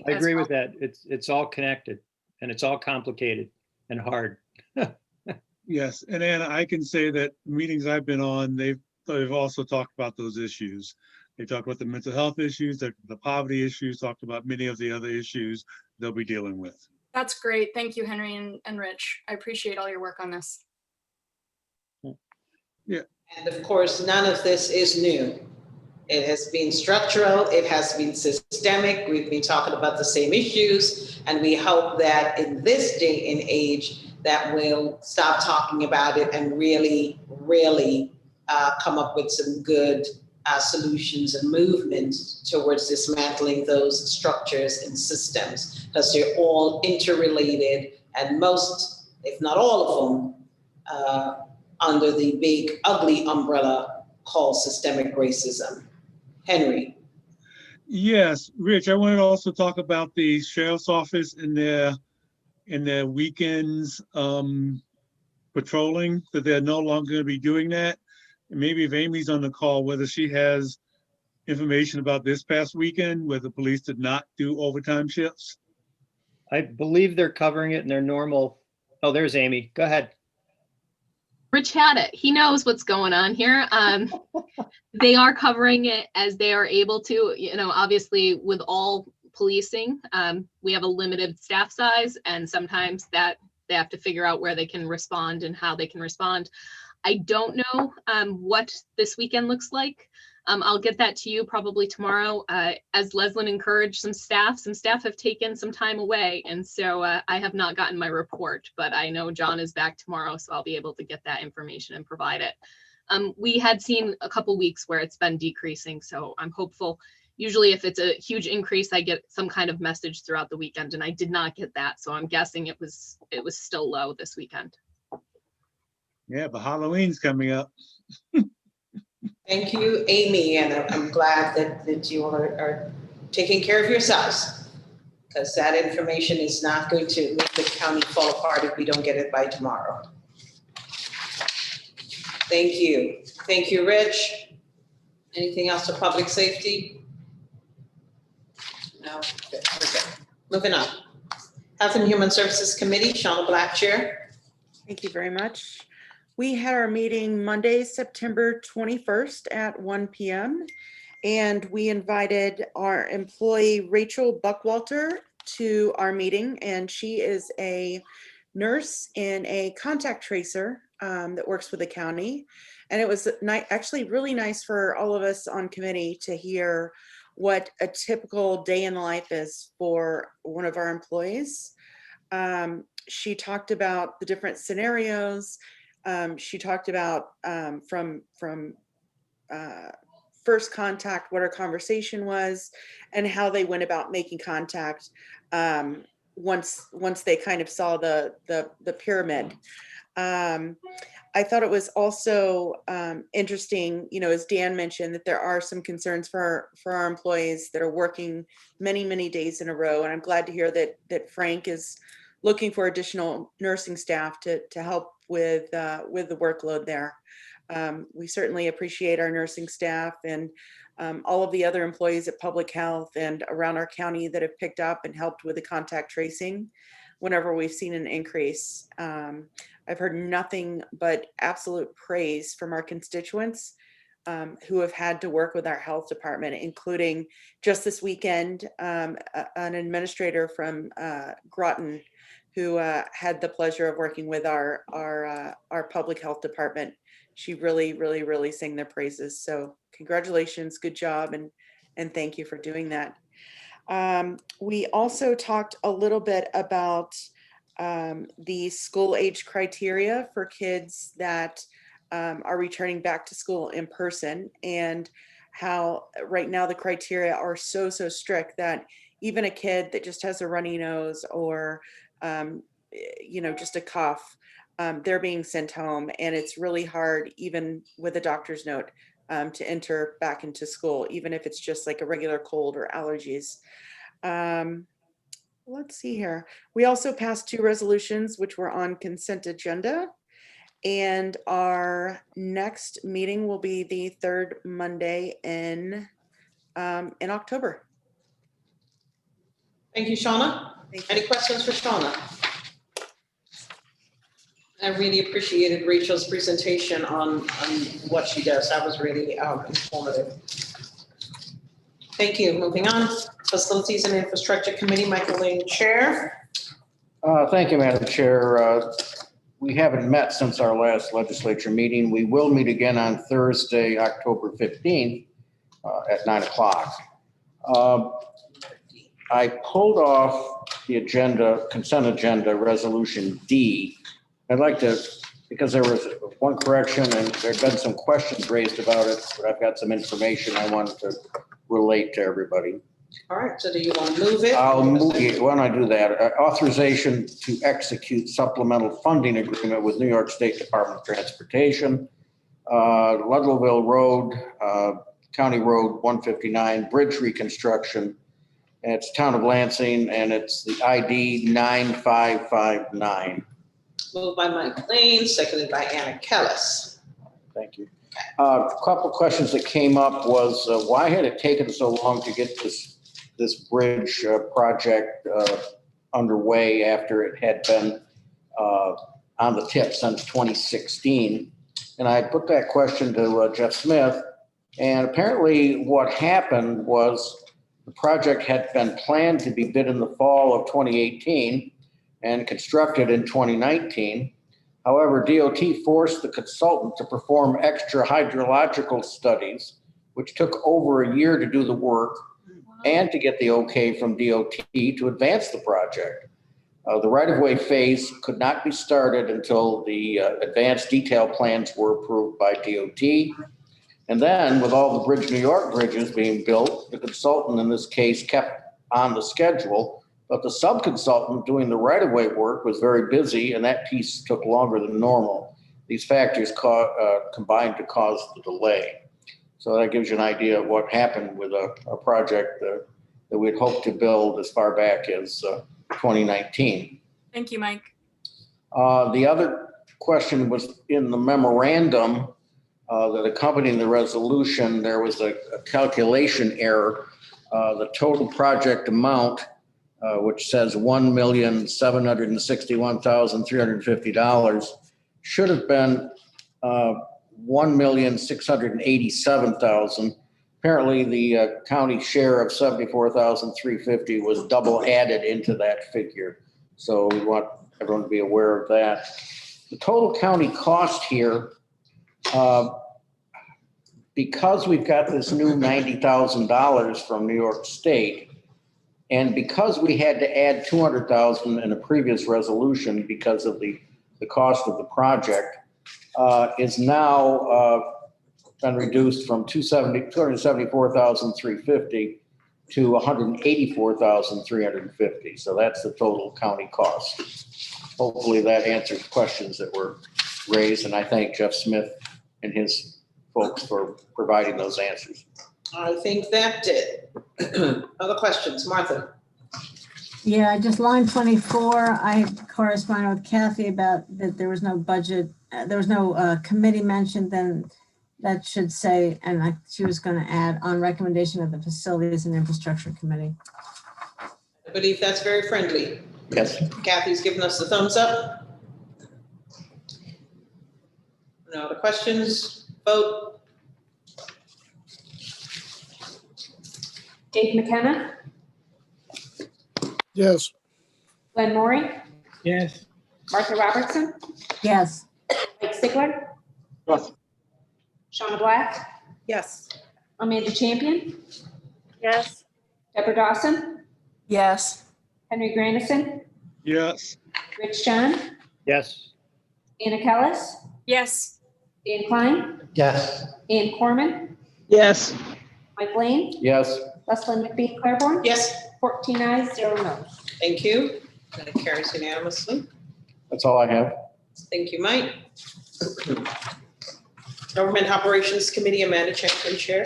agree with that. It's all connected and it's all complicated and hard. Yes, and Anna, I can say that meetings I've been on, they've also talked about those issues. They talked about the mental health issues, the poverty issues, talked about many of the other issues they'll be dealing with. That's great. Thank you, Henry and Rich. I appreciate all your work on this. Yeah. And of course, none of this is new. It has been structural, it has been systemic. We've been talking about the same issues, and we hope that in this day and age that we'll stop talking about it and really come up with some good solutions and movements towards dismantling those structures and systems, because they're all interrelated, and most, if not all of them, under the big ugly umbrella called systemic racism. Henry. Yes, Rich, I wanted to also talk about the sheriff's office and their weekends patrolling, that they're no longer going to be doing that. And maybe if Amy's on the call, whether she has information about this past weekend where the police did not do overtime shifts. I believe they're covering it in their normal. Oh, there's Amy. Go ahead. Rich had it. He knows what's going on here. They are covering it as they are able to. You know, obviously with all policing, we have a limited staff size, and sometimes that they have to figure out where they can respond and how they can respond. I don't know what this weekend looks like. I'll get that to you probably tomorrow. As Leslyn encouraged some staff have taken some time away. And so I have not gotten my report, but I know John is back tomorrow, so I'll be able to get that information and provide it. We had seen a couple weeks where it's been decreasing, so I'm hopeful. Usually if it's a huge increase, I get some kind of message throughout the weekend, and I did not get that. So I'm guessing it was still low this weekend. Yeah, but Halloween's coming up. Thank you, Amy, and I'm glad that you are taking care of yourselves, because that information is not going to make the county fall apart if we don't get it by tomorrow. Thank you. Thank you, Rich. Anything else for public safety? No? Okay, okay. Moving on. Health and Human Services Committee, Shauna Black, Chair. Thank you very much. We had our meeting Monday, September 21st at 1 p.m. And we invited our employee, Rachel Buckwalter, to our meeting. And she is a nurse and a contact tracer that works with the county. And it was actually really nice for all of us on committee to hear what a typical day in the life is for one of our employees. She talked about the different scenarios. She talked about from first contact, what our conversation was, and how they went about making contact once they kind of saw the pyramid. I thought it was also interesting, as Dan mentioned, that there are some concerns for our employees that are working many, many days in a row. And I'm glad to hear that Frank is looking for additional nursing staff to help with the workload there. We certainly appreciate our nursing staff and all of the other employees at Public Health and around our county that have picked up and helped with the contact tracing whenever we've seen an increase. I've heard nothing but absolute praise from our constituents who have had to work with our health department, including just this weekend, an administrator from Groton who had the pleasure of working with our public health department. She really sang their praises. So congratulations, good job, and thank you for doing that. We also talked a little bit about the school age criteria for kids that are returning back to school in person, and how right now the criteria are so strict that even a kid that just has a runny nose or just a cough, they're being sent home, and it's really hard, even with a doctor's note, to enter back into school, even if it's just like a regular cold or allergies. Let's see here. We also passed 2 resolutions which were on consent agenda, and our next meeting will be the 3rd Monday in October. Thank you, Shauna. Any questions for Shauna? I really appreciated Rachel's presentation on what she does. That was really informative. Thank you. Moving on. Facilities and Infrastructure Committee, Michael Lane, Chair. Thank you, Madam Chair. We haven't met since our last legislature meeting. We will meet again on Thursday, October 15th at 9 o'clock. I pulled off the agenda, consent agenda, resolution D. I'd like to, because there was one correction and there'd been some questions raised about it, but I've got some information I wanted to relate to everybody. All right, so do you want to move it? I'll move it. Why don't I do that? Authorization to execute supplemental funding agreement with New York State Department of Transportation, Ludlowville Road, County Road 159, bridge reconstruction. It's Town of Lansing, and it's the ID 9559. Moved by Mike Lane, seconded by Anna Kellis. Thank you. A couple of questions that came up was why had it taken so long to get this bridge project underway after it had been on the tip since 2016? And I put that question to Jeff Smith, and apparently what happened was the project had been planned to be bid in the fall of 2018 and constructed in 2019. However, DOT forced the consultant to perform extra hydrological studies, which took over a year to do the work and to get the okay from DOT to advance the project. The right-of-way phase could not be started until the advanced detail plans were approved by DOT. And then with all the Bridge New York bridges being built, the consultant in this case kept on the schedule, but the sub-consultant doing the right-of-way work was very busy, and that piece took longer than normal. These factors combined to cause the delay. So that gives you an idea of what happened with a project that we'd hoped to build as far back as 2019. Thank you, Mike. The other question was in the memorandum that accompanied the resolution, there was a calculation error. The total project amount, which says $1,761,350, should have been $1,687,000. Apparently, the county share of $74,350 was double added into that figure. So we want everyone to be aware of that. The total county cost here, because we've got this new $90,000 from New York State, and because we had to add $200,000 in a previous resolution because of the cost of the project, is now been reduced from $274,350 to $184,350. So that's the total county cost. Hopefully that answers questions that were raised, and I thank Jeff Smith and his folks for providing those answers. I think that did. Other questions, Martha? Yeah, just line 24, I corresponded with Kathy about that there was no budget, there was no committee mentioned, then that should say, and she was going to add on recommendation of the Facilities and Infrastructure Committee. I believe that's very friendly. Yes. Kathy's given us the thumbs up. No other questions? Vote. Dave McKenna, Yes. Glenn Maury, Yes. Martha Robertson, Yes. Mike Sigler, Yes. Shauna Black, Yes. Amanda Champion, Yes. Deborah Dawson, Yes. Henry Grandison, Yes. Rich John, Yes. Anna Kellis, Yes. Dan Klein, Yes. Ann Corman, Yes. Mike Lane, Yes. Leslie McBeat Claiborne. Yes. 14 ayes, 0 noes. Thank you. That carries unanimously. That's all I have. Thank you, Mike. Government Operations Committee, Amanda Champion Chair.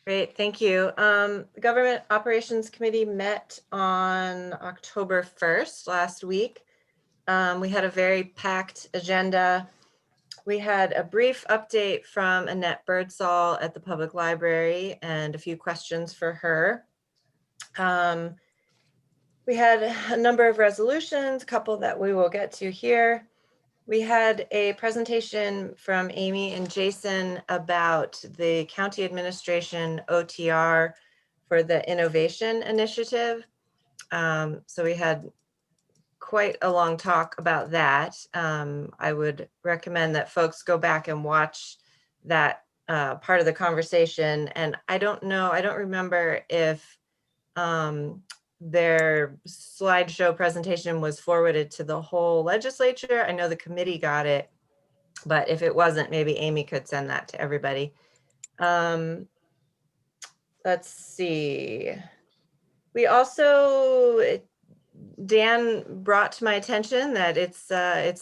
Great, thank you. The Government Operations Committee met on October 1st, last week. We had a very packed agenda. We had a brief update from Annette Birdsall at the Public Library and a few questions for her. We had a number of resolutions, a couple that we will get to here. We had a presentation from Amy and Jason about the county administration OTR for the Innovation Initiative. So we had quite a long talk about that. I would recommend that folks go back and watch that part of the conversation. And I don't remember if their slideshow presentation was forwarded to the whole legislature. I know the committee got it, but if it wasn't, maybe Amy could send that to everybody. Let's see. We also, Dan brought to my attention that it's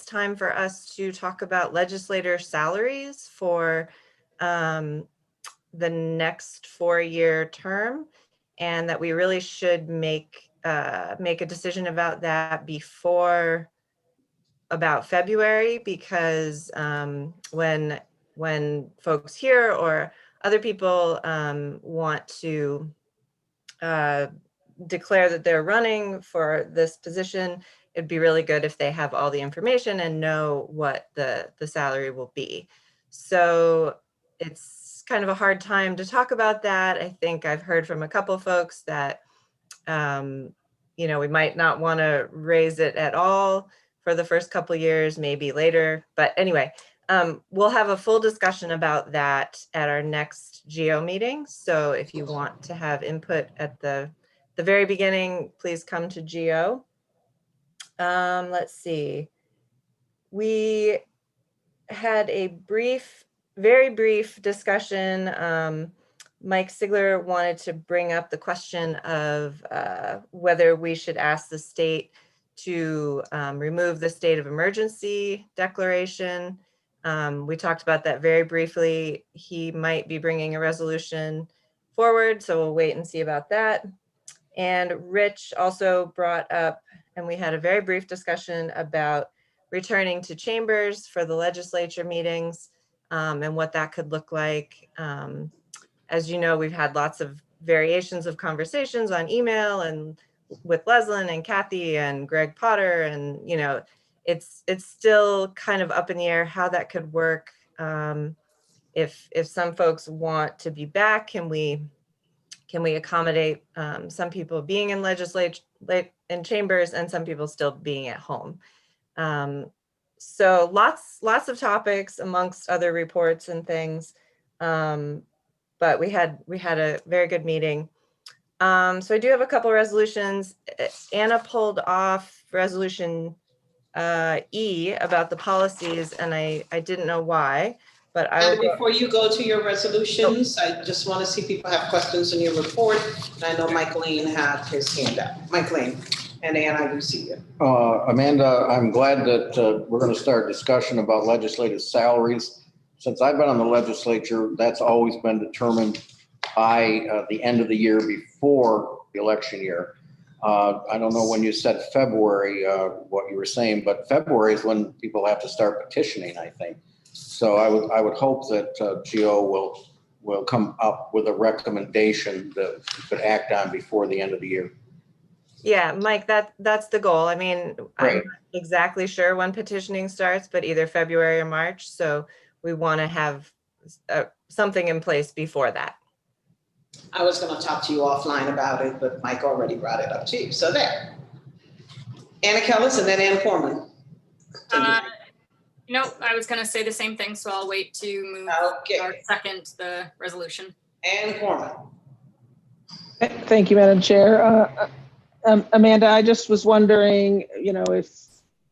time for us to talk about legislator salaries for the next 4-year term, and that we really should make a decision about that before about February, because when folks here or other people want to declare that they're running for this position, it'd be really good if they have all the information and know what the salary will be. So it's kind of a hard time to talk about that. I think I've heard from a couple of folks that, we might not want to raise it at all for the first couple of years, maybe later. But anyway, we'll have a full discussion about that at our next GO meeting. So if you want to have input at the very beginning, please come to GO. Let's see. We had a very brief discussion. Mike Sigler wanted to bring up the question of whether we should ask the state to remove the state of emergency declaration. We talked about that very briefly. He might be bringing a resolution forward, so we'll wait and see about that. And Rich also brought up, and we had a very brief discussion about returning to chambers for the legislature meetings and what that could look like. As you know, we've had lots of variations of conversations on email and with Leslyn and Kathy and Greg Potter, and it's still kind of up in the air how that could work. If some folks want to be back, can we accommodate some people being in legislature in chambers and some people still being at home? So lots of topics amongst other reports and things. But we had a very good meeting. So I do have a couple resolutions. Anna pulled off resolution E about the policies, and I didn't know why, but I will. Before you go to your resolutions, I just want to see if people have questions on your report. And I know Mike Lane had his hand up. Mike Lane. And Ann, I do see you. Amanda, I'm glad that we're going to start discussion about legislative salaries. Since I've been on the legislature, that's always been determined by the end of the year before the election year. I don't know when you said February, what you were saying, but February is when people have to start petitioning, I think. So I would hope that GO will come up with a recommendation that we could act on before the end of the year. Yeah, Mike, that's the goal. I mean, I'm Right. not exactly sure when petitioning starts, but either February or March. So we want to have something in place before that. I was going to talk to you offline about it, but Mike already brought it up too. So there. Anna Kellis and then Ann Foreman. No, I was going to say the same thing, so I'll wait to move or second the resolution. Ann Foreman. Thank you, Madam Chair. Amanda, I just was wondering, you know,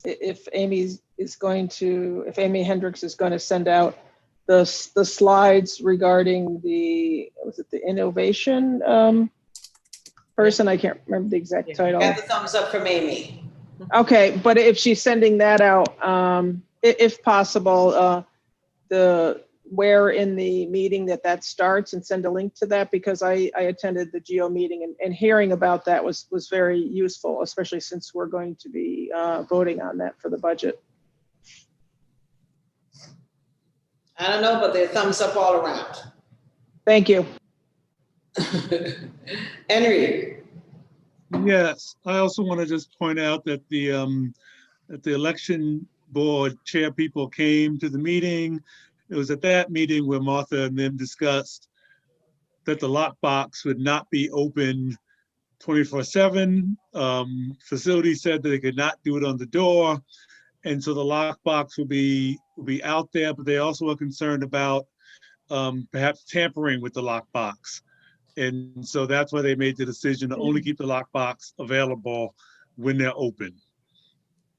if Amy Hendricks is going to send out the slides regarding the innovation person. I can't remember the exact title. Got the thumbs up from Amy. Okay, but if she's sending that out, if possible, where in the meeting that starts, and send a link to that, because I attended the GO meeting and hearing about that was very useful, especially since we're going to be voting on that for the budget. I don't know, but they're thumbs up all around. Thank you. Henry. Yes, I also want to just point out that the election board chair people came to the meeting. It was at that meeting where Martha and them discussed that the lockbox would not be open 24/7. Facility said that they could not do it on the door. And so the lockbox will be out there, but they also are concerned about perhaps tampering with the lockbox. And so that's why they made the decision to only keep the lockbox available when they're open.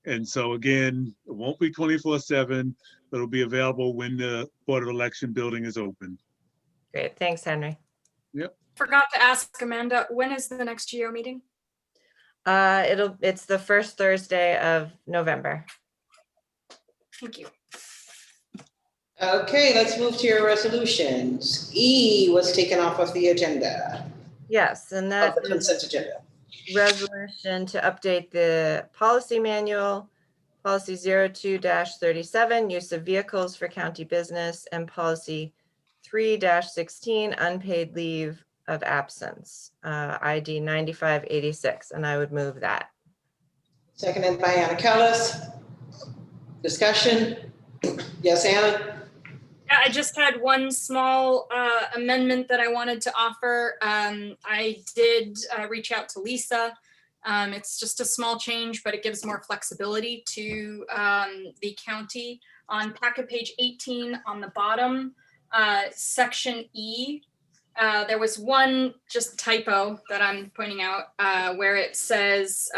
And so again, it won't be 24/7, but it'll be available when the Board of Election building is open. Great, thanks, Henry. Yep. Forgot to ask Amanda, when is the next GO meeting? It's the first Thursday of November. Thank you. Okay, let's move to your resolutions. E was taken off of the agenda. Yes, and that of the consent agenda. Resolution to update the policy manual, policy 02-37, use of vehicles for county business, and policy 3-16, unpaid leave of absence, ID 9586, and I would move that. Seconded by Anna Kellis. Discussion? Yes, Anna? I just had one small amendment that I wanted to offer. I did reach out to Lisa. It's just a small change, but it gives more flexibility to the county. On packet page 18 on the bottom, section E, there was one just typo that I'm pointing out where it says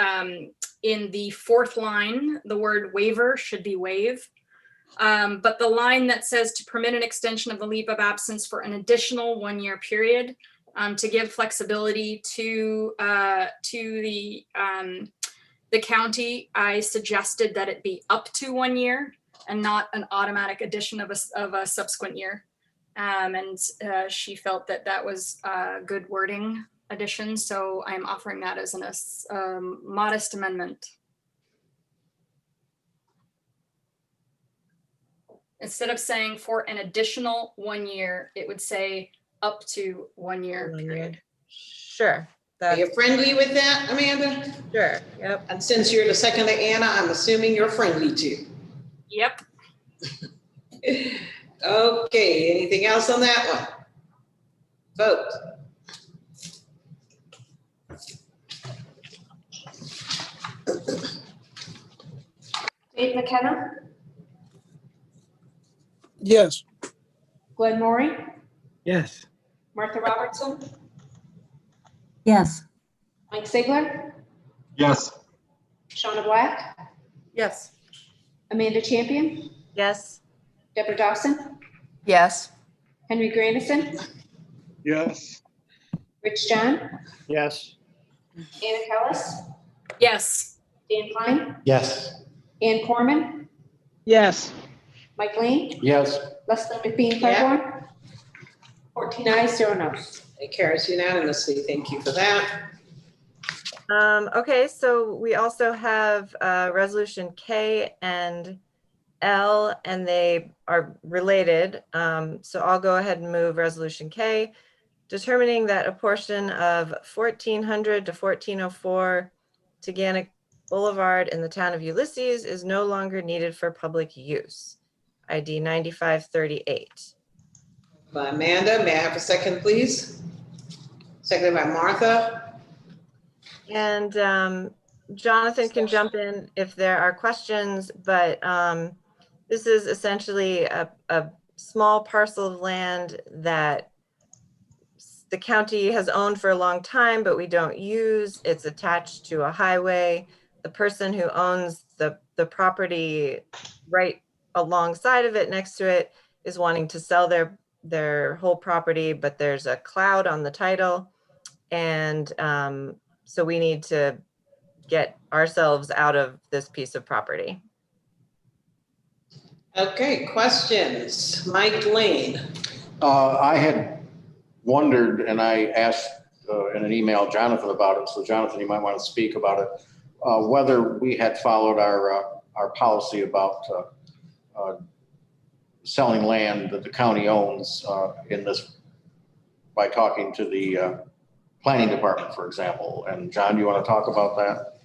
in the fourth line, the word waiver should be waive. But the line that says to permit an extension of the leave of absence for an additional 1-year period to give flexibility to the county, I suggested that it be up to 1 year and not an automatic addition of a subsequent year. And she felt that that was a good wording addition. So I'm offering that as a modest amendment. Instead of saying for an additional 1 year, it would say up to 1 year period. Sure. Are you friendly with that, Amanda? Sure, yep. And since you're the second to Anna, I'm assuming you're friendly too. Yep. Okay, anything else on that one? Vote. Dave McKenna, Yes. Glenn Maury, Yes. Martha Robertson, Yes. Mike Sigler, Yes. Shauna Black, Yes. Amanda Champion, Yes. Deborah Dawson, Yes. Henry Grandison, Yes. Rich John, Yes. Anna Kellis, Yes. Dan Klein, Yes. Ann Corman, Yes. Mike Lane, Yes. Leslie McBean Yeah. Claiborne. 14 ayes, 0 noes. It carries unanimously. Thank you for that. Okay, so we also have resolution K and L, and they are related. So I'll go ahead and move resolution K, determining that a portion of 1400 to 1404 Teganic Boulevard in the town of Ulysses is no longer needed for public use. ID 9538. By Amanda, may I have a second, please? Seconded by Martha. And Jonathan can jump in if there are questions, but this is essentially a small parcel of land that the county has owned for a long time, but we don't use. It's attached to a highway. The person who owns the property right alongside of it, next to it, is wanting to sell their whole property, but there's a cloud on the title. And so we need to get ourselves out of this piece of property. Okay, questions? Mike Lane. I had wondered, and I asked in an email Jonathan about it, so Jonathan, you might want to speak about it, whether we had followed our policy about selling land that the county owns in this, by talking to the planning department, for example. And John, do you want to talk about that?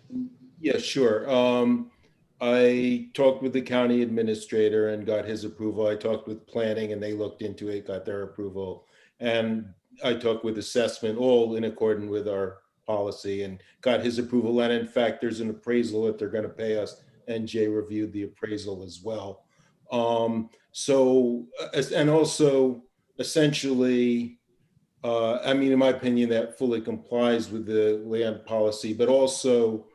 Yeah, sure. I talked with the county administrator and got his approval. I talked with planning and they looked into it, got their approval. And I talked with assessment, all in accordance with our policy, and got his approval. And in fact, there's an appraisal that they're going to pay us, and Jay reviewed the appraisal as well. And also essentially, I mean, in my opinion, that fully complies with the land policy, but also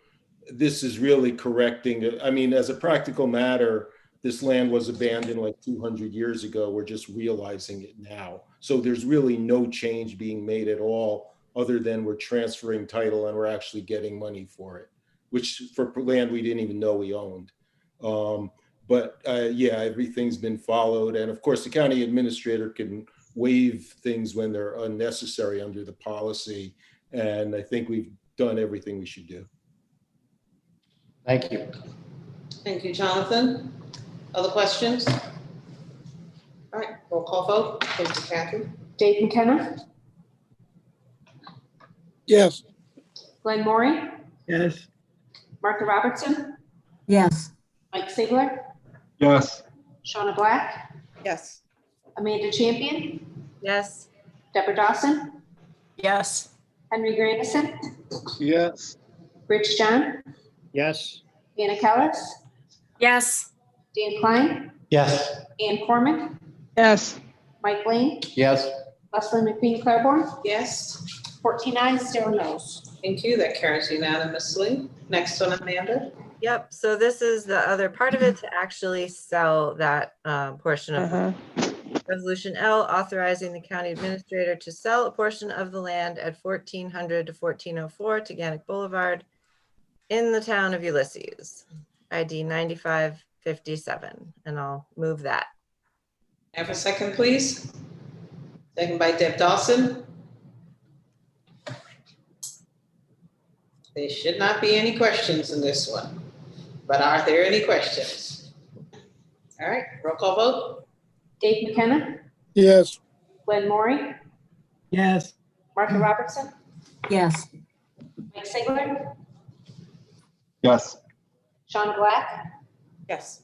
this is really correcting it. I mean, as a practical matter, this land was abandoned like 200 years ago. We're just realizing it now. So there's really no change being made at all, other than we're transferring title and we're actually getting money for it, which for land we didn't even know we owned. Yeah, everything's been followed. And of course, the county administrator can waive things when they're unnecessary under the policy. And I think we've done everything we should do. Thank you. Thank you, Jonathan. Other questions? All right, roll call vote. Thank you, Kathy. Dave McKenna, Yes. Glenn Maury, Yes. Martha Robertson, Yes. Mike Sigler, Yes. Shauna Black, Yes. Amanda Champion, Yes. Deborah Dawson, Yes. Henry Grandison, Yes. Rich John, Yes. Anna Kellis, Yes. Dan Klein, Yes. Ann Corman, Yes. Mike Lane, Yes. Leslie McBean Claiborne, Yes. 14 ayes, 0 noes. Thank you. That carries unanimously. Next one, Amanda. Yep. So this is the other part of it, to actually sell that portion of Resolution L, authorizing the county administrator to sell a portion of the land at 1400 to 1404 Teganic Boulevard in the town of Ulysses, ID 9557. And I'll move that. Have a second, please. Second by Deb Dawson. There should not be any questions in this one, but are there any questions? All right, roll call vote. Dave McKenna, Yes. Glenn Maury, Yes. Martha Robertson, Yes. Mike Sigler, Yes. Shauna Black, Yes.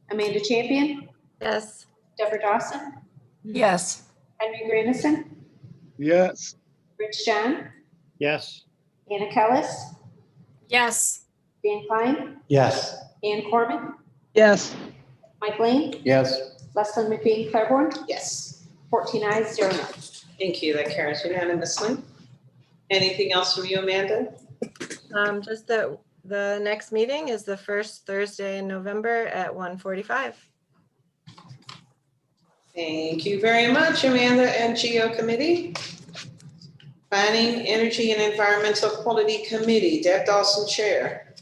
Amanda Champion, Yes. Deborah Dawson, Yes. Henry Grandison, Yes. Rich John, Yes. Anna Kellis, Yes. Dan Klein, Yes. Ann Corman, Yes. Mike Lane, Yes. Leslie McBean Claiborne, Yes. 14 ayes, 0 noes. Thank you. That carries unanimously. Anything else from you, Amanda? Just that the next meeting is the first Thursday in November at 1:45. Thank you very much, Amanda and GEO Committee. Planning, Energy and Environmental Quality Committee, Deb Dawson, Chair.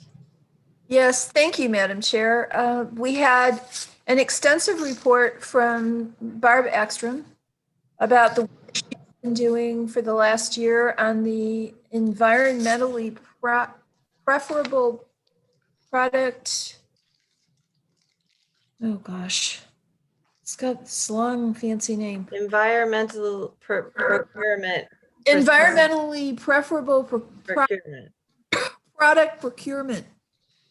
Yes, thank you, Madam Chair. We had an extensive report from Barb Ekstrom about the work she's been doing for the last year on the environmentally preferable product. Oh gosh, it's got this long fancy name. Environmental procurement. Environmentally preferable Procurement. product procurement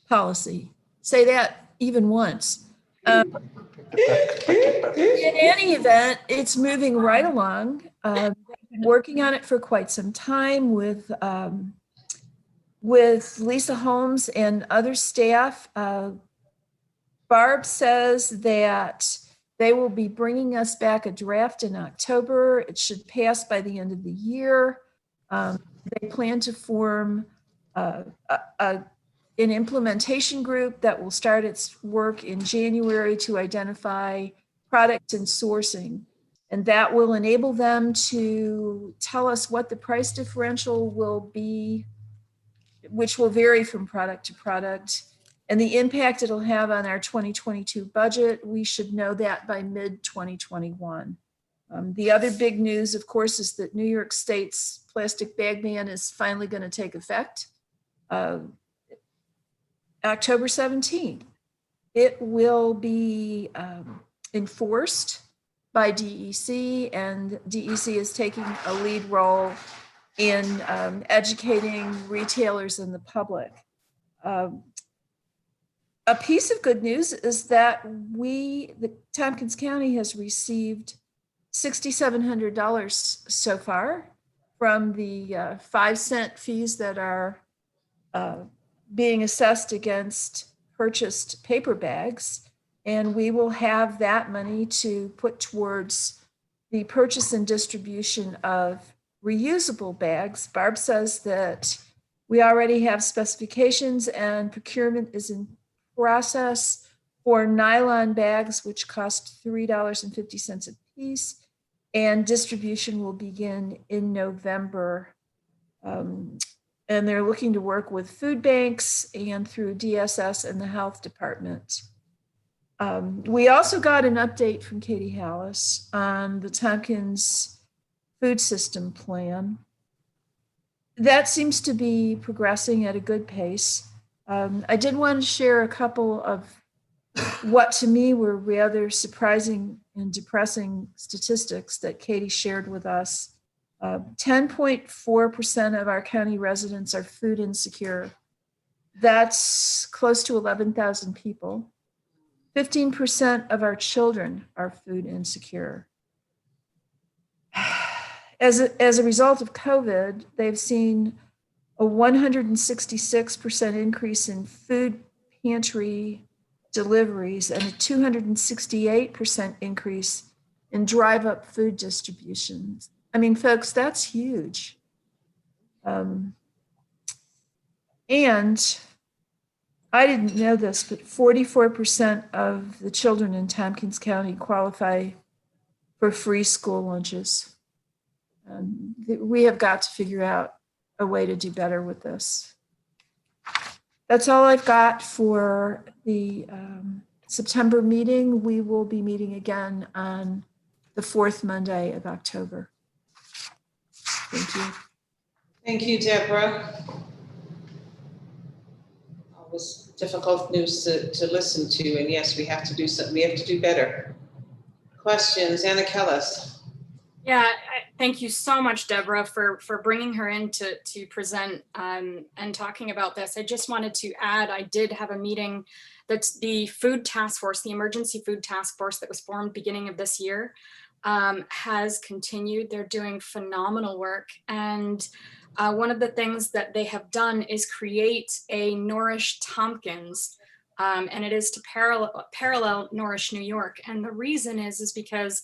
policy. Say that even once. In any event, it's moving right along. They've been working on it for quite some time with Lisa Holmes and other staff. Barb says that they will be bringing us back a draft in October. It should pass by the end of the year. They plan to form an implementation group that will start its work in January to identify products and sourcing. And that will enable them to tell us what the price differential will be, which will vary from product to product, and the impact it'll have on our 2022 budget. We should know that by mid-2021. The other big news, of course, is that New York State's plastic bag ban is finally going to take effect. October 17th. It will be enforced by DEC, and DEC is taking a lead role in educating retailers and the public. A piece of good news is that the Tompkins County has received $6,700 so far from the 5-cent fees that are being assessed against purchased paper bags. And we will have that money to put towards the purchase and distribution of reusable bags. Barb says that we already have specifications and procurement is in process for nylon bags, which cost $3.50 a piece. And distribution will begin in November. And they're looking to work with food banks and through DSS and the health department. We also got an update from Katie Hallis on the Tompkins food system plan. That seems to be progressing at a good pace. I did want to share a couple of what to me were rather surprising and depressing statistics that Katie shared with us. 10.4% of our county residents are food insecure. That's close to 11,000 people. 15% of our children are food insecure. As a result of COVID, they've seen a 166% increase in food pantry deliveries and a 268% increase in drive-up food distributions. I mean, folks, that's huge. And I didn't know this, but 44% of the children in Tompkins County qualify for free school lunches. We have got to figure out a way to do better with this. That's all I've got for the September meeting. We will be meeting again on the 4th Monday of October. Thank you. Thank you, Deborah. Always difficult news to listen to, and yes, we have to do something. We have to do better. Questions, Anna Kellis. Yeah, thank you so much, Deborah, for bringing her in to present and talking about this. I just wanted to add, I did have a meeting that's the food task force, the emergency food task force that was formed beginning of this year, has continued. They're doing phenomenal work. And one of the things that they have done is create a Nourish Tompkins, and it is to parallel Nourish New York. And the reason is because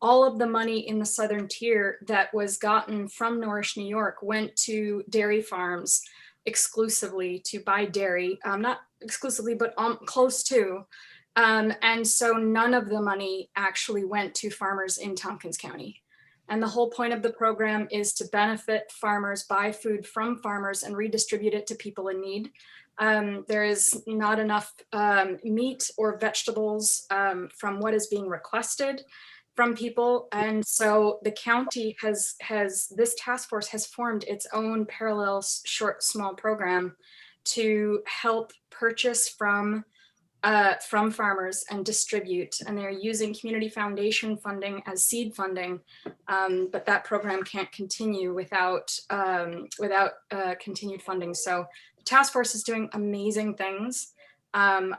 all of the money in the southern tier that was gotten from Nourish New York went to dairy farms exclusively to buy dairy, not exclusively, but close to. And so none of the money actually went to farmers in Tompkins County. And the whole point of the program is to benefit farmers, buy food from farmers and redistribute it to people in need. There is not enough meat or vegetables from what is being requested from people. And so the county has this task force has formed its own parallel small program to help purchase from farmers and distribute. And they're using community foundation funding as seed funding, but that program can't continue without continued funding. So the task force is doing amazing things. I'm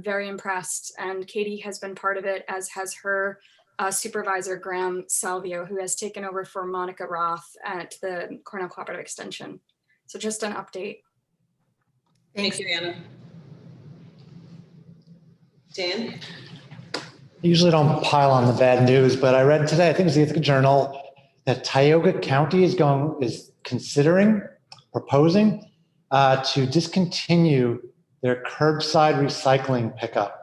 very impressed, and Katie has been part of it, as has her supervisor, Graham Salvio, who has taken over for Monica Roth at the Cornell Cooperative Extension. So just an update. Thank you, Anna. Dan? I usually don't pile on the bad news, but I read today, I think it was the Ithaca Journal, that Tioga County is proposing to discontinue their curbside recycling pickup.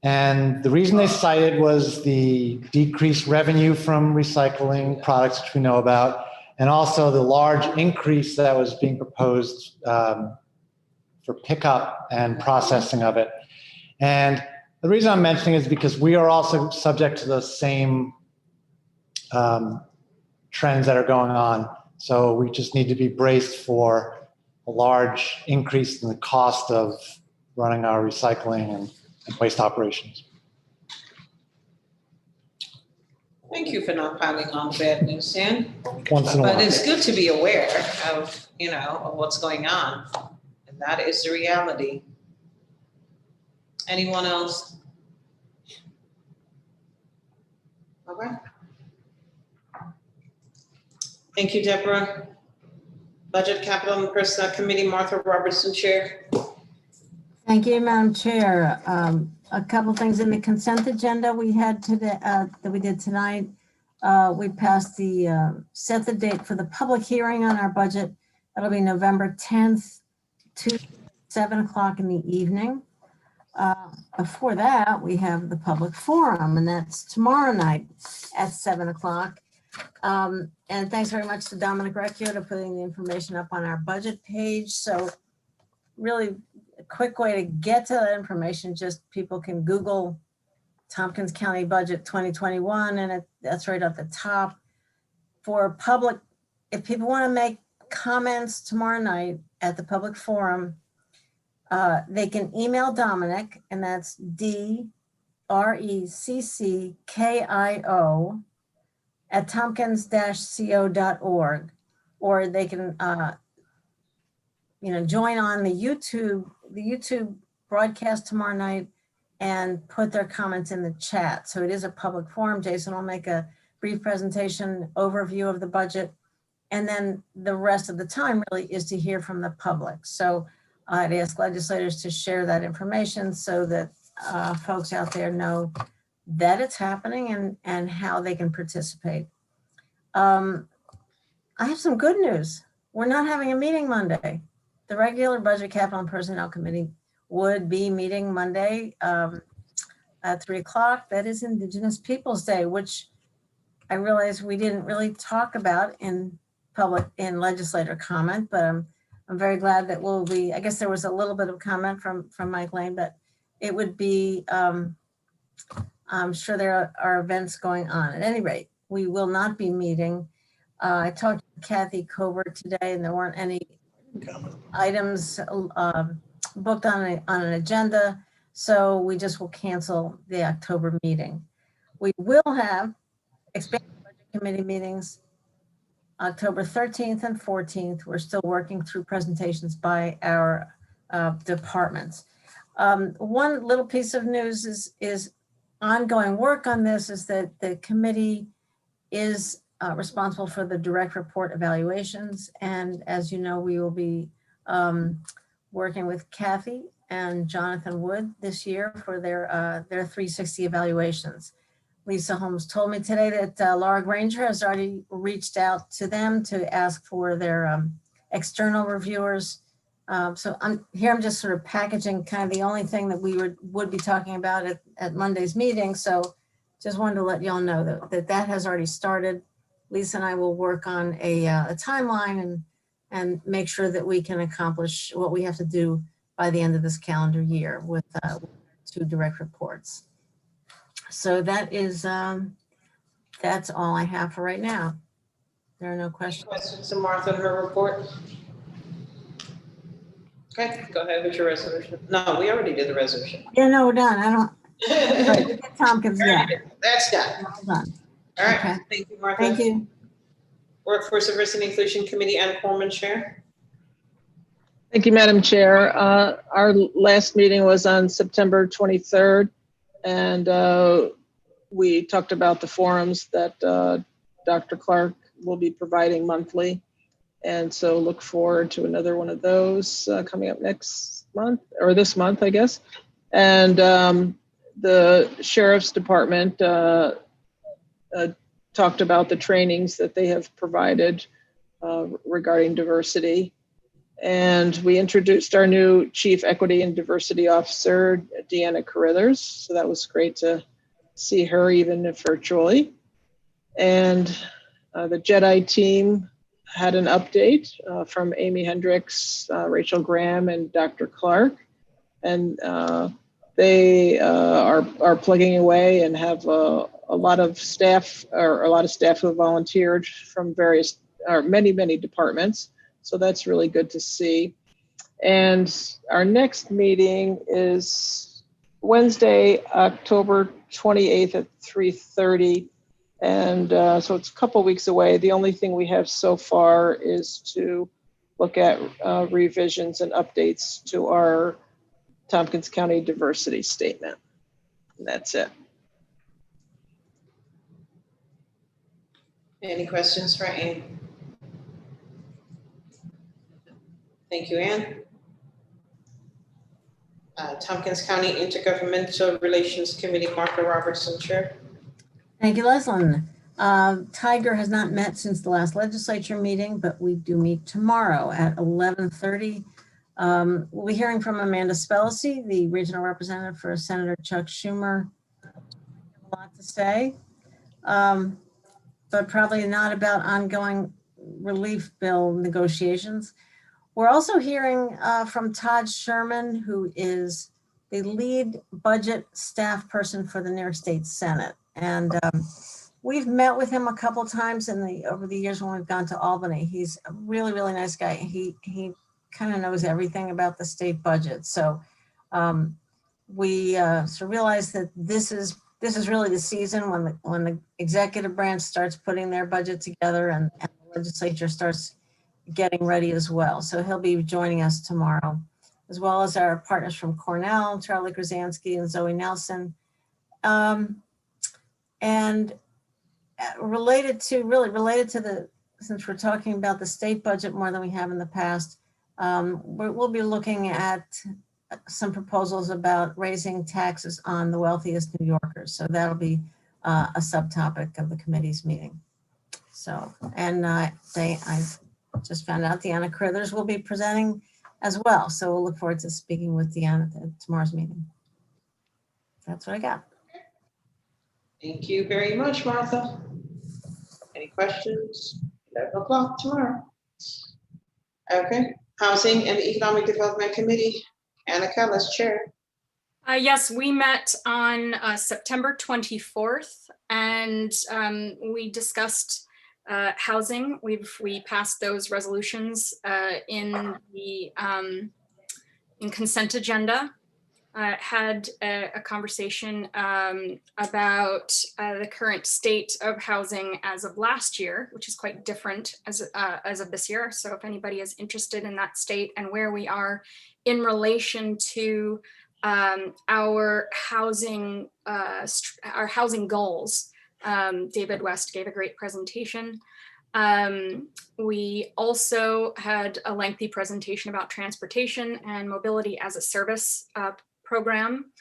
And the reason they cited was the decreased revenue from recycling products, which we know about, and also the large increase that was being proposed for pickup and processing of it. And the reason I'm mentioning is because we are also subject to the same trends that are going on. So we just need to be braced for a large increase in the cost of running our recycling and waste operations. Thank you for not piling on bad news, Dan. Once in a But while. it's good to be aware of, of what's going on. And that is the reality. Anyone else? Okay. Thank you, Deborah. Budget, Capital, and Personnel Committee, Martha Robertson, Chair. Thank you, Madam Chair. A couple things in the consent agenda we had today, that we did tonight. We passed set the date for the public hearing on our budget. That'll be November 10th to 7 o'clock in the evening. Before that, we have the public forum, and that's tomorrow night at 7 o'clock. And thanks very much to Dominic Recchio for putting the information up on our budget page. So really a quick way to get to that information, just people can Google Tompkins County Budget 2021, and that's right at the top. For public, if people want to make comments tomorrow night at the public forum, they can email Dominic, and that's DRECCKIO at tompkins-co.org, or they can join on the YouTube broadcast tomorrow night and put their comments in the chat. So it is a public forum. Jason will make a brief presentation overview of the budget, and then the rest of the time really is to hear from the public. So I'd ask legislators to share that information so that folks out there know that it's happening and how they can participate. I have some good news. We're not having a meeting Monday. The regular Budget, Capital, and Personnel Committee would be meeting Monday at 3 o'clock. That is Indigenous Peoples Day, which I realize we didn't really talk about in legislator comment, but I'm very glad that we'll be, I guess there was a little bit of comment from Mike Lane, but it would be, I'm sure there are events going on. At any rate, we will not be meeting. I talked to Kathy Covert today, and there weren't any items booked on an agenda, so we just will cancel the October meeting. We will have expanded budget committee meetings October 13th and 14th. We're still working through presentations by our departments. One little piece of news is ongoing work on this is that the committee is responsible for the direct report evaluations. And as you know, we will be working with Kathy and Jonathan Wood this year for their 360 evaluations. Lisa Holmes told me today that Laura Granger has already reached out to them to ask for their external reviewers. So I'm just sort of packaging kind of the only thing that we would be talking about at Monday's meeting. So just wanted to let y'all know that has already started. Lisa and I will work on a timeline and make sure that we can accomplish what we have to do by the end of this calendar year with 2 direct reports. So that is, that's all I have for right now. There are no questions. Questions to Martha and her report? Okay, go ahead with your resolution. No, we already did the resolution. Yeah, no, we're done. I don't. Right, we get Tompkins, yeah. That's done. All done. All right, Okay. thank you, Martha. Thank you. Workforce Diversity and Inclusion Committee, Anna Coleman, Chair. Thank you, Madam Chair. Our last meeting was on September 23rd, and we talked about the forums that Dr. Clark will be providing monthly. And so look forward to another one of those coming up next month, or this month, I guess. And the Sheriff's Department talked about the trainings that they have provided regarding diversity. And we introduced our new Chief Equity and Diversity Officer, Deanna Carruthers. So that was great to see her, even if virtually. And the JEDI team had an update from Amy Hendricks, Rachel Graham, and Dr. Clark. And they are plugging away and have a lot of staff, or a lot of staff who have volunteered from various, or many departments. So that's really good to see. And our next meeting is Wednesday, October 28th at 3:30. And so it's a couple weeks away. The only thing we have so far is to look at revisions and updates to our Tompkins County diversity statement. And that's it. Any questions for Ann? Thank you, Ann. Tompkins County Intergovernmental Relations Committee, Martha Robertson, Chair. Thank you, Leslyn. Tiger has not met since the last legislature meeting, but we do meet tomorrow at 11:30. We'll be hearing from Amanda Spellacy, the regional representative for Senator Chuck Schumer. A lot to say, but probably not about ongoing relief bill negotiations. We're also hearing from Todd Sherman, who is the lead budget staff person for the New York State Senate. And we've met with him a couple times over the years when we've gone to Albany. He's a really nice guy. He kind of knows everything about the state budget. So we realize that this is really the season when the executive branch starts putting their budget together and the legislature starts getting ready as well. So he'll be joining us tomorrow, as well as our partners from Cornell, Charlie Krasansky and Zoe Nelson. And related to since we're talking about the state budget more than we have in the past, we'll be looking at some proposals about raising taxes on the wealthiest New Yorkers. So that'll be a subtopic of the committee's meeting. So, and I just found out Deanna Carruthers will be presenting as well. So we'll look forward to speaking with Deanna at tomorrow's meeting. That's what I got. Thank you very much, Martha. Any questions? 11 o'clock tomorrow. Okay, Housing and Economic Development Committee, Anna Kellis, Chair. Yes, we met on September 24th, and we discussed housing. We passed those resolutions in the in consent agenda. Had a conversation about the current state of housing as of last year, which is quite different as of this year. So if anybody is interested in that state and where we are in relation to our housing goals, David West gave a great presentation. We also had a lengthy presentation about transportation and mobility as a service program.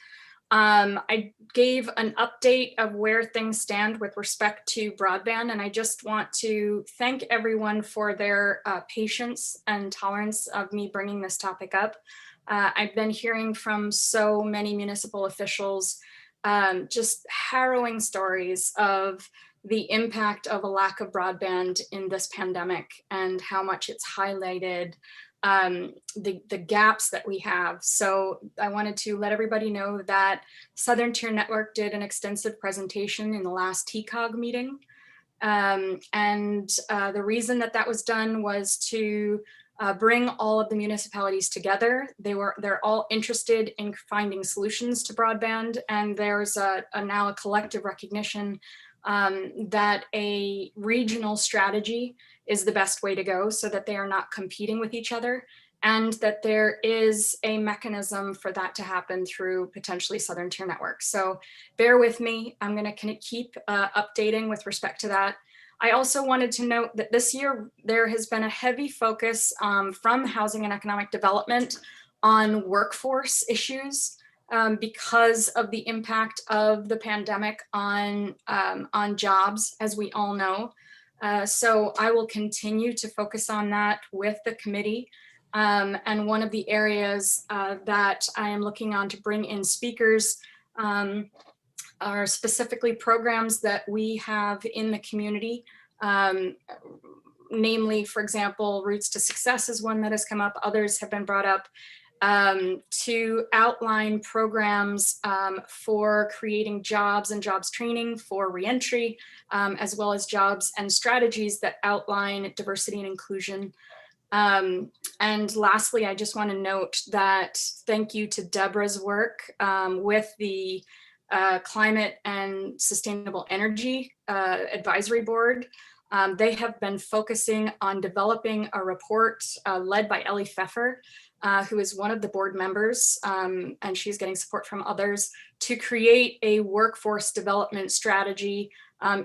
I gave an update of where things stand with respect to broadband, and I just want to thank everyone for their patience and tolerance of me bringing this topic up. I've been hearing from so many municipal officials just harrowing stories of the impact of a lack of broadband in this pandemic and how much it's highlighted the gaps that we have. So I wanted to let everybody know that Southern Tier Network did an extensive presentation in the last TCOG meeting. The reason that was done was to bring all of the municipalities together. They're all interested in finding solutions to broadband, and there's now a collective recognition that a regional strategy is the best way to go, so that they are not competing with each other, and that there is a mechanism for that to happen through potentially Southern Tier Network. So bear with me. I'm going to keep updating with respect to that. I also wanted to note that this year there has been a heavy focus from Housing and Economic Development on workforce issues because of the impact of the pandemic on jobs, as we all know. So I will continue to focus on that with the committee. And one of the areas that I am looking on to bring in speakers are specifically programs that we have in the community. Namely, for example, Routes to Success is one that has come up. Others have been brought up to outline programs for creating jobs and jobs training for reentry, as well as jobs and strategies that outline diversity and inclusion. And lastly, I just want to note that thank you to Deborah's work with the Climate and Sustainable Energy Advisory Board. They have been focusing on developing a report led by Ellie Pfeffer, who is one of the board members, and she's getting support from others to create a workforce development strategy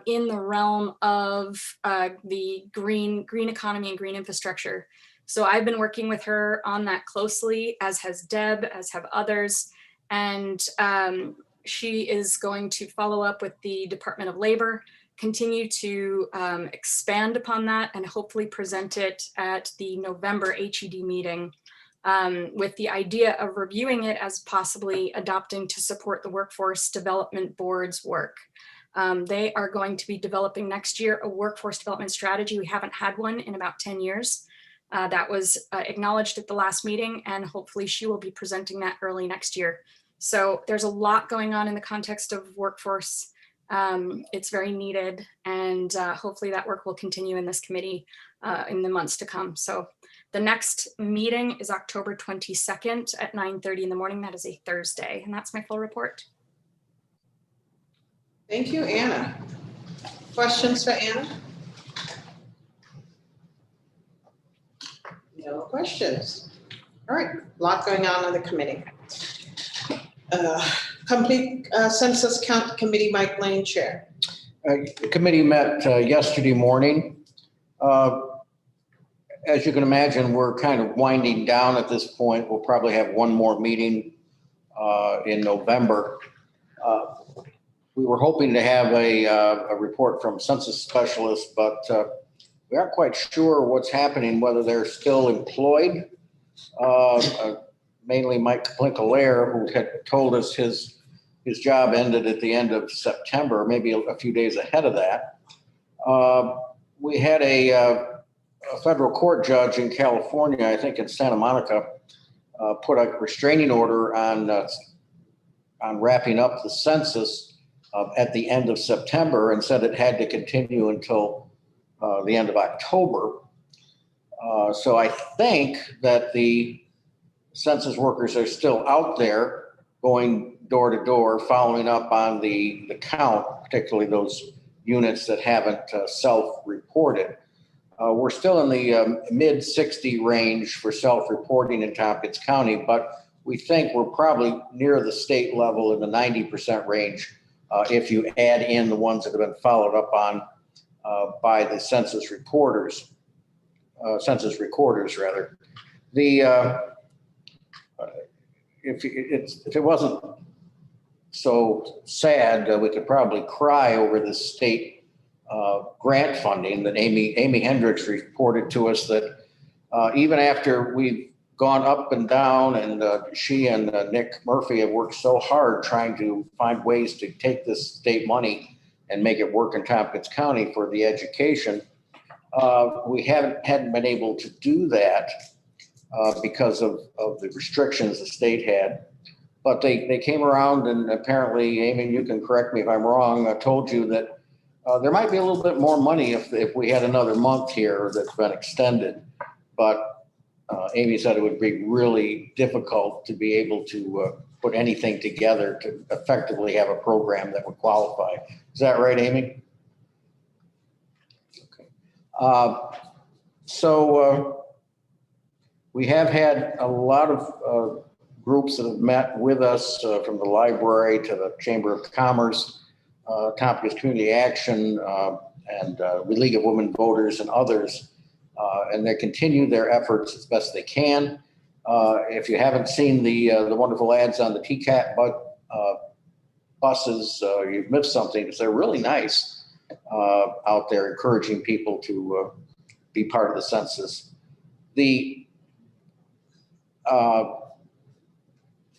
in the realm of the green economy and green infrastructure. So I've been working with her on that closely, as has Deb, as have others. And she is going to follow up with the Department of Labor, continue to expand upon that, and hopefully present it at the November HED meeting, with the idea of reviewing it as possibly adopting to support the Workforce Development Board's work. They are going to be developing next year a workforce development strategy. We haven't had one in about 10 years. That was acknowledged at the last meeting, and hopefully she will be presenting that early next year. So there's a lot going on in the context of workforce. It's very needed, and hopefully that work will continue in this committee in the months to come. So the next meeting is October 22nd at 9:30 in the morning. That is a Thursday, and that's my full report. Thank you, Anna. Questions for Anna? No questions. All right, a lot going on the committee. Complete Census Count Committee, Mike Lane, Chair. The committee met yesterday morning. As you can imagine, we're kind of winding down at this point. We'll probably have one more meeting in November. We were hoping to have a report from census specialists, but we aren't quite sure what's happening, whether they're still employed. Mainly Mike Plinkalaire, who had told us his job ended at the end of September, maybe a few days ahead of that. We had a federal court judge in California, I think in Santa Monica, put a restraining order on wrapping up the census at the end of September, and said it had to continue until the end of October. So I think that the census workers are still out there going door to door, following up on the count, particularly those units that haven't self-reported. We're still in the mid 60 range for self-reporting in Tompkins County, but we think we're probably near the state level in the 90% range if you add in the ones that have been followed up on by the census recorders rather. If it wasn't so sad, we could probably cry over the state grant funding that Amy Hendricks reported to us, that even after we've gone up and down, and she and Nick Murphy have worked so hard trying to find ways to take this state money and make it work in Tompkins County for the education. We hadn't been able to do that because of the restrictions the state had. But they came around, and apparently, Amy, you can correct me if I'm wrong, I told you that there might be a little bit more money if we had another month here that's been extended. But Amy said it would be really difficult to be able to put anything together to effectively have a program that would qualify. Is that right, Amy? Okay. So we have had a lot of groups that have met with us from the library to the Chamber of Commerce, Tompkins Community Action, and League of Women Voters and others. And they continue their efforts as best they can. If you haven't seen the wonderful ads on the TCAT buses, you've missed something, because they're really nice out there, encouraging people to be part of the census.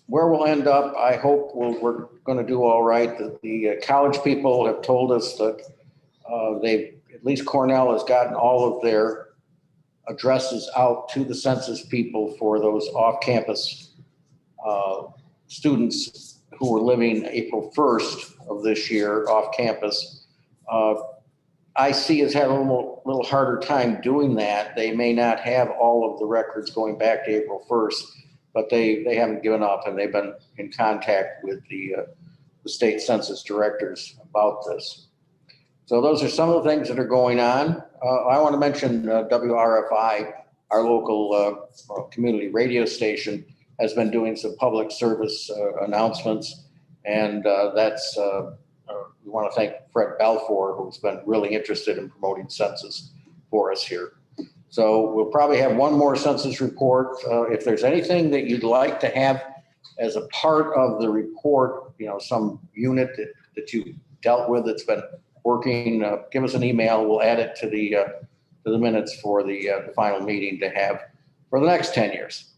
Where we'll end up, I hope we're going to do all right. The college people have told us that at least Cornell has gotten all of their addresses out to the census people for those off-campus students who were living April 1st of this year off campus. IC has had a little harder time doing that. They may not have all of the records going back to April 1st, but they haven't given up, and they've been in contact with the state census directors about this. So those are some of the things that are going on. I want to mention WRFI, our local community radio station, has been doing some public service announcements. And we want to thank Fred Balfour, who's been really interested in promoting census for us here. So we'll probably have one more census report. If there's anything that you'd like to have as a part of the report, some unit that you dealt with that's been working, give us an email. We'll add it to the minutes for the final meeting to have for the next 10 years.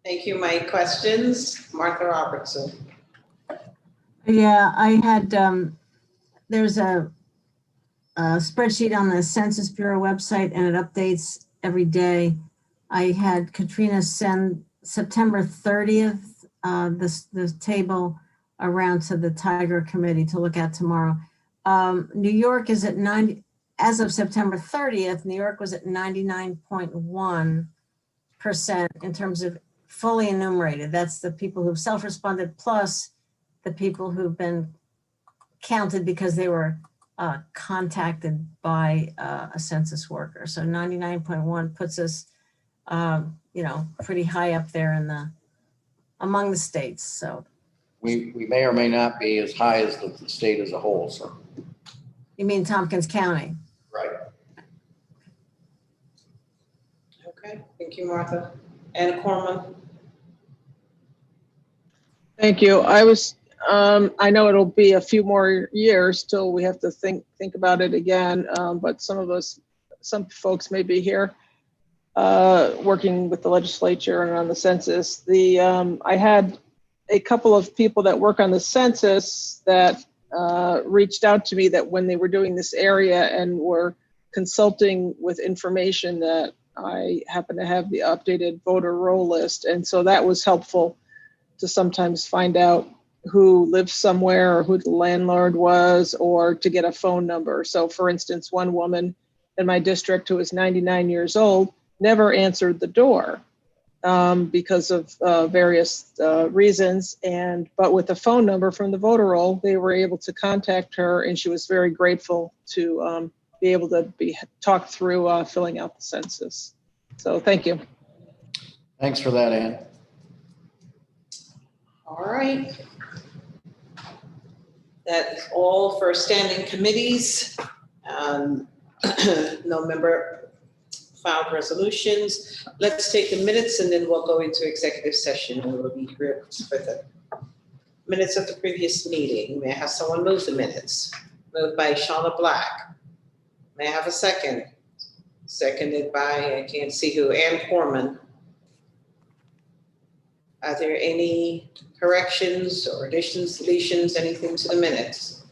Thank you. Mike, questions? Martha Robertson. Yeah, I had, there's a spreadsheet on the Census Bureau website, and it updates every day. I had Katrina send September 30th, the table around to the Tiger Committee to look at tomorrow. New York is at 90, as of September 30th, New York was at 99.1% in terms of fully enumerated. That's the people who've self-responded plus the people who've been counted because they were contacted by a census worker. So 99.1 puts us, pretty high up there among the states. So we may or may not be as high as the state as a whole. So you mean Tompkins County? Right. Okay, thank you, Martha. Anna Corman. Thank you. I know it'll be a few more years till we have to think about it again, but some folks may be here working with the legislature and on the census. I had a couple of people that work on the census that reached out to me that when they were doing this area and were consulting with information that I happen to have the updated voter roll list. And so that was helpful to sometimes find out who lived somewhere or who the landlord was, or to get a phone number. So for instance, one woman in my district who was 99 years old never answered the door because of various reasons. But with a phone number from the voter roll, they were able to contact her, and she was very grateful to be able to be talked through filling out the census. So thank you. Thanks for that, Ann. All right. That is all for standing committees. No member filed resolutions. Let's take the minutes and then we'll go into executive session, and we'll be here for the minutes of the previous meeting. May I have someone move the minutes? Moved by Shauna Black. May I have a second? seconded by, I can't see who, Ann Corman. Are there any corrections or additions, deletions, anything to the minutes?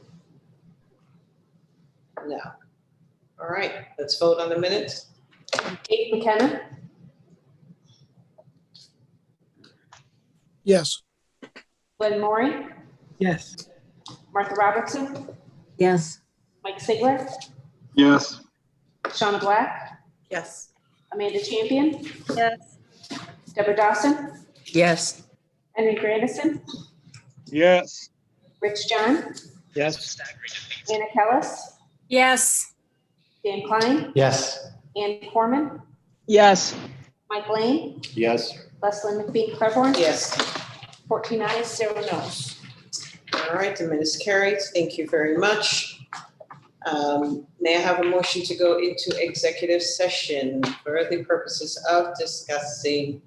No. All right, let's vote on the minutes. Kate McKenna, Yes. Glenn Maury, Yes. Martha Robertson, Yes. Mike Sigler, Yes. Shauna Black, Yes. Amanda Champion, Yes. Deborah Dawson, Yes. Henry Grandison, Yes. Rich John, Yes. Anna Kellis, Yes. Dan Klein, Yes. Ann Corman, Yes. Mike Lane, Yes. Leslie McBean Claiborne. Yes. 14 ayes, 0 noes. All right, the minutes carried. Thank you very much. May I have a motion to go into executive session for the purposes of discussing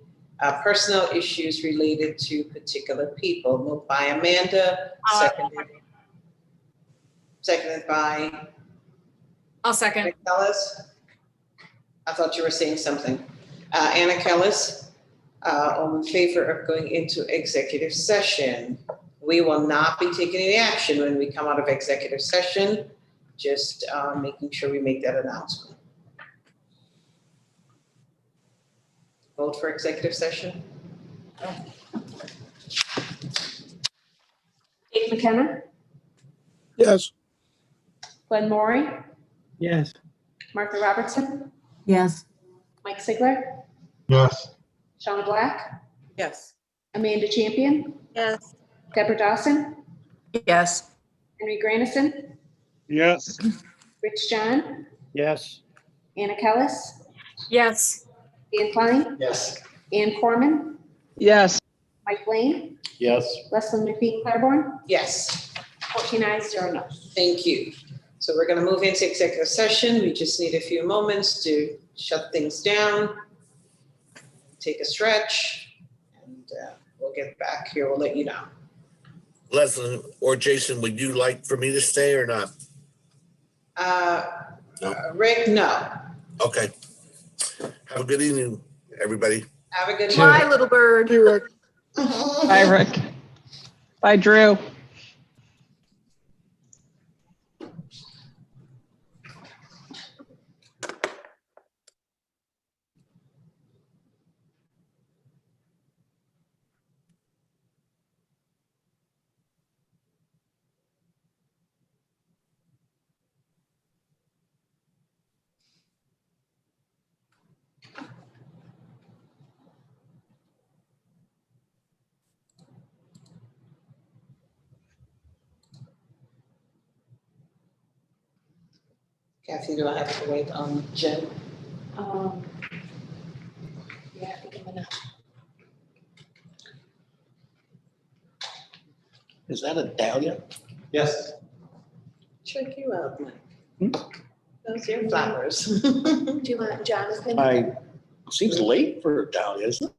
personnel issues related to particular people? Moved by Amanda, seconded by I'll second. Anna Kellis. I thought you were saying something. Anna Kellis, all in favor of going into executive session. We will not be taking any action when we come out of executive session, just making sure we make that announcement. Vote for executive session. Kate McKenna, Yes. Glenn Maury, Yes. Martha Robertson, Yes. Mike Sigler, Yes. Shauna Black, Yes. Amanda Champion, Yes. Deborah Dawson, Yes. Henry Grandison, Yes. Rich John, Yes. Anna Kellis, Yes. Dan Klein, Yes. Ann Corman, Yes. Mike Lane, Yes. Leslie McBean Claiborne, Yes, 14 ayes, 0 noes. thank you. So we're going to move into executive session. We just need a few moments to shut things down, take a stretch, and we'll get back here. We'll let you know. Leslie or Jason, would you like for me to stay or not? Rick, no. Okay. Have a good evening, everybody. Have a good Bye, night. little bird. Bye, Rick. Bye, Drew. Kathy, do I have to wait on Jen? Yeah, I think I'm gonna. Is that a dahlia? Yes. Check you out, Mike. Those are your flowers. Do you want Jonathan? Seems late for a dahlia, isn't it?